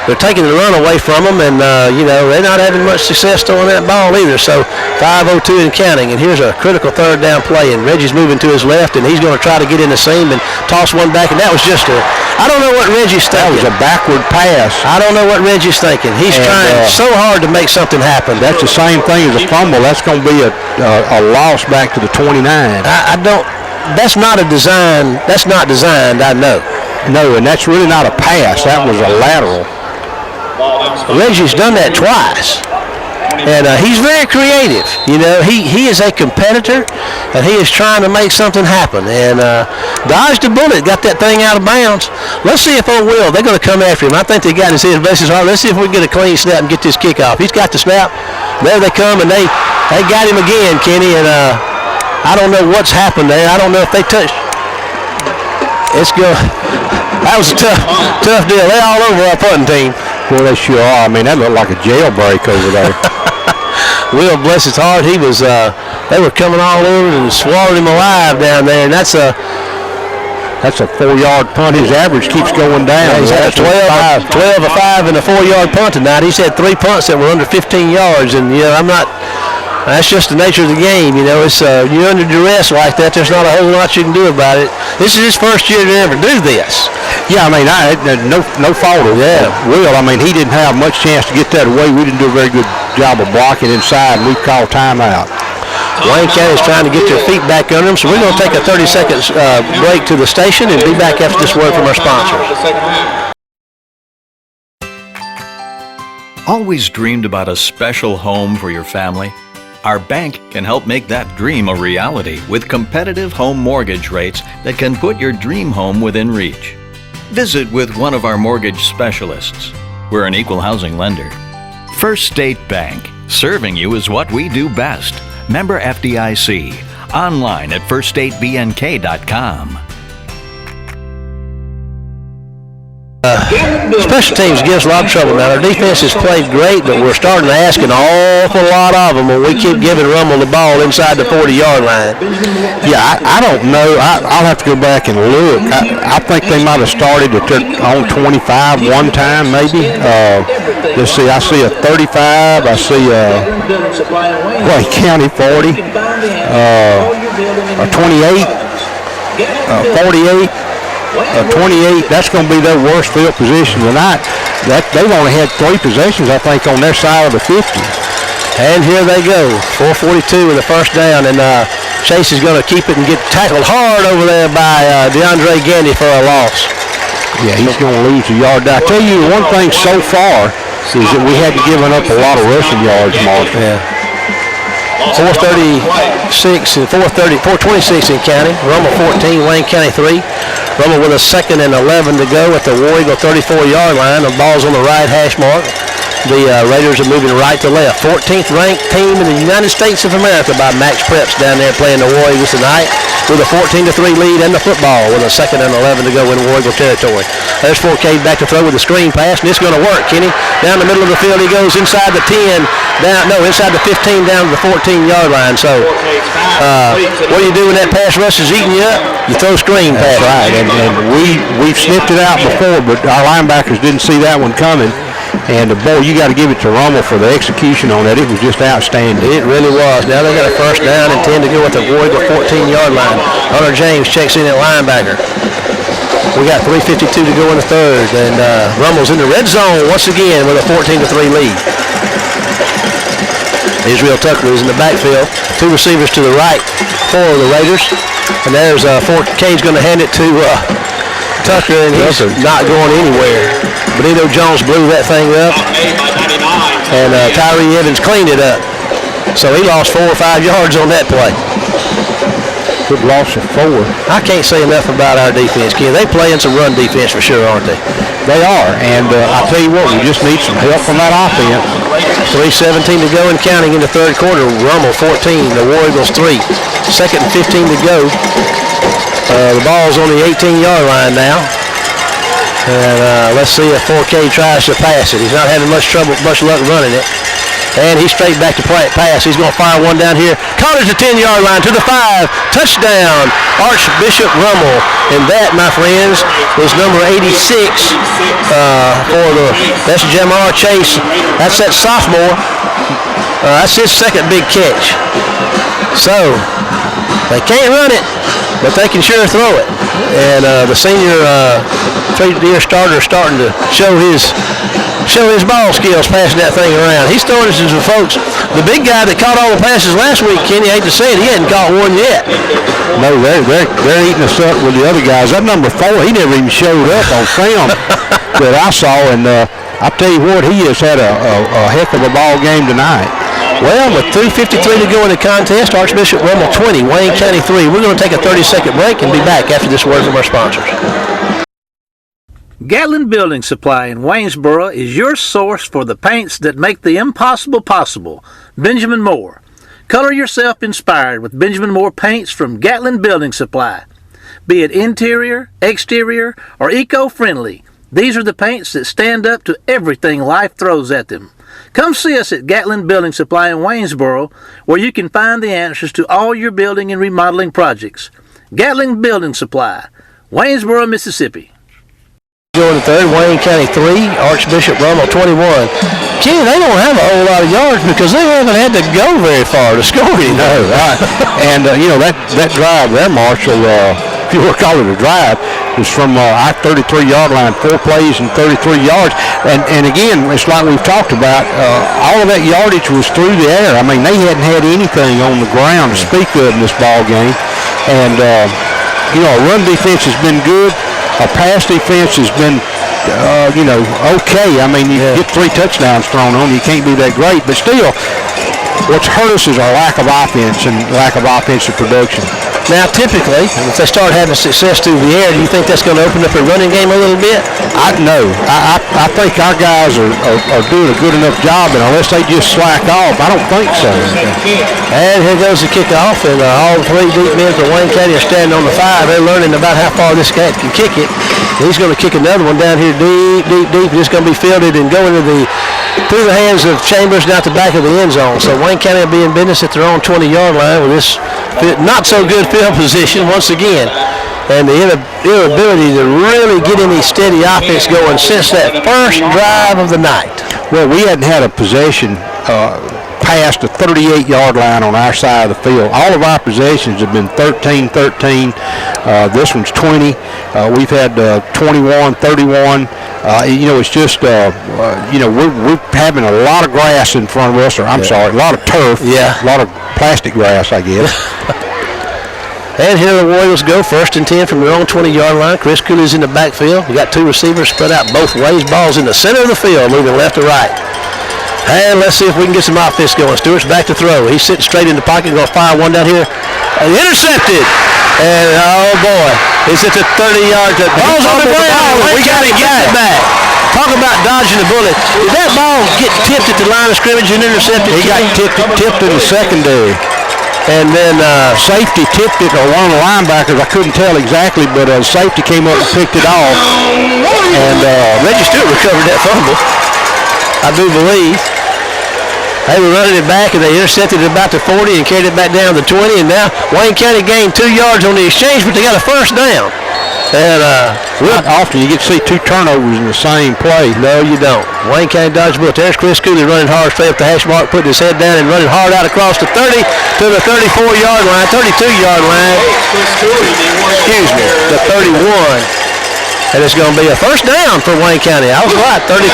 They're taking the run away from them, and they're not having much success throwing that ball either. So 5:02 and counting, and here's a critical 3rd down play, and Reggie's moving to his left, and he's going to try to get in the seam and toss one back, and that was just I don't know what Reggie's thinking. That was a backward pass. I don't know what Reggie's thinking. He's trying so hard to make something happen. That's the same thing as a fumble. That's going to be a loss back to the 29. That's not a design. That's not designed, I know. No, and that's really not a pass. That was a lateral. Reggie's done that twice, and he's very creative. He is a competitor, and he is trying to make something happen, and dodged a bullet, got that thing out of bounds. Let's see if they're going to come after him. I think they got his bases hard. Let's see if we can get a clean snap and get this kickoff. He's got the snap. There they come, and they got him again, Kenny, and I don't know what's happened there. I don't know if they touched. That was a tough deal. They're all over our punting team. Boy, they sure are. I mean, that looked like a jailbreak over there. Will, bless his heart, he was. They were coming all over and swallowed him alive down there, and that's a 4-yard punt. His average keeps going down. Yeah, he's had a 12 of 5 and a 4-yard punt tonight. He's had 3 punts that were under 15 yards, and that's just the nature of the game. It's you're under duress like that. There's not a whole lot you can do about it. This is his first year to ever do this. Yeah, I mean, no fault of Will. I mean, he didn't have much chance to get that away. We didn't do a very good job of blocking inside, and we've called timeout. Wayne County is trying to get their feet back under them, so we're going to take a 30-second break to the station and be back after this word from our sponsors. Always dreamed about a special home for your family? Our bank can help make that dream a reality with competitive home mortgage rates that can put your dream home within reach. Visit with one of our mortgage specialists. We're an equal housing lender. First State Bank. Serving you is what we do best. Member FDIC. Online at firststatebnk.com. Special teams gives us a lot of trouble now. Our defense has played great, but we're starting to ask an awful lot of them when we keep giving Rummel the ball inside the 40-yard line. Yeah, I don't know. I'll have to go back and look. I think they might have started at on 25 one time, maybe. Let's see. I see a 35. I see Wayne County 40, a 28, 48. 28, that's going to be their worst field position tonight. They've only had 3 possessions, I think, on their side of the 50. And here they go, 4:42 with the first down, and Chase is going to keep it and get tackled hard over there by DeAndre Gandy for a loss. Yeah, he's going to lose a yard. I tell you, one thing so far is that we had to give up a lot of rushing yards, Mark. Yeah. 4:36 and 4:26 in county. Rummel 14, Wayne County 3. Rummel with a 2nd and 11 to go at the War Eagle 34-yard line. The ball's on the right hash mark. The Raiders are moving right to left. 14th ranked team in the United States of America by Maxpreps down there playing the War Eagles tonight with a 14-3 lead and the football with a 2nd and 11 to go in War Eagle territory. There's 4K back to throw with a screen pass, and it's going to work. Kenny down the middle of the field. He goes inside the 10, inside the 15 down to the 14-yard line. So what do you do when that pass rush is eating you up? You throw screen pass. That's right, and we've snipped it out before, but our linebackers didn't see that one coming. And boy, you got to give it to Rummel for the execution on that. It was just outstanding. It really was. Now they got a first down and 10 to go at the War Eagle 14-yard line. Hunter James checks in at linebacker. We got 3:52 to go in the third, and Rummel's in the red zone once again with a 14-3 lead. Israel Tucker is in the backfield. 2 receivers to the right for the Raiders. And there's 4K's going to hand it to Tucker, and he's not going anywhere. Benito Jones blew that thing up, and Tyree Evans cleaned it up. So he lost 4 or 5 yards on that play. Good loss of 4. I can't say enough about our defense, Ken. They playing some run defense for sure, aren't they? They are, and I'll tell you what, we just need some help from that offense. 3:17 to go and counting in the third quarter. Rummel 14, the War Eagles 3. 2nd and 15 to go. The ball's on the 18-yard line now. And let's see if 4K tries to pass it. He's not having much luck running it. And he's straight back to pass. He's going to fire one down here. Caught at the 10-yard line to the 5. Touchdown, Archbishop Rummel. And that, my friends, was number 86 that's Jamar Chase. That's that sophomore. That's his 2nd big catch. So, they can't run it, but they can sure throw it. And the senior 3-year starter is starting to show his ball skills passing that thing around. He's throwing it to some folks. The big guy that caught all the passes last week, Kenny, I hate to say it, he hadn't caught one yet. No, they're eating us up with the other guys. That number 4, he never even showed up on film that I saw. And I tell you what, he has had a heck of a ball game tonight. Well, with 3:53 to go in the contest, Archbishop Rummel 20, Wayne County 3. We're going to take a 30-second break and be back after this word from our sponsors. Gatlin Building Supply in Waynesboro is your source for the paints that make the impossible possible. Benjamin Moore. Color yourself inspired with Benjamin Moore paints from Gatlin Building Supply. Be it interior, exterior, or eco-friendly, these are the paints that stand up to everything life throws at them. Come see us at Gatlin Building Supply in Waynesboro, where you can find the answers to all your building and remodeling projects. Gatlin Building Supply, Waynesboro, Mississippi. Going to third, Wayne County 3, Archbishop Rummel 21. Kenny, they don't have a whole lot of yards because they haven't had to go very far to score. No, right. And, that drive there, Marshall, if you want to call it a drive, was from our 33-yard line, 4 plays and 33 yards. And again, it's like we've talked about, all of that yardage was through the air. I mean, they hadn't had anything on the ground to speak of in this ball game. And, our run defense has been good. Our pass defense has been, okay. I mean, you get 3 touchdowns thrown on you. You can't be that great. But still, what's hurt us is our lack of offense and lack of offensive production. Now, typically, if they start having success through the air, do you think that's going to open up a running game a little bit? I think our guys are doing a good enough job, and unless they just slack off, I don't think so. And here goes the kickoff, and all three deep men from Wayne County are standing on the 5. They're learning about how far this guy can kick it. He's going to kick another one down here deep. It's going to be fielded and go through the hands of Chambers down at the back of the end zone. So Wayne County will be in business at their own 20-yard line with this not so good field position once again. And the inability to really get any steady offense going since that first drive of the night. Well, we hadn't had a possession past the 38-yard line on our side of the field. All of our possessions have been 13-13. This one's 20. We've had 21, 31. It's just, we're having a lot of grass in front of us, or I'm sorry, a lot of turf. Yeah. A lot of plastic grass, I guess. And here the Warriors go, 1st and 10 from their own 20-yard line. Chris Cooley's in the backfield. We got two receivers spread out both ways. Ball's in the center of the field, moving left to right. And let's see if we can get some offense going. Stewart's back to throw. He's sitting straight in the pocket, going to fire one down here. Intercepted. And, oh, boy, it's at the 30-yard. Ball's on the ground. We got to get it back. Talk about dodging the bullet. Did that ball get tipped at the line of scrimmage and intercepted? He got tipped in the secondary. And then safety tipped it, or one of the linebackers, I couldn't tell exactly, but safety came up and picked it off. And Reggie Stewart recovered that fumble, I do believe. They were running it back, and they intercepted it about the 40 and carried it back down to the 20. And now Wayne County gained 2 yards on the exchange, but they got a first down. And not often you get to see 2 turnovers in the same play. No, you don't. Wayne County dodged bullet. There's Chris Cooley running hard straight up the hash mark, putting his head down and running hard out across the 30 to the 34-yard line, 32-yard line. Excuse me, the 31. And it's going to be a first down for Wayne County. I was right, 32.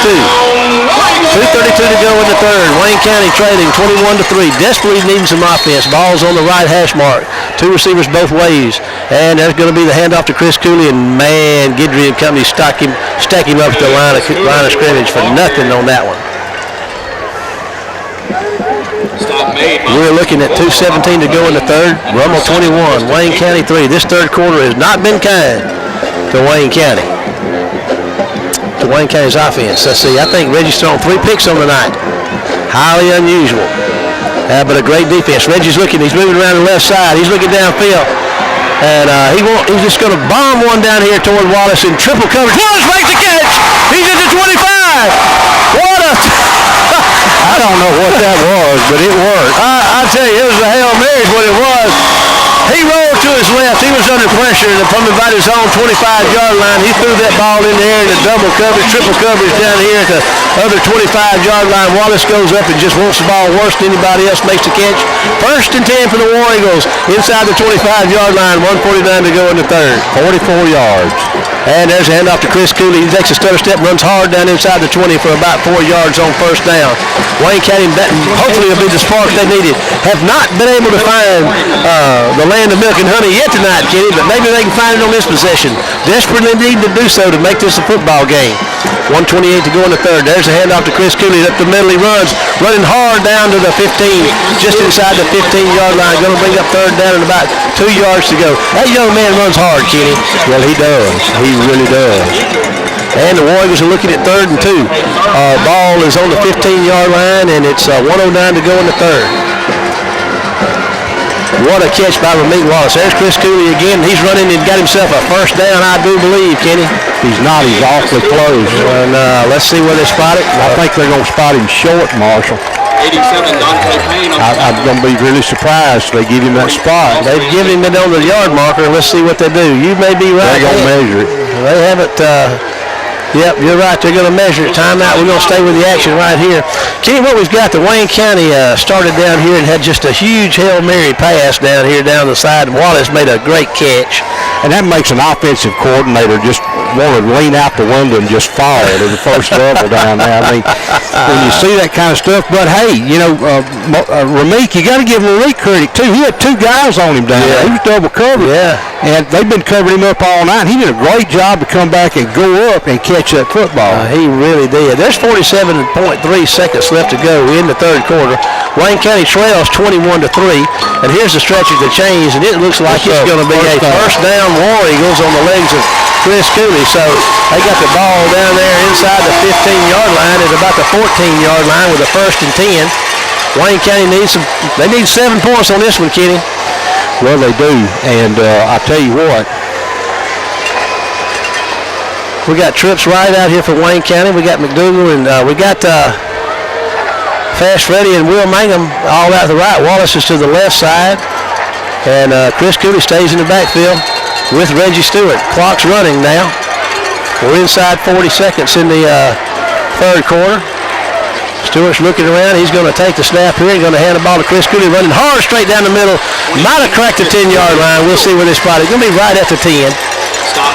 2:32 to go in the third. Wayne County trailing 21-3. Desperately needing some offense. Ball's on the right hash mark. 2 receivers both ways. And there's going to be the handoff to Chris Cooley. And, man, Guidry and company stack him up at the line of scrimmage for nothing on that one. We're looking at 2:17 to go in the third. Rummel 21, Wayne County 3. This third quarter has not been kind to Wayne County. To Wayne County's offense. Let's see, I think Reggie's thrown 3 picks on the night. Highly unusual. But a great defense. Reggie's looking, he's moving around the left side. He's looking downfield. And he's just going to bomb one down here toward Wallace in triple coverage. Wallace makes the catch! He's at the 25! What a... I don't know what that was, but it worked. I tell you, it was a Hail Mary is what it was. He rolled to his left. He was under pressure, and from about his own 25-yard line, he threw that ball in the air in the double coverage, triple coverage down here at the other 25-yard line. Wallace goes up and just wants the ball worse than anybody else, makes the catch. 1st and 10 for the War Eagles inside the 25-yard line, 1:49 to go in the third. 44 yards. And there's a handoff to Chris Cooley. He takes a stutter step, runs hard down inside the 20 for about 4 yards on first down. Wayne County, hopefully will be the spark they needed. Have not been able to find the land of milk and honey yet tonight, Kenny, but maybe they can find it on this possession. Desperately need to do so to make this a football game. 1:28 to go in the third. There's a handoff to Chris Cooley. Up the middle he runs, running hard down to the 15, just inside the 15-yard line. Going to bring up third down and about 2 yards to go. That young man runs hard, Kenny. Well, he does. He really does. And the Warriors are looking at 3rd and 2. Ball is on the 15-yard line, and it's 1:09 to go in the third. What a catch by Ramit Wallace. There's Chris Cooley again. He's running and got himself a first down, I do believe, Kenny. He's not. He's awfully close. And let's see where they spot it. I think they're going to spot him short, Marshall. 87, Dante Payne. I'm going to be really surprised if they give him that spot. They've given him it on the yard marker. Let's see what they do. You may be right. They're going to measure it. They haven't. Yep, you're right. They're going to measure it. Timeout. We're going to stay with the action right here. Kenny, what we've got, the Wayne County started down here and had just a huge Hail Mary pass down here down the side. And Wallace made a great catch. And that makes an offensive coordinator just want to lean out the window and just fall to the first level down there. I mean, when you see that kind of stuff. But hey, you know, Ramik, you got to give Ramik credit too. He had 2 guys on him down there. He was double covered. Yeah. And they've been covering him up all night. He did a great job to come back and go up and catch that football. He really did. There's 47.3 seconds left to go in the third quarter. Wayne County trails 21-3. And here's the stretch of the chains, and it looks like it's going to be a first down War Eagles on the legs of Chris Cooley. So they got the ball down there inside the 15-yard line at about the 14-yard line with a 1st and 10. Wayne County needs 7 points on this one, Kenny. Well, they do, and I tell you what. We got trips right out here for Wayne County. We got McDougal, and we got Fast Freddy and Will Mangum all out to the right. Wallace is to the left side, and Chris Cooley stays in the backfield with Reggie Stewart. Clock's running now. We're inside 40 seconds in the third quarter. Stewart's looking around. He's going to take the snap here. He's going to hand the ball to Chris Cooley, running hard straight down the middle. Might have cracked the 10-yard line. We'll see where this spot is. Going to be right at the 10.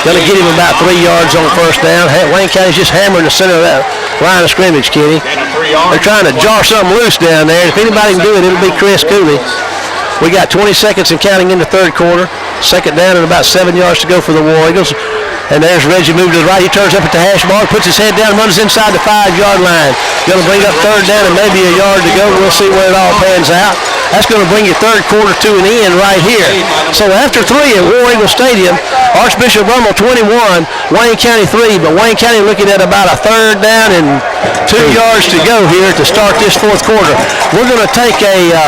Going to get him about 3 yards on first down. Wayne County's just hammering the center of that line of scrimmage, Kenny. They're trying to jar something loose down there. If anybody can do it, it'll be Chris Cooley. We got 20 seconds and counting in the third quarter. Second down and about 7 yards to go for the War Eagles. And there's Reggie moving to the right. He turns up at the hash mark, puts his head down, runs inside the 5-yard line. Going to bring up third down and maybe a yard to go. We'll see where it all pans out. That's going to bring your third quarter to an end right here. So after 3 at War Eagle Stadium, Archbishop Rummel 21, Wayne County 3, but Wayne County looking at about a third down and 2 yards to go here to start this fourth quarter. We're going to take a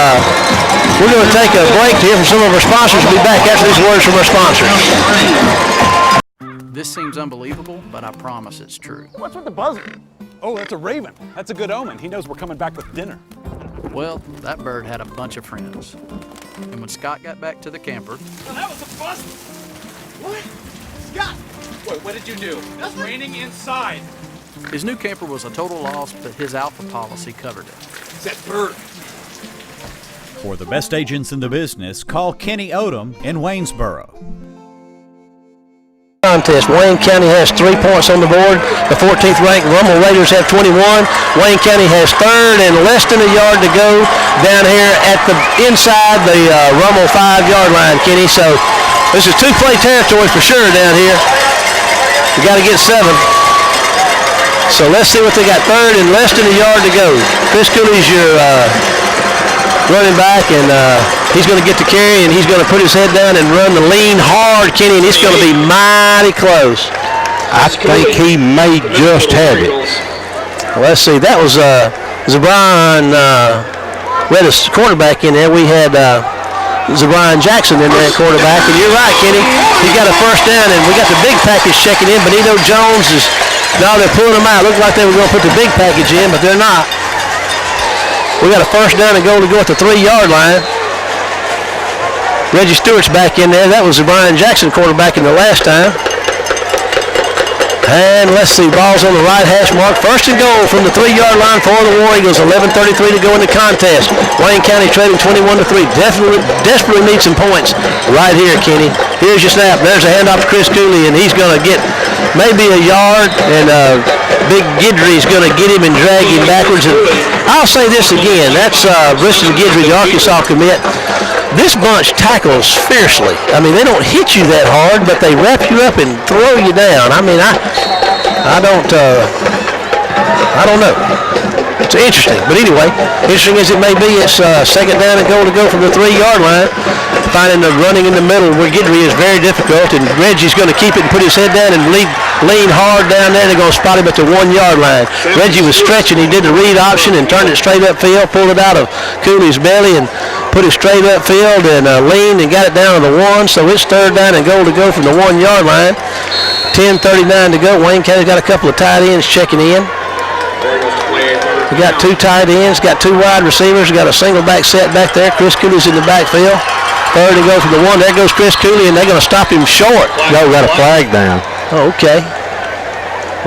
break to hear from some of our sponsors. We'll be back after these words from our sponsors. This seems unbelievable, but I promise it's true. What's with the buzzer? Oh, that's a raven. That's a good omen. He knows we're coming back with dinner. Well, that bird had a bunch of friends. And when Scott got back to the camper... Well, that was a bust! What? Scott! Wait, what did you do? It's raining inside. His new camper was a total loss, but his Alpha policy covered it. It's that bird. For the best agents in the business, call Kenny Odom in Waynesboro. Contest. Wayne County has 3 points on the board. The 14th ranked Rummel Raiders have 21. Wayne County has third and less than a yard to go down here at the inside the Rummel 5-yard line, Kenny. So this is 2-play territory for sure down here. We got to get 7. So let's see what they got. Third and less than a yard to go. Chris Cooley's your running back, and he's going to get the carry, and he's going to put his head down and run the lean hard, Kenny, and it's going to be mighty close. I think he may just have it. Well, let's see. That was Zabron. We had a quarterback in there. We had Zabron Jackson in there at quarterback, and you're right, Kenny. He got a first down, and we got the big package checking in. Benito Jones is now they're pulling them out. Looked like they were going to put the big package in, but they're not. We got a first down and goal to go at the 3-yard line. Reggie Stewart's back in there. That was the Brian Jackson quarterback in the last time. And let's see, ball's on the right hash mark. First and goal from the 3-yard line for the War Eagles. 11:33 to go in the contest. Wayne County trailing 21-3. Desperately need some points right here, Kenny. Here's your snap. There's a handoff to Chris Cooley, and he's going to get maybe a yard, and Big Guidry's going to get him and drag him backwards. And I'll say this again. That's Bristol Guidry, the Arkansas commit. This bunch tackles fiercely. I mean, they don't hit you that hard, but they wrap you up and throw you down. I mean, I don't know. It's interesting. But anyway, interesting as it may be, it's second down and goal to go from the 3-yard line. Finding the running in the middle where Guidry is very difficult, and Reggie's going to keep it and put his head down and lean hard down there. They're going to spot him at the 1-yard line. Reggie was stretching. He did the read option and turned it straight upfield, pulled it out of Cooley's belly and put it straight upfield and leaned and got it down to the 1. So it's third down and goal to go from the 1-yard line. 10:39 to go. Wayne County's got a couple of tight ends checking in. We got 2 tight ends, got 2 wide receivers, got a single back set back there. Chris Cooley's in the backfield. Third and goal from the 1. There goes Chris Cooley, and they're going to stop him short. Y'all got a flag down. Oh, okay.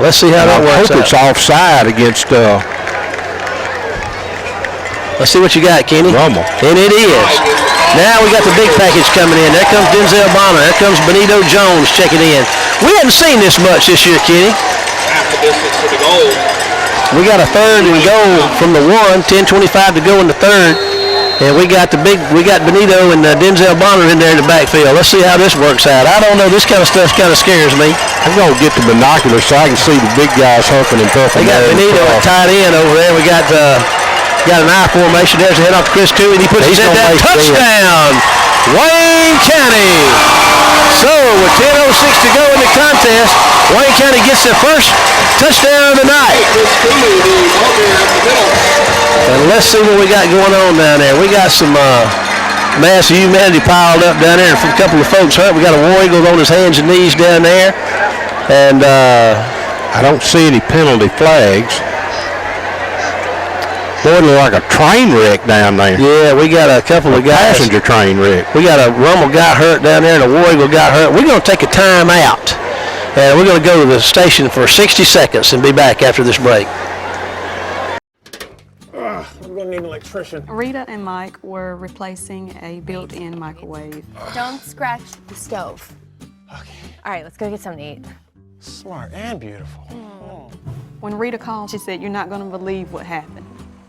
Let's see how that works out. I hope it's offside against let's see what you got, Kenny. Rummel. And it is. Now we got the big package coming in. There comes Denzel Bonner. There comes Benito Jones checking in. We haven't seen this much this year, Kenny. Half the distance to the goal. We got a third and goal from the 1, 10:25 to go in the third. And we got Benito and Denzel Bonner in there in the backfield. Let's see how this works out. I don't know. This kind of stuff kind of scares me. I'm going to get the binoculars so I can see the big guys humping and puffing. They got Benito at tight end over there. We got an I formation. There's a head off to Chris Cooley. He puts his head down. Touchdown, Wayne County. So with 10:06 to go in the contest, Wayne County gets their first touchdown of the night. And let's see what we got going on down there. We got some mass of humanity piled up down there. A couple of folks hurt. We got a War Eagle on his hands and knees down there. And I don't see any penalty flags. Boy, it looked like a train wreck down there. Yeah, we got a couple of guys. Passenger train wreck. We got a Rummel got hurt down there and a War Eagle got hurt. We're going to take a time out. And we're going to go to the station for 60 seconds and be back after this break. I'm going to need an electrician. Rita and Mike were replacing a built-in microwave. Don't scratch the stove. Okay. All right, let's go get something to eat. Smart and beautiful. When Rita called, she said, "You're not going to believe what happened."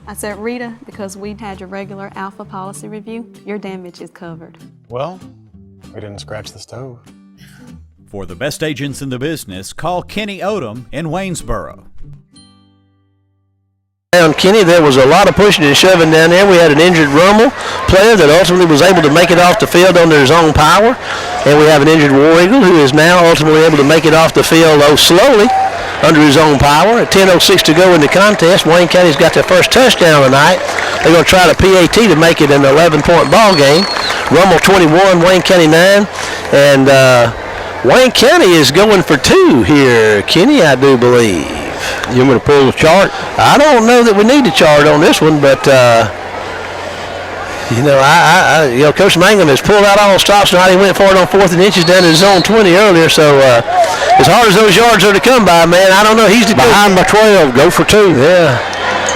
I said, "Rita, because we had your regular Alpha policy review, your damage is covered." Well, we didn't scratch the stove. For the best agents in the business, call Kenny Odom in Waynesboro. Down Kenny, there was a lot of pushing and shoving down there. We had an injured Rummel player that ultimately was able to make it off the field under his own power. And we have an injured War Eagle who is now ultimately able to make it off the field, though slowly, under his own power. At 10:06 to go in the contest, Wayne County's got their first touchdown tonight. They're going to try the PAT to make it an 11-point ball game. Rummel 21, Wayne County 9. And Wayne County is going for 2 here, Kenny, I do believe. You want me to pull the chart? I don't know that we need a chart on this one, but Coach Mangum has pulled out all stops tonight. He went for it on 4th and inches down to zone 20 earlier. So as hard as those yards are to come by, man, I don't know. He's the behind by 12. Go for 2. Yeah.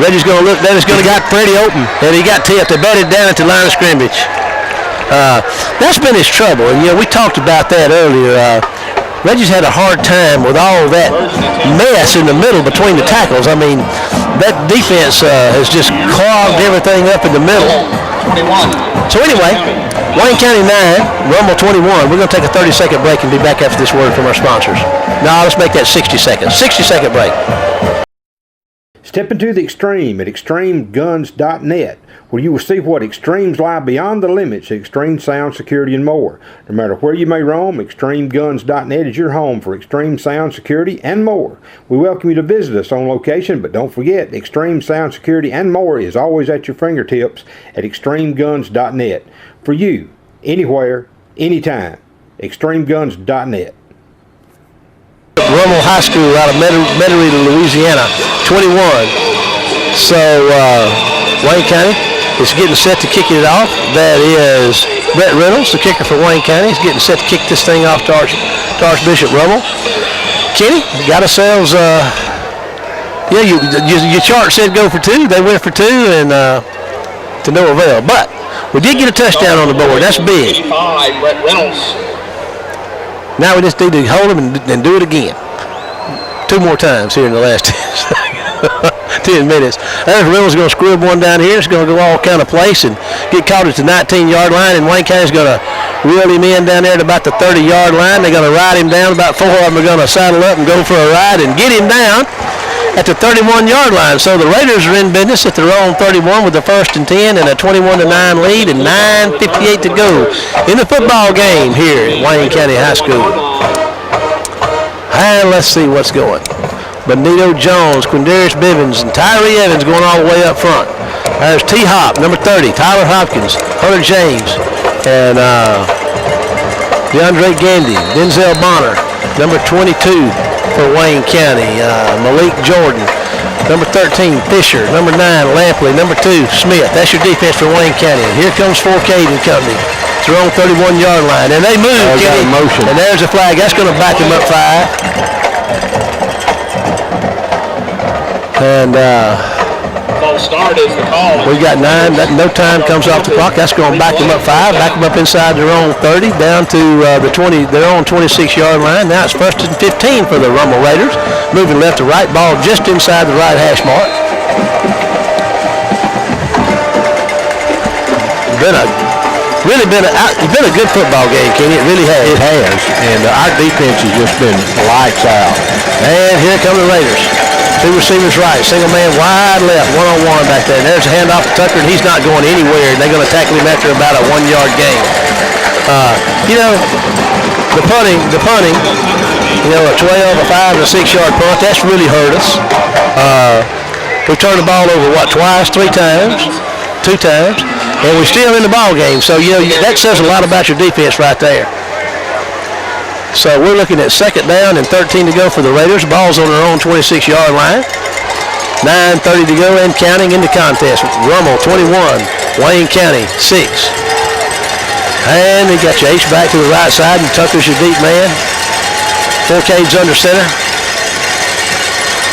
Reggie's going to look. That is going to got pretty open, and he got tipped. They batted down at the line of scrimmage. That's been his trouble, and we talked about that earlier. Reggie's had a hard time with all that mess in the middle between the tackles. I mean, that defense has just clogged everything up in the middle. 21. So anyway, Wayne County 9, Rummel 21. We're going to take a 30-second break and be back after this word from our sponsors. No, let's make that 60 seconds. 60-second break. Step into the extreme at extremeguns.net, where you will see what extremes lie beyond the limits of extreme sound, security, and more. No matter where you may roam, extremeguns.net is your home for extreme sound, security, and more. We welcome you to visit us on location, but don't forget, extreme sound, security, and more is always at your fingertips at extremeguns.net. For you, anywhere, anytime, extremeguns.net. Rummel High School out of Metairie, Louisiana, 21. So Wayne County is getting set to kick it off. That is Brett Reynolds, the kicker for Wayne County. He's getting set to kick this thing off to Archbishop Rummel. Kenny, got ourselves, your chart said go for 2. They went for 2 and to no avail. But we did get a touchdown on the board. That's big. 85, Brett Reynolds. Now we just need to hold him and do it again. 2 more times here in the last 10 minutes. There's Reynolds going to scrib one down here. It's going to go all kind of place and get caught at the 19-yard line. And Wayne County's going to reel him in down there at about the 30-yard line. They're going to ride him down. About 4 of them are going to saddle up and go for a ride and get him down at the 31-yard line. So the Raiders are in business at their own 31 with the 1st and 10 and a 21-9 lead and 9:58 to go in the football game here at Wayne County High School. And let's see what's going. Benito Jones, Quindarius Bivens, and Tyree Evans going all the way up front. There's T-Hop, number 30, Tyler Hopkins, Hunter James, and DeAndre Gandy, Denzel Bonner, number 22 for Wayne County, Malik Jordan, number 13, Fisher, number 9, Lampley, number 2, Smith. That's your defense for Wayne County. And here comes Forcade and company. It's their own 31-yard line. And they move, Kenny. And there's a flag. That's going to back them up 5. And False start is the call. We got 9. No time comes off the clock. That's going to back them up 5. Back them up inside their own 30, down to the 20, their own 26-yard line. Now it's 1st and 15 for the Rummel Raiders. Moving left to right, ball just inside the right hash mark. It's been a good football game, Kenny. It really has. It has, and our defense has just been lights out. And here come the Raiders. 2 receivers right, single man wide left, one-on-one back there. And there's a handoff to Tucker, and he's not going anywhere. And they're going to tackle him after about a 1-yard gain. The punting, a 12, a 5, and a 6-yard punt, that's really hurt us. We've turned the ball over, twice, 3 times, 2 times, and we're still in the ball game. So, that says a lot about your defense right there. So we're looking at 2nd down and 13 to go for the Raiders. Ball's on their own 26-yard line. 9:30 to go and counting in the contest. Rummel 21, Wayne County 6. And they got your H back to the right side, and Tucker's your deep man. Forcade's under center.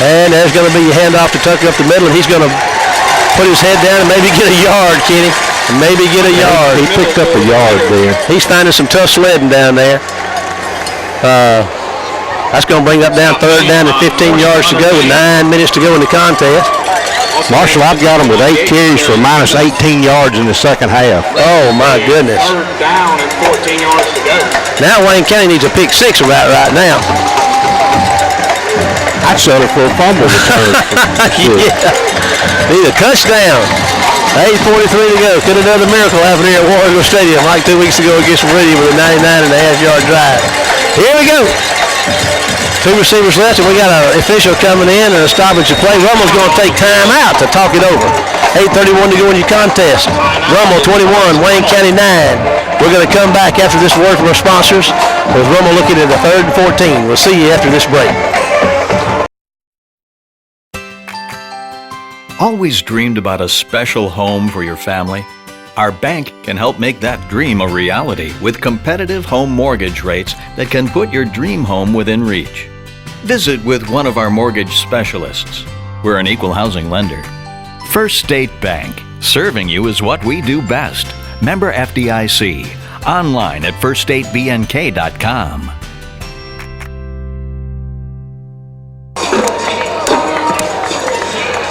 And there's going to be your handoff to Tucker up the middle, and he's going to put his head down and maybe get a yard, Kenny. Maybe get a yard. He picked up a yard there. He's finding some tough sledding down there. That's going to bring up down 3rd down and 15 yards to go with 9 minutes to go in the contest. Marshall, I've got him with 8 carries for minus 18 yards in the second half. Oh, my goodness. 3rd down and 14 yards to go. Now Wayne County needs a pick 6 right now. I'd settle for a fumble return. Yeah. Need a touchdown. 8:43 to go. Could another miracle happen here at Warrior Stadium like 2 weeks ago against Meridian with a 99.5-yard drive. Here we go. 2 receivers left, and we got an official coming in and a stoppage of play. Rummel's going to take time out to talk it over. 8:31 to go in your contest. Rummel 21, Wayne County 9. We're going to come back after this word from our sponsors with Rummel looking at a 3rd and 14. We'll see you after this break. Always dreamed about a special home for your family? Our bank can help make that dream a reality with competitive home mortgage rates that can put your dream home within reach. Visit with one of our mortgage specialists. We're an equal housing lender. First State Bank, serving you is what we do best. Member FDIC. Online at firststatebnk.com.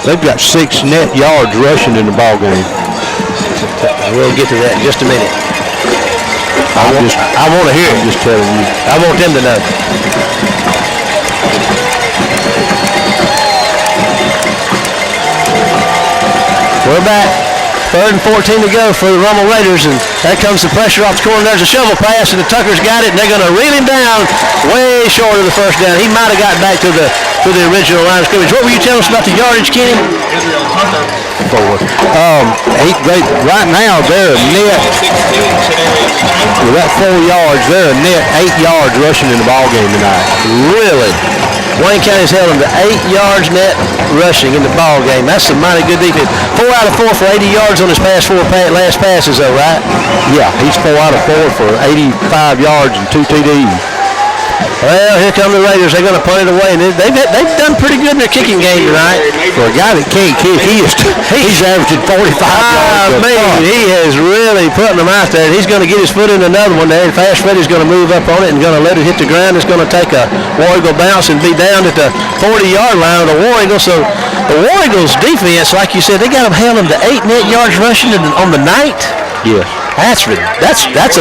They've got 6 net yards rushing in the ball game. We'll get to that in just a minute. I want to hear it. I'm just telling you. I want them to know. We're back. 3rd and 14 to go for the Rummel Raiders, and there comes the pressure off the corner. There's a shovel pass, and the Tucker's got it, and they're going to reel him down way short of the 1st down. He might have gotten back to the original line of scrimmage. What were you telling us about the yardage, Kenny? 4. Right now, they're a net. With that 4 yards, they're a net 8 yards rushing in the ball game tonight. Really? Wayne County's held them to 8 yards net rushing in the ball game. That's some mighty good defense. 4 out of 4 for 80 yards on his last passes, though, right? Yeah, he's 4 out of 4 for 85 yards and 2 TDs. Well, here come the Raiders. They're going to punt it away, and they've done pretty good in their kicking game tonight. For a guy that can't kick, he's averaging 45 yards. He is really putting them out there. He's going to get his foot in another one there, and Fast Freddy's going to move up on it and going to let it hit the ground. It's going to take a War Eagle bounce and be down at the 40-yard line of the War Eagle. So the War Eagles defense, like you said, they got them held them to 8 net yards rushing on the night. Yes. That's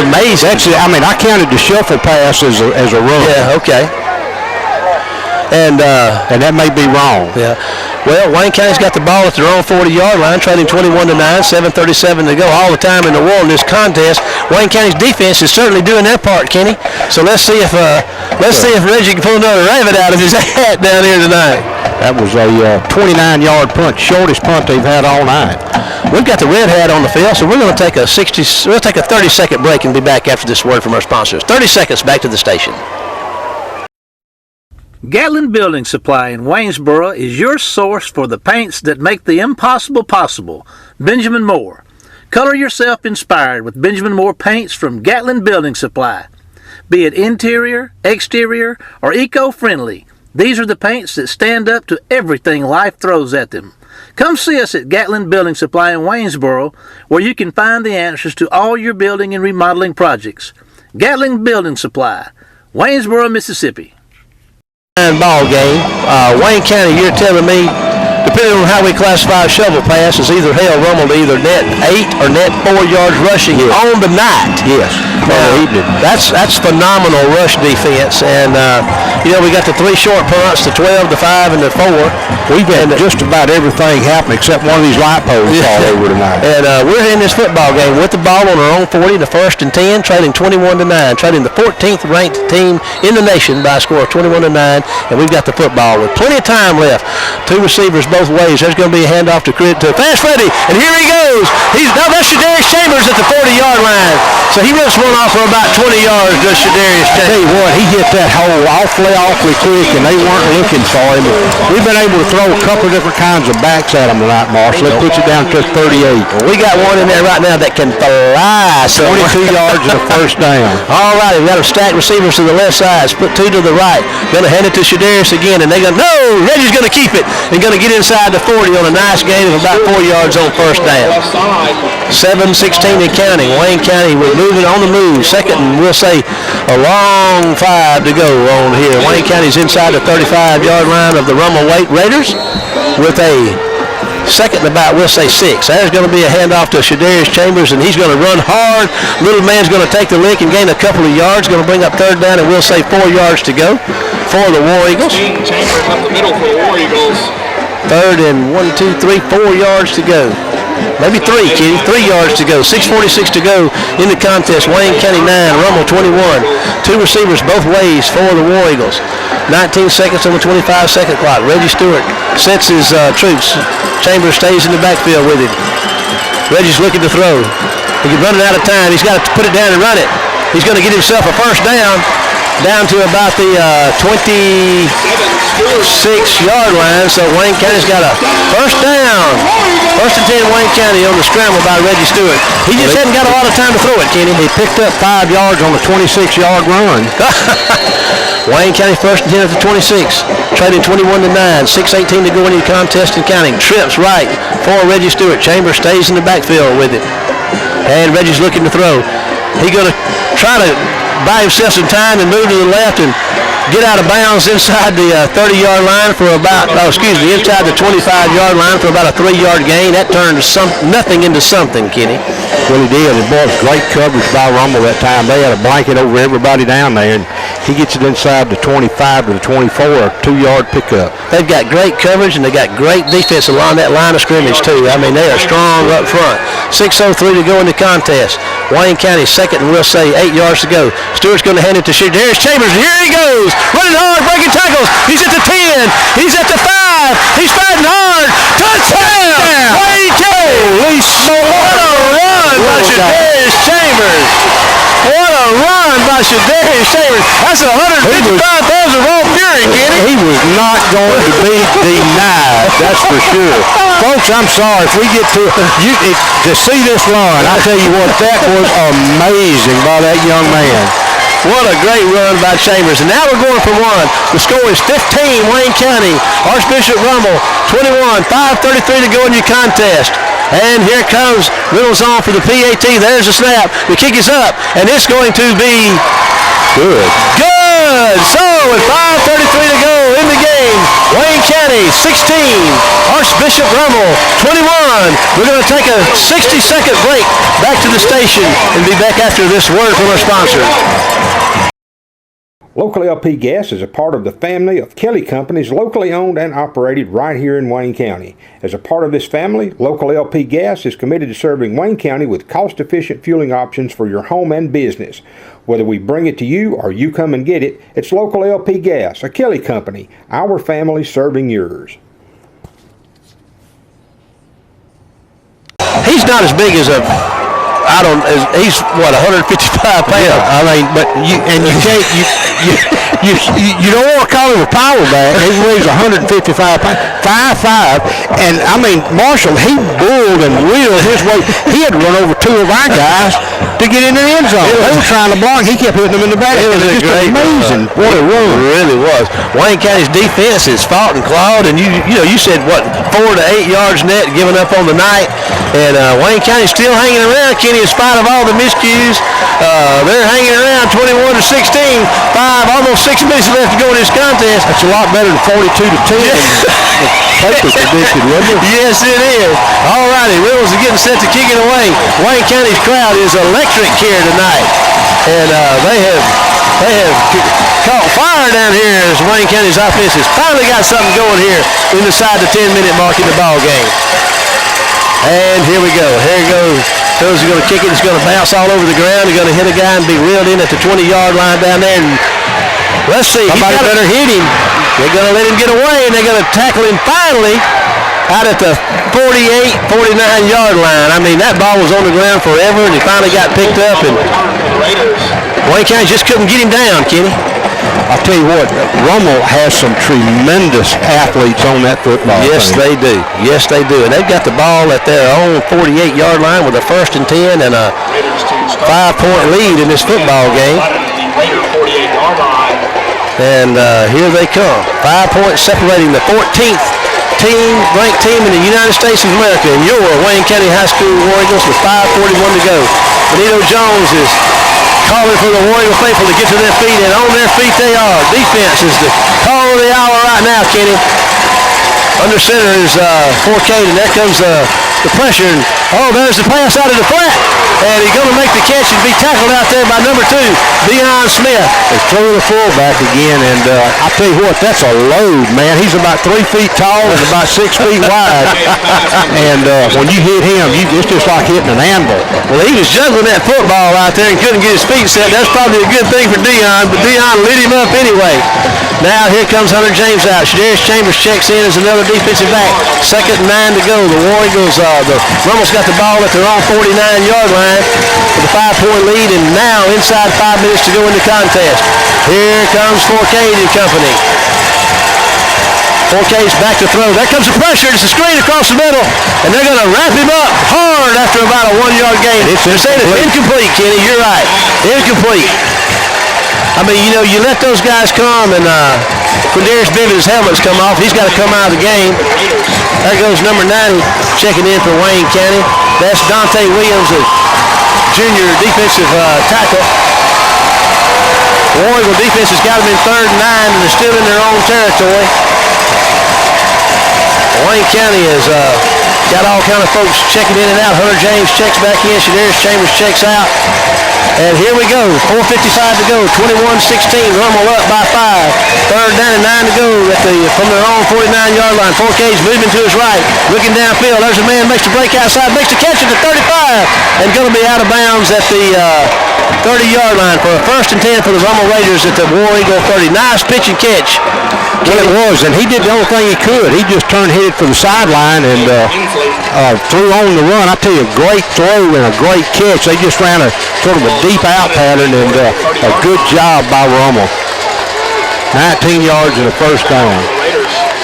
amazing. Actually, I counted the shuffle pass as a run. Yeah, okay. And that may be wrong. Yeah. Well, Wayne County's got the ball at their own 40-yard line, trailing 21-9, 7:37 to go. All the time in the world in this contest. Wayne County's defense is certainly doing their part, Kenny. So let's see if Reggie can pull another rabbit out of his hat down here tonight. That was a 29-yard punt, shortest punt they've had all night. We've got the red hat on the field, so we're going to take a 30-second break and be back after this word from our sponsors. 30 seconds back to the station. Gatlin Building Supply in Waynesboro is your source for the paints that make the impossible possible. Benjamin Moore. Color yourself inspired with Benjamin Moore paints from Gatlin Building Supply. Be it interior, exterior, or eco-friendly, these are the paints that stand up to everything life throws at them. Come see us at Gatlin Building Supply in Waynesboro, where you can find the answers to all your building and remodeling projects. Gatlin Building Supply, Waynesboro, Mississippi. Ball game. Wayne County, you're telling me, depending on how we classify a shovel pass, is either Rummel to either net 8 or net 4 yards rushing on the night. Yes. That's phenomenal rush defense. And, we got the 3 short punts, the 12, the 5, and the 4. We've had just about everything happen except one of these light poles fall over tonight. And we're in this football game with the ball on our own 40, the 1st and 10, trailing 21-9, trailing the 14th ranked team in the nation by a score of 21-9, and we've got the football with plenty of time left. 2 receivers both ways. There's going to be a handoff to Fast Freddy, and here he goes. That's Shadarius Chambers at the 40-yard line. So he runs one off for about 20 yards, does Shadarius Chambers. I tell you what, he hit that hole awfully quick, and they weren't looking for him. We've been able to throw a couple of different kinds of backs at him tonight, Marshall. It puts it down to 38. Well, we got one in there right now that can fly. 22 yards and a first down. All right, we got a stacked receivers to the left side. Split 2 to the right. Going to hand it to Shadarius again, and they're going to, no, Reggie's going to keep it and going to get inside the 40 on a nice gain of about 4 yards on first down. 7-16 and counting. Wayne County, we're moving on the move. Second, and we'll say a long 5 to go on here. Wayne County's inside the 35-yard line of the Rummel Raiders with a second and about, we'll say 6. There's going to be a handoff to Shadarius Chambers, and he's going to run hard. Little man's going to take the lick and gain a couple of yards. Going to bring up 3rd down, and we'll say 4 yards to go for the War Eagles. Chambers up the middle for the War Eagles. 3rd and 1, 2, 3, 4 yards to go. Maybe 3, Kitty. 3 yards to go. 6:46 to go in the contest. Wayne County 9, Rummel 21. 2 receivers both ways for the War Eagles. 19 seconds on the 25-second clock. Reggie Stewart sets his troops. Chambers stays in the backfield with him. Reggie's looking to throw. He's running out of time. He's got to put it down and run it. He's going to get himself a first down to about the 26-yard line. So Wayne County's got a first down. 1st and 10 Wayne County on the scramble by Reggie Stewart. He just hadn't got a lot of time to throw it, Kenny. He picked up 5 yards on the 26-yard run. Wayne County 1st and 10 at the 26. Trading 21-9. 6:18 to go in the contest and counting. Trips right for Reggie Stewart. Chambers stays in the backfield with it. And Reggie's looking to throw. He's going to try to buy himself some time and move to the left and get out of bounds inside the 30-yard line for about, inside the 25-yard line for about a 3-yard gain. That turned nothing into something, Kenny. Well, he did. It was great coverage by Rummel that time. They had a blanket over everybody down there, and he gets it inside the 25 to the 24, a 2-yard pickup. They've got great coverage, and they got great defense along that line of scrimmage, too. I mean, they are strong up front. 6:03 to go in the contest. Wayne County 2nd, and we'll say 8 yards to go. Stewart's going to hand it to Shadarius Chambers. Here he goes. Running hard, breaking tackles. He's at the 10. He's at the 5. He's fighting hard. Touchdown! Wayne County! What a run by Shadarius Chambers! What a run by Shadarius Chambers. That's 155,000 raw fury, Kenny. He was not going to be denied, that's for sure. Folks, I'm sorry. If we get to see this run, I tell you what, that was amazing by that young man. What a great run by Chambers. And now we're going for 1. The score is 15, Wayne County. Archbishop Rummel, 21. 5:33 to go in your contest. And here comes Reynolds on for the PAT. There's the snap. The kick is up, and it's going to be good. So with 5:33 to go in the game, Wayne County 16, Archbishop Rummel 21. We're going to take a 60-second break back to the station and be back after this word from our sponsor. Local LP Gas is a part of the family of Kelly Companies locally owned and operated right here in Wayne County. As a part of this family, Local LP Gas is committed to serving Wayne County with cost-efficient fueling options for your home and business. Whether we bring it to you or you come and get it, it's Local LP Gas, a Kelly Company, our family serving yours. He's not as big as he's 155 pounds. Yeah, I mean, but you can't you don't want to call him a power back. He weighs 155 pounds, 5'5", and I mean Marshall, he bulled and wheeled his way. He had to run over two of our guys to get in the end zone. They were trying to block. He kept hitting them in the back. It was just great amazing. What a run! It really was. Wayne County's defense has fought and clawed, and you said what, 4 to 8 yards net giving up on the night, and Wayne County's still hanging around, Kenny, in spite of all the miscues. They're hanging around 21 to 16. Almost 6 minutes left to go in this contest. That's a lot better than 42 to 10. Paper predicted, wasn't it? Yes, it is. All righty, Reynolds is getting set to kick it away. Wayne County's crowd is electric here tonight, and they have caught fire down here as Wayne County's offense has finally got something going here inside the 10-minute mark in the ball game. And here we go. Here it goes. Phillips is going to kick it. It's going to bounce all over the ground. He's going to hit a guy and be reeled in at the 20-yard line down there. And let's see. Somebody better hit him. They're going to let him get away, and they're going to tackle him finally out at the 48, 49-yard line. I mean, that ball was on the ground forever, and he finally got picked up. And Wayne County just couldn't get him down, Kenny. I'll tell you what, Rummel has some tremendous athletes on that football team. Yes, they do. Yes, they do. And they've got the ball at their own 48-yard line with a 1st and 10 and a 5-point lead in this football game. And here they come. 5 points separating the 14th ranked team in the United States of America and your Wayne County High School War Eagles with 5:41 to go. Benito Jones is calling for the War Eagle faithful to get to their feet, and on their feet they are. Defense is the call of the hour right now, Kenny. Under center is 4K, and there comes the pressure. And, there's the pass out of the flat. And he's going to make the catch and be tackled out there by number 2, Deion Smith. They throw the fullback again, and I tell you what, that's a load, man. He's about 3 feet tall and about 6 feet wide. And when you hit him, it's just like hitting an anvil. Well, he was juggling that football out there and couldn't get his feet set. That's probably a good thing for Deion, but Deion lit him up anyway. Now here comes Hunter James out. Shadarius Chambers checks in as another defensive back. 2nd and 9 to go. The War Eagles, the Rummel's got the ball at their own 49-yard line with a 5-point lead, and now inside 5 minutes to go in the contest. Here comes 4K and company. 4K's back to throw. There comes the pressure. It's a screen across the middle, and they're going to wrap him up hard after about a 1-yard gain. They're saying it's incomplete, Kenny. You're right. Incomplete. I mean, you let those guys come, and Quindarius Bivens' helmet's come off. He's got to come out of the game. There goes number 9 checking in for Wayne County. That's Dante Williams, a junior defensive tackle. The War Eagle defense has got them in 3rd and 9, and they're still in their own territory. Wayne County has got all kind of folks checking in and out. Hunter James checks back in. Shadarius Chambers checks out. And here we go. 4:55 to go. 21-16. Rummel up by 5. 3rd down and 9 to go from their own 49-yard line. 4K's moving to his right. Looking downfield. There's a man makes the break outside. Makes the catch at the 35. And going to be out of bounds at the 30-yard line for a 1st and 10 for the Rummel Raiders at the War Eagle 30. Nice pitch and catch. Well, it was, and he did the only thing he could. He just turned headed for the sideline and threw on the run. I tell you, a great throw and a great catch. They just ran a sort of a deep out pattern, and a good job by Rummel. 19 yards and a 1st down.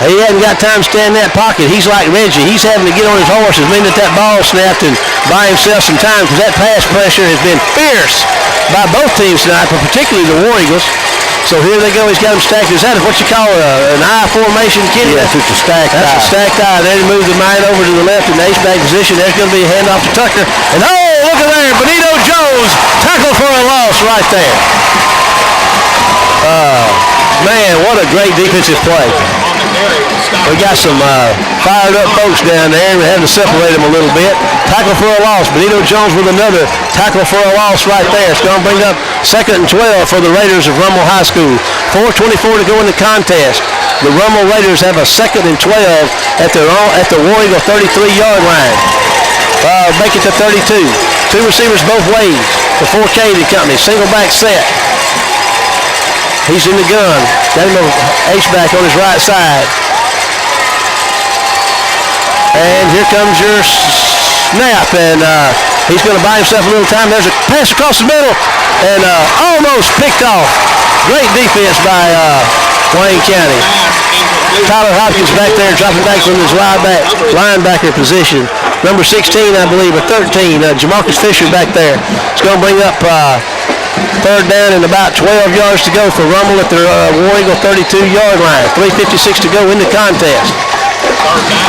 He hadn't got time to stand in that pocket. He's like Reggie. He's having to get on his horse as meaning that ball snapped and buy himself some time because that pass pressure has been fierce by both teams tonight, but particularly the War Eagles. So here they go. He's got them stacked. Is that what you call an I formation, Kenny? Yes, it's a stacked eye. That's a stacked eye. Then he moves the man over to the left in the H-back position. There's going to be a handoff to Tucker. And look at there. Benito Jones tackle for a loss right there. Man, what a great defensive play. We got some fired up folks down there. We had to separate them a little bit. Tackle for a loss. Benito Jones with another tackle for a loss right there. It's going to bring up 2nd and 12 for the Raiders of Rummel High School. 4:24 to go in the contest. The Rummel Raiders have a 2nd and 12 at the War Eagle 33-yard line. Make it to 32. 2 receivers both ways. The 4K to company. Single back set. He's in the gun. Got him a H-back on his right side. And here comes your snap. And he's going to buy himself a little time. There's a pass across the middle. and almost picked off. Great defense by Wayne County. Tyler Hopkins back there dropping back from his linebacker position. Number 16, I believe, or 13, Jamarcus Fisher back there. It's going to bring up third down and about 12 yards to go for Rummel at the War Eagle 32-yard line. 3:56 to go in the contest.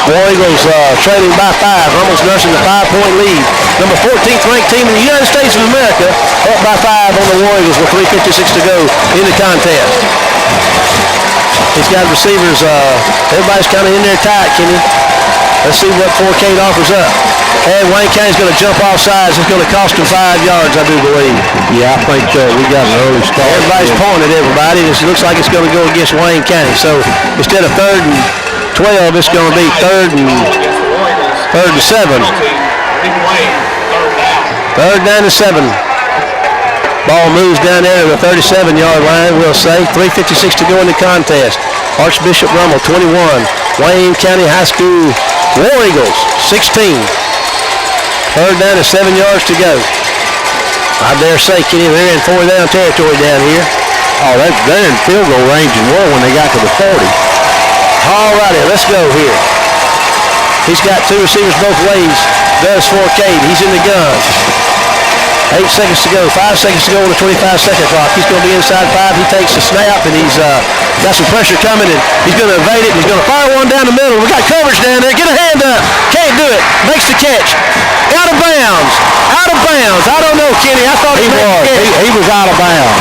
War Eagles trailing by 5. Rummel's nursing a 5-point lead. Number 14th ranked team in the United States of America up by 5 on the War Eagles with 3:56 to go in the contest. He's got receivers. Everybody's kind of in there tight, Kenny. Let's see what 4K offers up. And Wayne County's going to jump off sides. It's going to cost him 5 yards, I do believe. Yeah, I think we got an early start. Everybody's pointing at everybody. It looks like it's going to go against Wayne County. So instead of 3rd and 12, it's going to be 3rd and 7. 3rd down to 7. Ball moves down there to the 37-yard line, we'll say. 3:56 to go in the contest. Archbishop Rummel, 21. Wayne County High School War Eagles, 16. 3rd down to 7 yards to go. I dare say, Kenny, they're in 4th down territory down here. Oh, they're in field goal range and were when they got to the 40. All righty, let's go here. He's got 2 receivers both ways. Does 4K. He's in the gun. 8 seconds to go, 5 seconds to go on the 25-second clock. He's going to be inside 5. He takes the snap, and he's got some pressure coming, and he's going to evade it. He's going to fire one down the middle. We got coverage down there. Get a hand up. Can't do it. Makes the catch. Out of bounds. Out of bounds. I don't know, Kenny. I thought he was. He was out of bounds.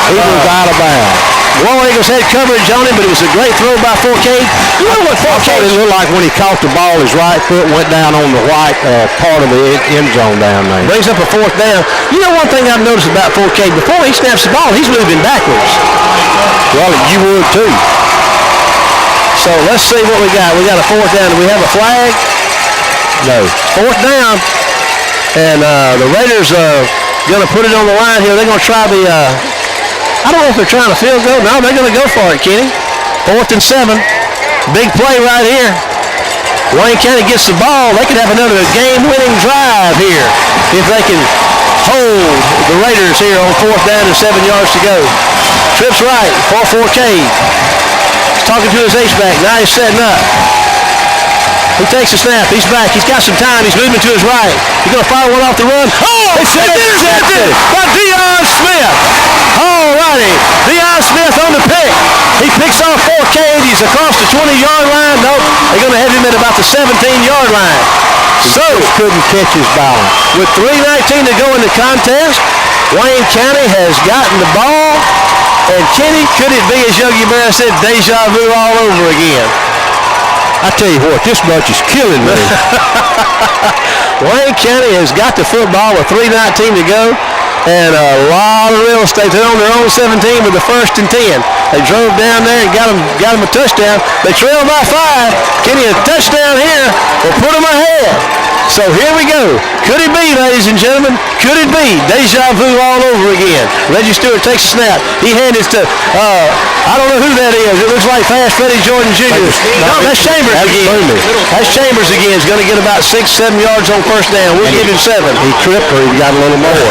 He was out of bounds. War Eagles had coverage on him, but it was a great throw by 4K. You know what 4K it looked like when he caught the ball, his right foot went down on the white part of the end zone down there. Brings up a 4th down. You know one thing I've noticed about 4K, before he snaps the ball, he's moving backwards. Well, you would too. So let's see what we got. We got a 4th down. Do we have a flag? No. 4th down. And the Raiders are going to put it on the line here. They're going to try the, I don't know if they're trying to field goal. No, they're going to go for it, Kenny. 4th and 7. Big play right here. Wayne County gets the ball. They could have another game-winning drive here if they can hold the Raiders here on 4th down and 7 yards to go. Trips right for 4K. He's talking to his H-back. Now he's setting up. He takes a snap. He's back. He's got some time. He's moving to his right. He's going to fire one off the run. Oh! It's intercepted by Deion Smith. All righty. Deion Smith on the pick. He picks off 4K. He's across the 20-yard line. Nope. They're going to have him at about the 17-yard line. So, couldn't catch his balance. With 3:19 to go in the contest, Wayne County has gotten the ball. And Kenny, could it be, as Yogi Berra said, deja vu all over again? I tell you what, this bunch is killing me. Wayne County has got the football with 3:19 to go, and a lot of real estate. They're on their own 17 with the 1st and 10. They drove down there and got them a touchdown. They trailed by 5. Kenny, a touchdown here will put them ahead. So here we go. Could it be, ladies and gentlemen? Could it be deja vu all over again? Reggie Stewart takes a snap. He hands it to, I don't know who that is. It looks like Fast Freddie Jordan Jr. No, that's Chambers again. That's Chambers again. He's going to get about 6-7 yards on 1st down. We'll give him 7. He tripped or he got a little more.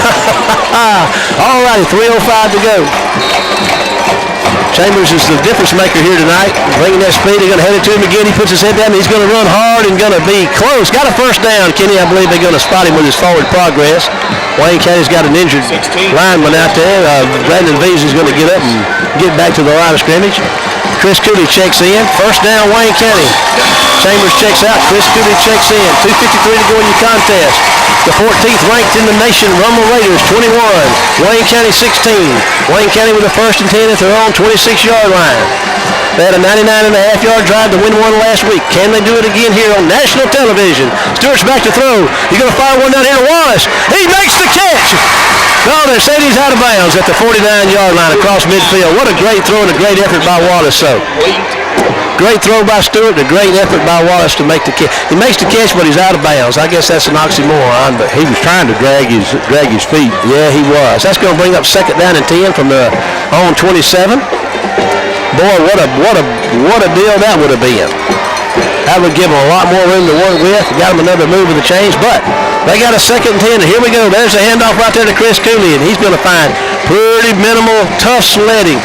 All righty, 3:05 to go. Chambers is the difference maker here tonight. Bringing that speed, they're going to head it to him again. He puts his head down. He's going to run hard and going to be close. Got a 1st down, Kenny. I believe they're going to spot him with his forward progress. Wayne County's got an injured lineman out there. Brandon Vees is going to get up and get back to the line of scrimmage. Chris Cooley checks in. 1st down, Wayne County. Chambers checks out. Chris Cooley checks in. 2:53 to go in the contest. The 14th ranked in the nation, Rummel Raiders, 21. Wayne County, 16. Wayne County with the 1st and 10 at their own 26-yard line. They had a 99.5-yard drive to win one last week. Can they do it again here on national television? Stewart's back to throw. He's going to fire one down here to Wallace. He makes the catch. No, they're saying he's out of bounds at the 49-yard line across midfield. What a great throw and a great effort by Wallace. So, great throw by Stewart, a great effort by Wallace to make the catch. He makes the catch, but he's out of bounds. I guess that's an oxymoron, but he was trying to drag his feet. Yeah, he was. That's going to bring up 2nd down and 10 from the on 27. Boy, what a deal that would have been. That would give him a lot more room to work with. Got him another move of the chains, but They got a 2nd and 10. Here we go. There's a handoff right there to Chris Cooley, and he's going to find pretty minimal tough sledding,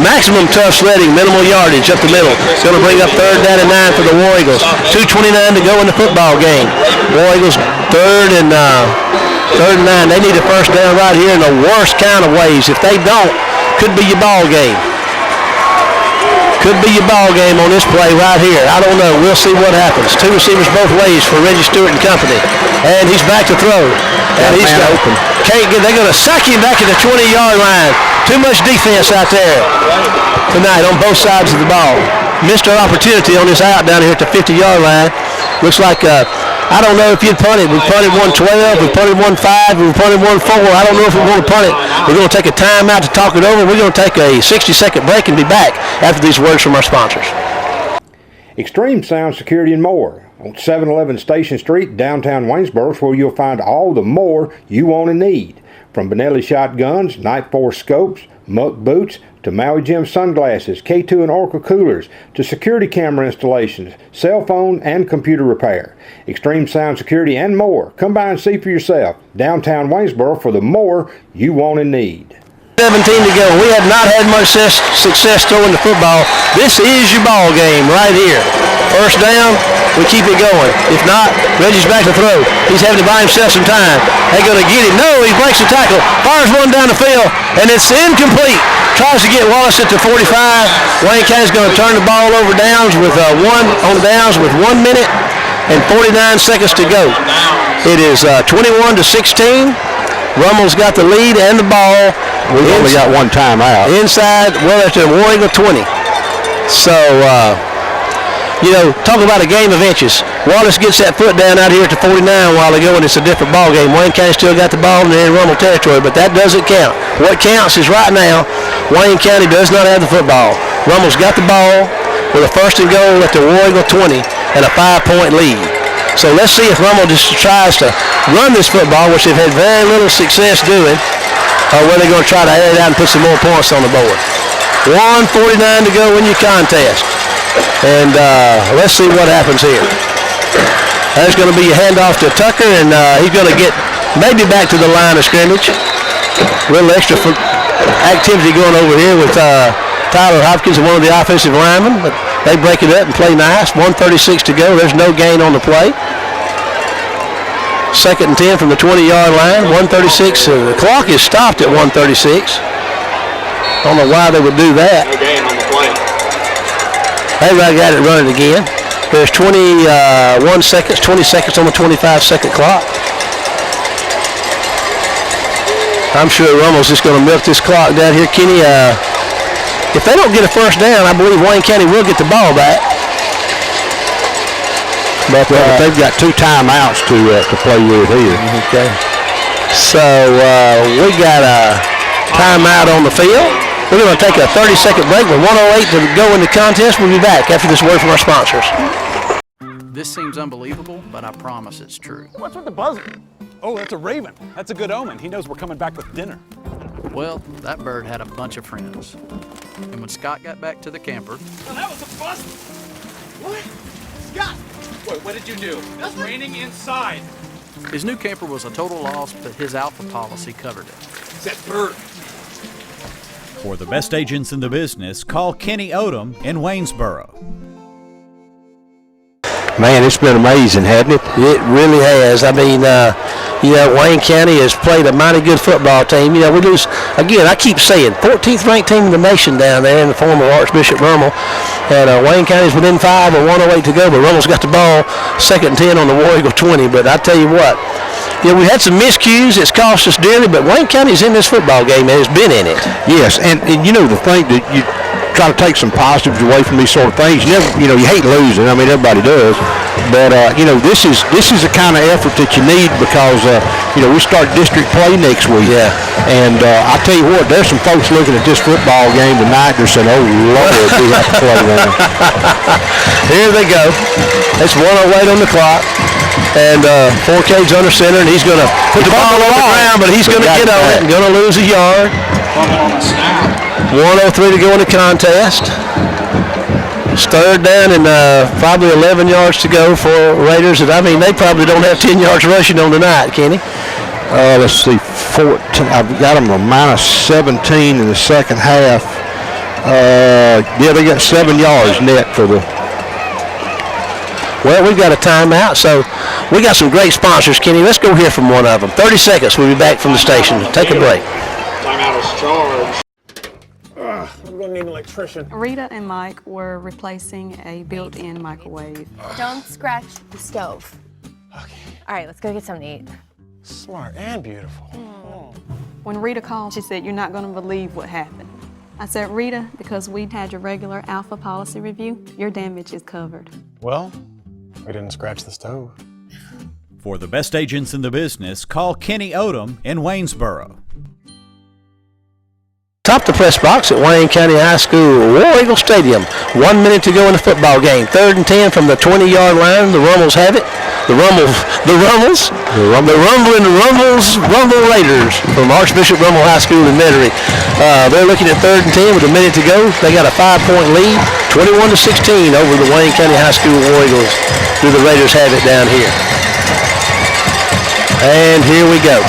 maximum tough sledding, minimal yardage up the middle. It's going to bring up 3rd down and 9 for the War Eagles. 2:29 to go in the football game. War Eagles 3rd and 9. They need a first down right here in the worst kind of ways. If they don't, could be your ball game. Could be your ball game on this play right here. I don't know. We'll see what happens. 2 receivers both ways for Reggie Stewart and company. And he's back to throw. And he's open. Can't get. They're going to sack him back at the 20-yard line. Too much defense out there tonight on both sides of the ball. Missed our opportunity on this out down here at the 50-yard line. Looks like, I don't know if you'd punt it. We punted 112, we punted 1-5, we punted 1-4. I don't know if we're going to punt it. We're going to take a timeout to talk it over. We're going to take a 60-second break and be back after these words from our sponsors. Extreme Sound Security and More on 711 Station Street, downtown Waynesboro, is where you'll find all the more you want and need. From Benelli shotguns, Night Force scopes, Muck boots, to Maui Jim sunglasses, K2 and Oracle coolers, to security camera installations, cell phone and computer repair. Extreme Sound Security and more. Come by and see for yourself. Downtown Waynesboro for the more you want and need. 17 to go. We have not had much success throwing the football. This is your ball game right here. First down, we keep it going. If not, Reggie's back to throw. He's having to buy himself some time. They're going to get him. No, he breaks the tackle. Fires one down the field, and it's incomplete. Tries to get Wallace at the 45. Wayne County's going to turn the ball over downs with 1 minute and 49 seconds to go. It is 21 to 16. Rummel's got the lead and the ball. We've only got one timeout. Inside, well, that's the War Eagle 20. So, talk about a game of inches. Wallace gets that foot down out here at the 49 a while ago, and it's a different ball game. Wayne County still got the ball in the Rummel territory, but that doesn't count. What counts is right now, Wayne County does not have the football. Rummel's got the ball with a 1st and goal at the War Eagle 20 and a 5-point lead. So let's see if Rummel just tries to run this football, which they've had very little success doing, or whether they're going to try to air it out and put some more points on the board. 1:49 to go in your contest. And let's see what happens here. There's going to be a handoff to Tucker, and he's going to get maybe back to the line of scrimmage. A little extra activity going over here with Tyler Hopkins and one of the offensive linemen, but they break it up and play nice. 1:36 to go. There's no gain on the play. 2nd and 10 from the 20-yard line. 1:36. The clock is stopped at 1:36. I don't know why they would do that. No gain on the play. Everybody got it running again. There's 20 seconds on the 25-second clock. I'm sure Rummel's just going to milk this clock down here. Kenny, if they don't get a first down, I believe Wayne County will get the ball back. But they've got 2 timeouts to play with here. Okay. So we got a timeout on the field. We're going to take a 30-second break with 1:08 to go in the contest. We'll be back after this word from our sponsors. This seems unbelievable, but I promise it's true. What's with the buzzing? Oh, that's a raven. That's a good omen. He knows we're coming back with dinner. Well, that bird had a bunch of friends. And when Scott got back to the camper... Oh, that was a bust! What? Scott! Wait, what did you do? It's raining inside. His new camper was a total loss, but his alpha policy covered it. It's that bird. For the best agents in the business, call Kenny Odom in Waynesboro. Man, it's been amazing, hasn't it? It really has. I mean, Wayne County has played a mighty good football team. We lose, again, I keep saying, 14th ranked team in the nation down there in the form of Archbishop Rummel. And Wayne County's within 5 or 1:08 to go, but Rummel's got the ball 2nd and 10 on the War Eagle 20. But I tell you what, we had some miscues. It's cost us dearly, but Wayne County's in this football game and has been in it. Yes, and the thing that you try to take some positives away from these sort of things. You hate losing. I mean, everybody does. But, this is the kind of effort that you need because, we start district play next week. Yeah. And I tell you what, there's some folks looking at this football game tonight. They're saying, oh, Lord, we have to play one. Here they go. It's 1:08 on the clock. And 4K's under center, and he's going to put the ball on the ground, but he's going to get on it and going to lose a yard. 1:03 to go in the contest. It's third down and probably 11 yards to go for Raiders. And I mean, they probably don't have 10 yards rushing on tonight, Kenny. Let's see, 14. I've got them a -17 in the second half. Yeah, they got 7 yards net for the. Well, we've got a timeout, so we got some great sponsors, Kenny. Let's go hear from one of them. 30 seconds. We'll be back from the station. Take a break. Timeout is charged. I'm gonna need an electrician. Rita and Mike were replacing a built-in microwave. Don't scratch the stove. Okay. All right, let's go get something to eat. Smart and beautiful. When Rita called, she said, "You're not going to believe what happened." I said, "Rita, because we had your regular Alpha policy review, your damage is covered." Well, we didn't scratch the stove. For the best agents in the business, call Kenny Odom in Waynesboro. Top the press box at Wayne County High School, War Eagle Stadium. 1 minute to go in the football game. 3rd and 10 from the 20-yard line. The Rummels have it. The Rummel Raiders from Archbishop Rummel High School in Metairie. They're looking at 3rd and 10 with a minute to go. They got a 5-point lead, 21-16 over the Wayne County High School War Eagles. Do the Raiders have it down here? And here we go.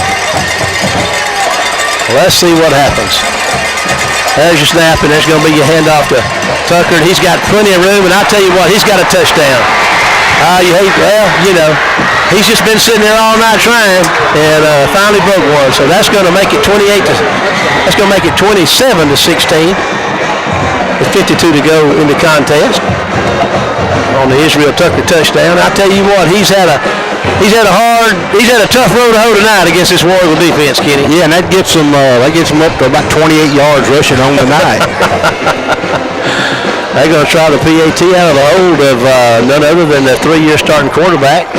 Let's see what happens. There's your snap, and there's going to be your handoff to Tucker, and he's got plenty of room, and I'll tell you what, he's got a touchdown. He's just been sitting there all night trying, and finally broke one, so that's going to make it 27-16. With 52 to go in the contest on the Israel Tucker touchdown. I'll tell you what, he's had a tough road to hoe tonight against this War Eagle defense, Kenny. Yeah, and that gets them up to about 28 yards rushing on tonight. They're going to try the PAT out of the hold of none other than the 3-year starting quarterback,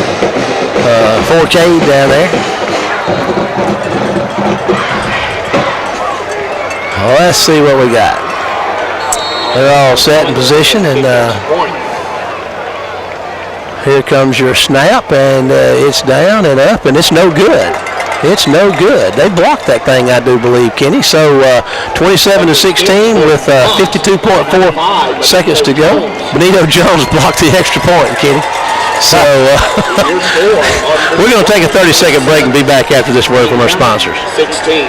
4K down there. Well, let's see what we got. They're all set in position, and here comes your snap, and it's down and up, and it's no good. It's no good. They blocked that thing, I do believe, Kenny. So 27-16 with 52.4 seconds to go. Benito Jones blocked the extra point, Kenny. So we're going to take a 30-second break and be back after this word from our sponsors. 16.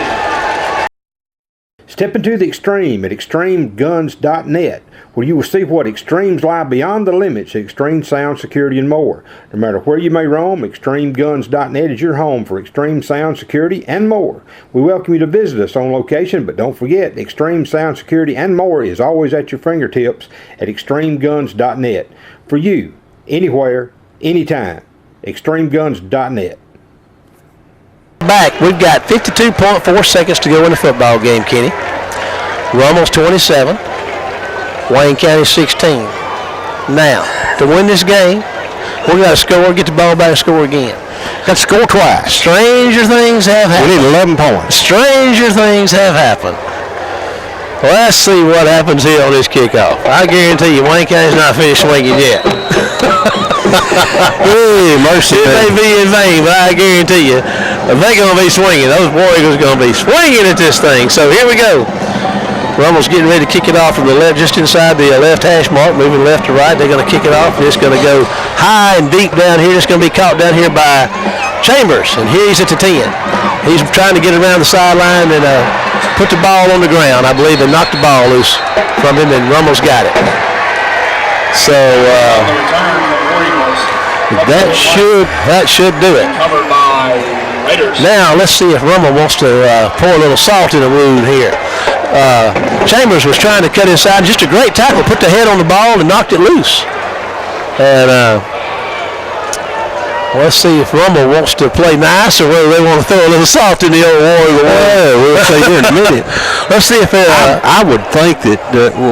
Step into the extreme at extremeguns.net, where you will see what extremes lie beyond the limits of extreme sound, security, and more. No matter where you may roam, extremeguns.net is your home for extreme sound, security, and more. We welcome you to visit us on location, but don't forget, extreme sound, security, and more is always at your fingertips at extremeguns.net. For you, anywhere, anytime, extremeguns.net. Back, we've got 52.4 seconds to go in the football game, Kenny. Rummel's 27, Wayne County 16. Now, to win this game, we got to score, get the ball back and score again. Got to score twice. Stranger things have happened. We need 11 points. Stranger things have happened. Well, let's see what happens here on this kickoff. I guarantee you, Wayne County's not finished swinging yet. Hey, mercy. It may be in vain, but I guarantee you, they're going to be swinging. Those War Eagles are going to be swinging at this thing. So here we go. Rummel's getting ready to kick it off from the left, just inside the left hash mark, moving left to right. They're going to kick it off. It's going to go high and deep down here. It's going to be caught down here by Chambers, and here he's at the 10. He's trying to get around the sideline and put the ball on the ground, I believe, and knock the ball loose from him, and Rummel's got it. So that should do it. Covered by Raiders. Now let's see if Rummel wants to pour a little salt in the wound here. Chambers was trying to cut inside. Just a great tackle. Put the head on the ball and knocked it loose. And let's see if Rummel wants to play nice or whether they want to throw a little salt in the old War Eagle. We'll see here in a minute. Let's see if I would think that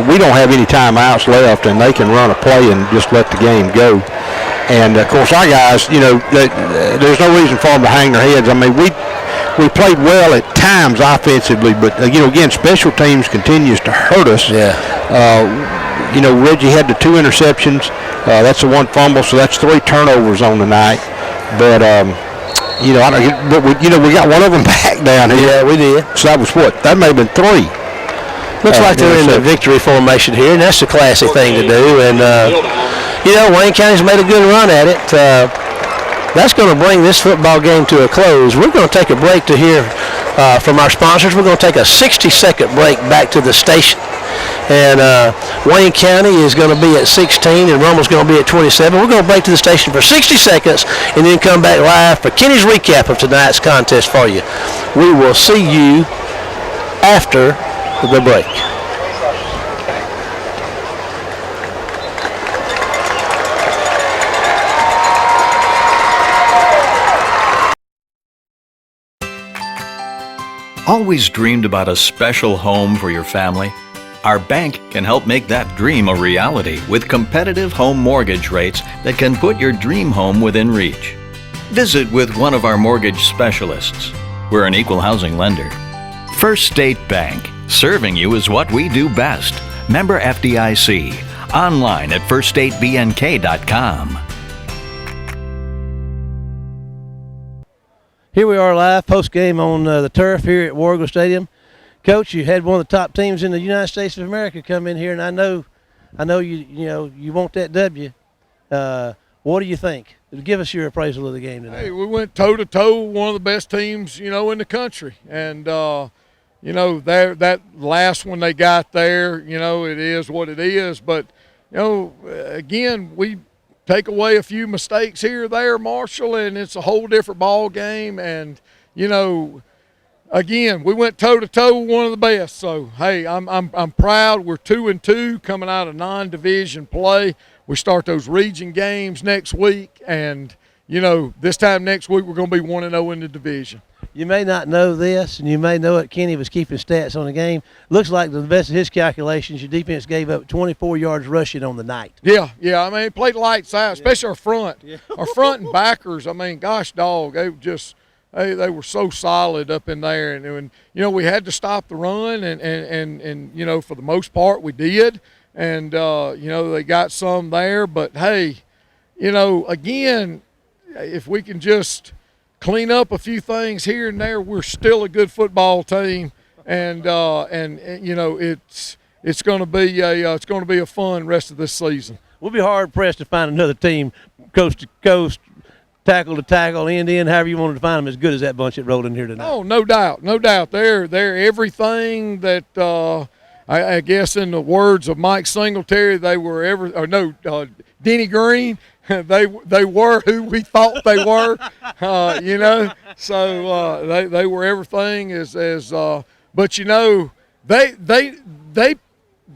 we don't have any timeouts left, and they can run a play and just let the game go. And of course, our guys, there's no reason for them to hang their heads. I mean, we played well at times offensively, but again, special teams continues to hurt us. Yeah. Reggie had the 2 interceptions. That's the 1 fumble, so that's 3 turnovers on the night. But we got one of them back down here. Yeah, we did. So that was what? That may have been 3. Looks like they're in the victory formation here, and that's the classic thing to do. And, Wayne County's made a good run at it. That's going to bring this football game to a close. We're going to take a break to hear from our sponsors. We're going to take a 60-second break back to the station. And Wayne County is going to be at 16, and Rummel's going to be at 27. We're going to break to the station for 60 seconds and then come back live for Kenny's recap of tonight's contest for you. We will see you after the break. Always dreamed about a special home for your family? Our bank can help make that dream a reality with competitive home mortgage rates that can put your dream home within reach. Visit with one of our mortgage specialists. We're an equal housing lender. First State Bank, serving you is what we do best. Member FDIC. Online at firststatebnk.com. Here we are live post-game on the turf here at War Eagle Stadium. Coach, you had one of the top teams in the United States of America come in here, and I know you want that W. What do you think? Give us your appraisal of the game tonight. Hey, we went toe-to-toe with one of the best teams, in the country. And, that last one they got there, it is what it is. But, again, we take away a few mistakes here or there, Marshall, and it's a whole different ball game. And, again, we went toe-to-toe with one of the best. So, hey, I'm proud. We're 2-2 coming out of non-division play. We start those region games next week, and, this time next week we're going to be 1-0 in the division. You may not know this, and you may know it. Kenny was keeping stats on the game. Looks like to the best of his calculations, your defense gave up 24 yards rushing on the night. Yeah. I mean, it played lights out, especially our front. Yeah. Our front and backers, I mean, gosh, dog, they were so solid up in there. And we had to stop the run, and for the most part we did. And, they got some there. But, hey, again, if we can just – clean up a few things here and there, we're still a good football team, and it's going to be a fun rest of this season. We'll be hard pressed to find another team, coast to coast, tackle to tackle, end to end, however you want to define them, as good as that bunch that rolled in here tonight. Oh, no doubt. They're everything that I guess in the words of Mike Singletary, they were Denny Green. They were who we thought they were, So they were everything but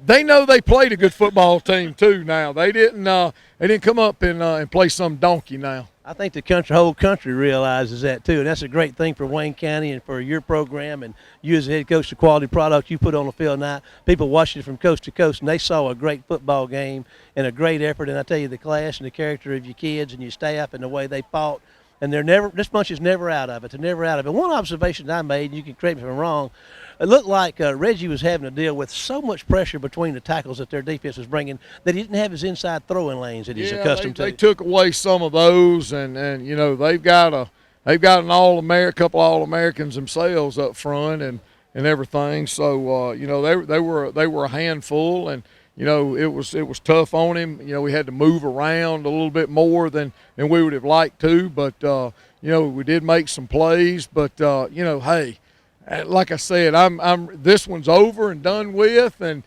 they know they played a good football team too. Now they didn't come up and play some donkey now. I think the whole country realizes that too, and that's a great thing for Wayne County and for your program and you as the head coach. The quality product you put on the field tonight, people watching it from coast to coast, and they saw a great football game and a great effort. And I tell you, the class and the character of your kids and your staff and the way they fought, and this bunch is never out of it. They're never out of it. One observation I made, and you can correct me if I'm wrong, it looked like Reggie was having to deal with so much pressure between the tackles that their defense was bringing that he didn't have his inside throwing lanes that he's accustomed to. They took away some of those, and they've got an couple All-Americans themselves up front and everything. So they were a handful, and it was tough on him. We had to move around a little bit more than we would have liked to, but we did make some plays. But hey. Like I said, this one's over and done with, and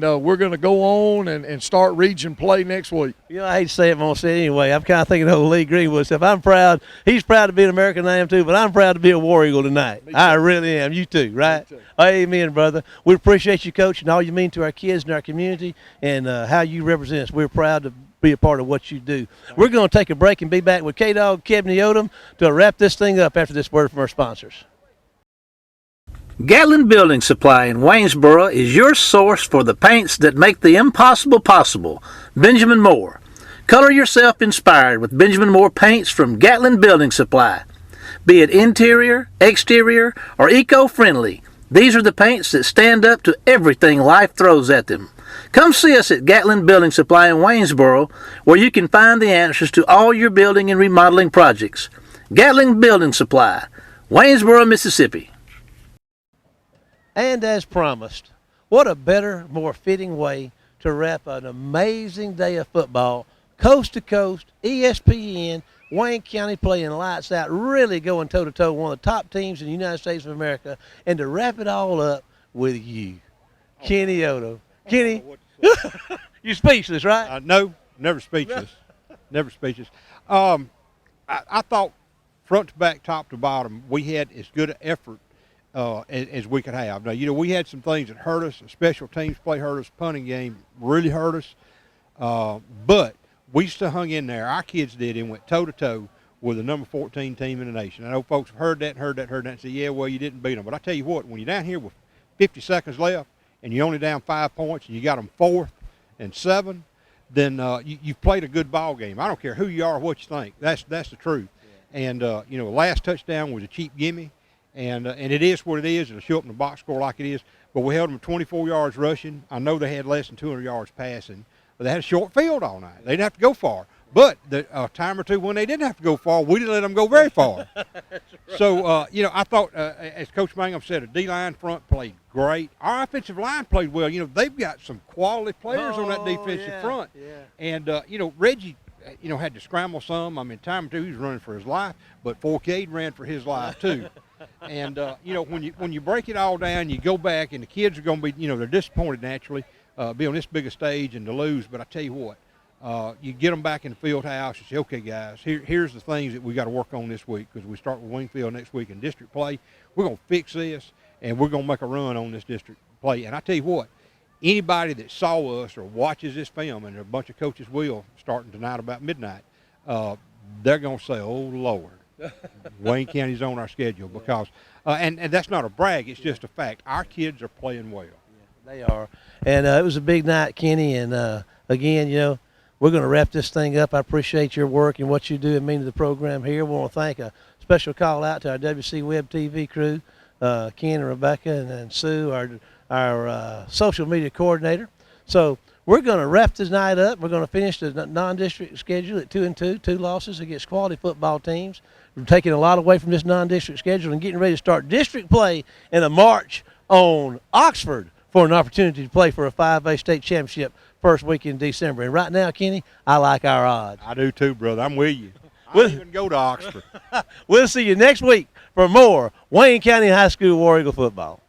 we're going to go on and start region play next week. I hate to say it, but I'm going to say it anyway. I'm kind of thinking of Lee Greenwood stuff. I'm proud. He's proud to be an American, I am too, but I'm proud to be a War Eagle tonight. I really am. You too, right? Me too. Amen, brother. We appreciate you, Coach, and all you mean to our kids and our community and how you represent us. We're proud to be a part of what you do. We're going to take a break and be back with K-Dog, Kebney Odom to wrap this thing up after this word from our sponsors. Gatlin Building Supply in Waynesboro is your source for the paints that make the impossible possible. Benjamin Moore. Color yourself inspired with Benjamin Moore paints from Gatlin Building Supply. Be it interior, exterior, or eco-friendly, these are the paints that stand up to everything life throws at them. Come see us at Gatlin Building Supply in Waynesboro, where you can find the answers to all your building and remodeling projects. Gatlin Building Supply, Waynesboro, Mississippi. And as promised, what a better, more fitting way to wrap an amazing day of football, coast to coast, ESPN, Wayne County playing lights out, really going toe-to-toe with one of the top teams in the United States of America, and to wrap it all up with you, Kenny Odom. Kenny, you're speechless, right? No, never speechless. Never speechless. I thought front to back, top to bottom, we had as good an effort as we could have. Now, you know, we had some things that hurt us. Special teams play hurt us. Punting game really hurt us. But we still hung in there. Our kids did and went toe-to-toe with the number 14 team in the nation. I know folks have heard that and say, yeah, well, you didn't beat them. But I tell you what, when you're down here with 50 seconds left and you're only down 5 points and you got them 4th and 7, then you've played a good ball game. I don't care who you are or what you think. That's the truth. And, you know, last touchdown was a cheap gimme. And it is what it is. It'll show up in the box score like it is. But we held them 24 yards rushing. I know they had less than 200 yards passing. But they had a short field all night. They didn't have to go far. But the time or two when they didn't have to go far, we didn't let them go very far. Right. So, you know, I thought, as Coach Mangum said, a D-line front played great. Our offensive line played well. You know, they've got some quality players on that defensive front. Yeah. And, you know, Reggie, you know, had to scramble some. I mean, time or two he was running for his life. But Forcade ran for his life, too. And, you know, when you break it all down, you go back, and the kids are going to be, you know, they're disappointed naturally. Be on this big a stage and to lose, but I tell you what, you get them back in the field house and say, okay, guys, here's the things that we got to work on this week because we start with Wingfield next week in district play. We're going to fix this, and we're going to make a run on this district play. And I tell you what, anybody that saw us or watches this film, and a bunch of coaches will, starting tonight about midnight, they're going to say, oh, Lord, Wayne County's on our schedule because, and that's not a brag, it's just a fact. Our kids are playing well. They are. And it was a big night, Kenny. And, again, you know, we're going to wrap this thing up. I appreciate your work and what you do and mean to the program here. We want to thank a special call out to our WC Web TV crew, Ken and Rebecca and Sue, our social media coordinator. So we're going to wrap this night up. We're going to finish the non-district schedule at 2-2, 2 losses against quality football teams. We're taking a lot away from this non-district schedule and getting ready to start district play in a march on Oxford for an opportunity to play for a 5A state championship first week in December. And right now, Kenny, I like our odds. I do too, brother. I'm with you. I'll even go to Oxford. We'll see you next week for more Wayne County High School War Eagle football.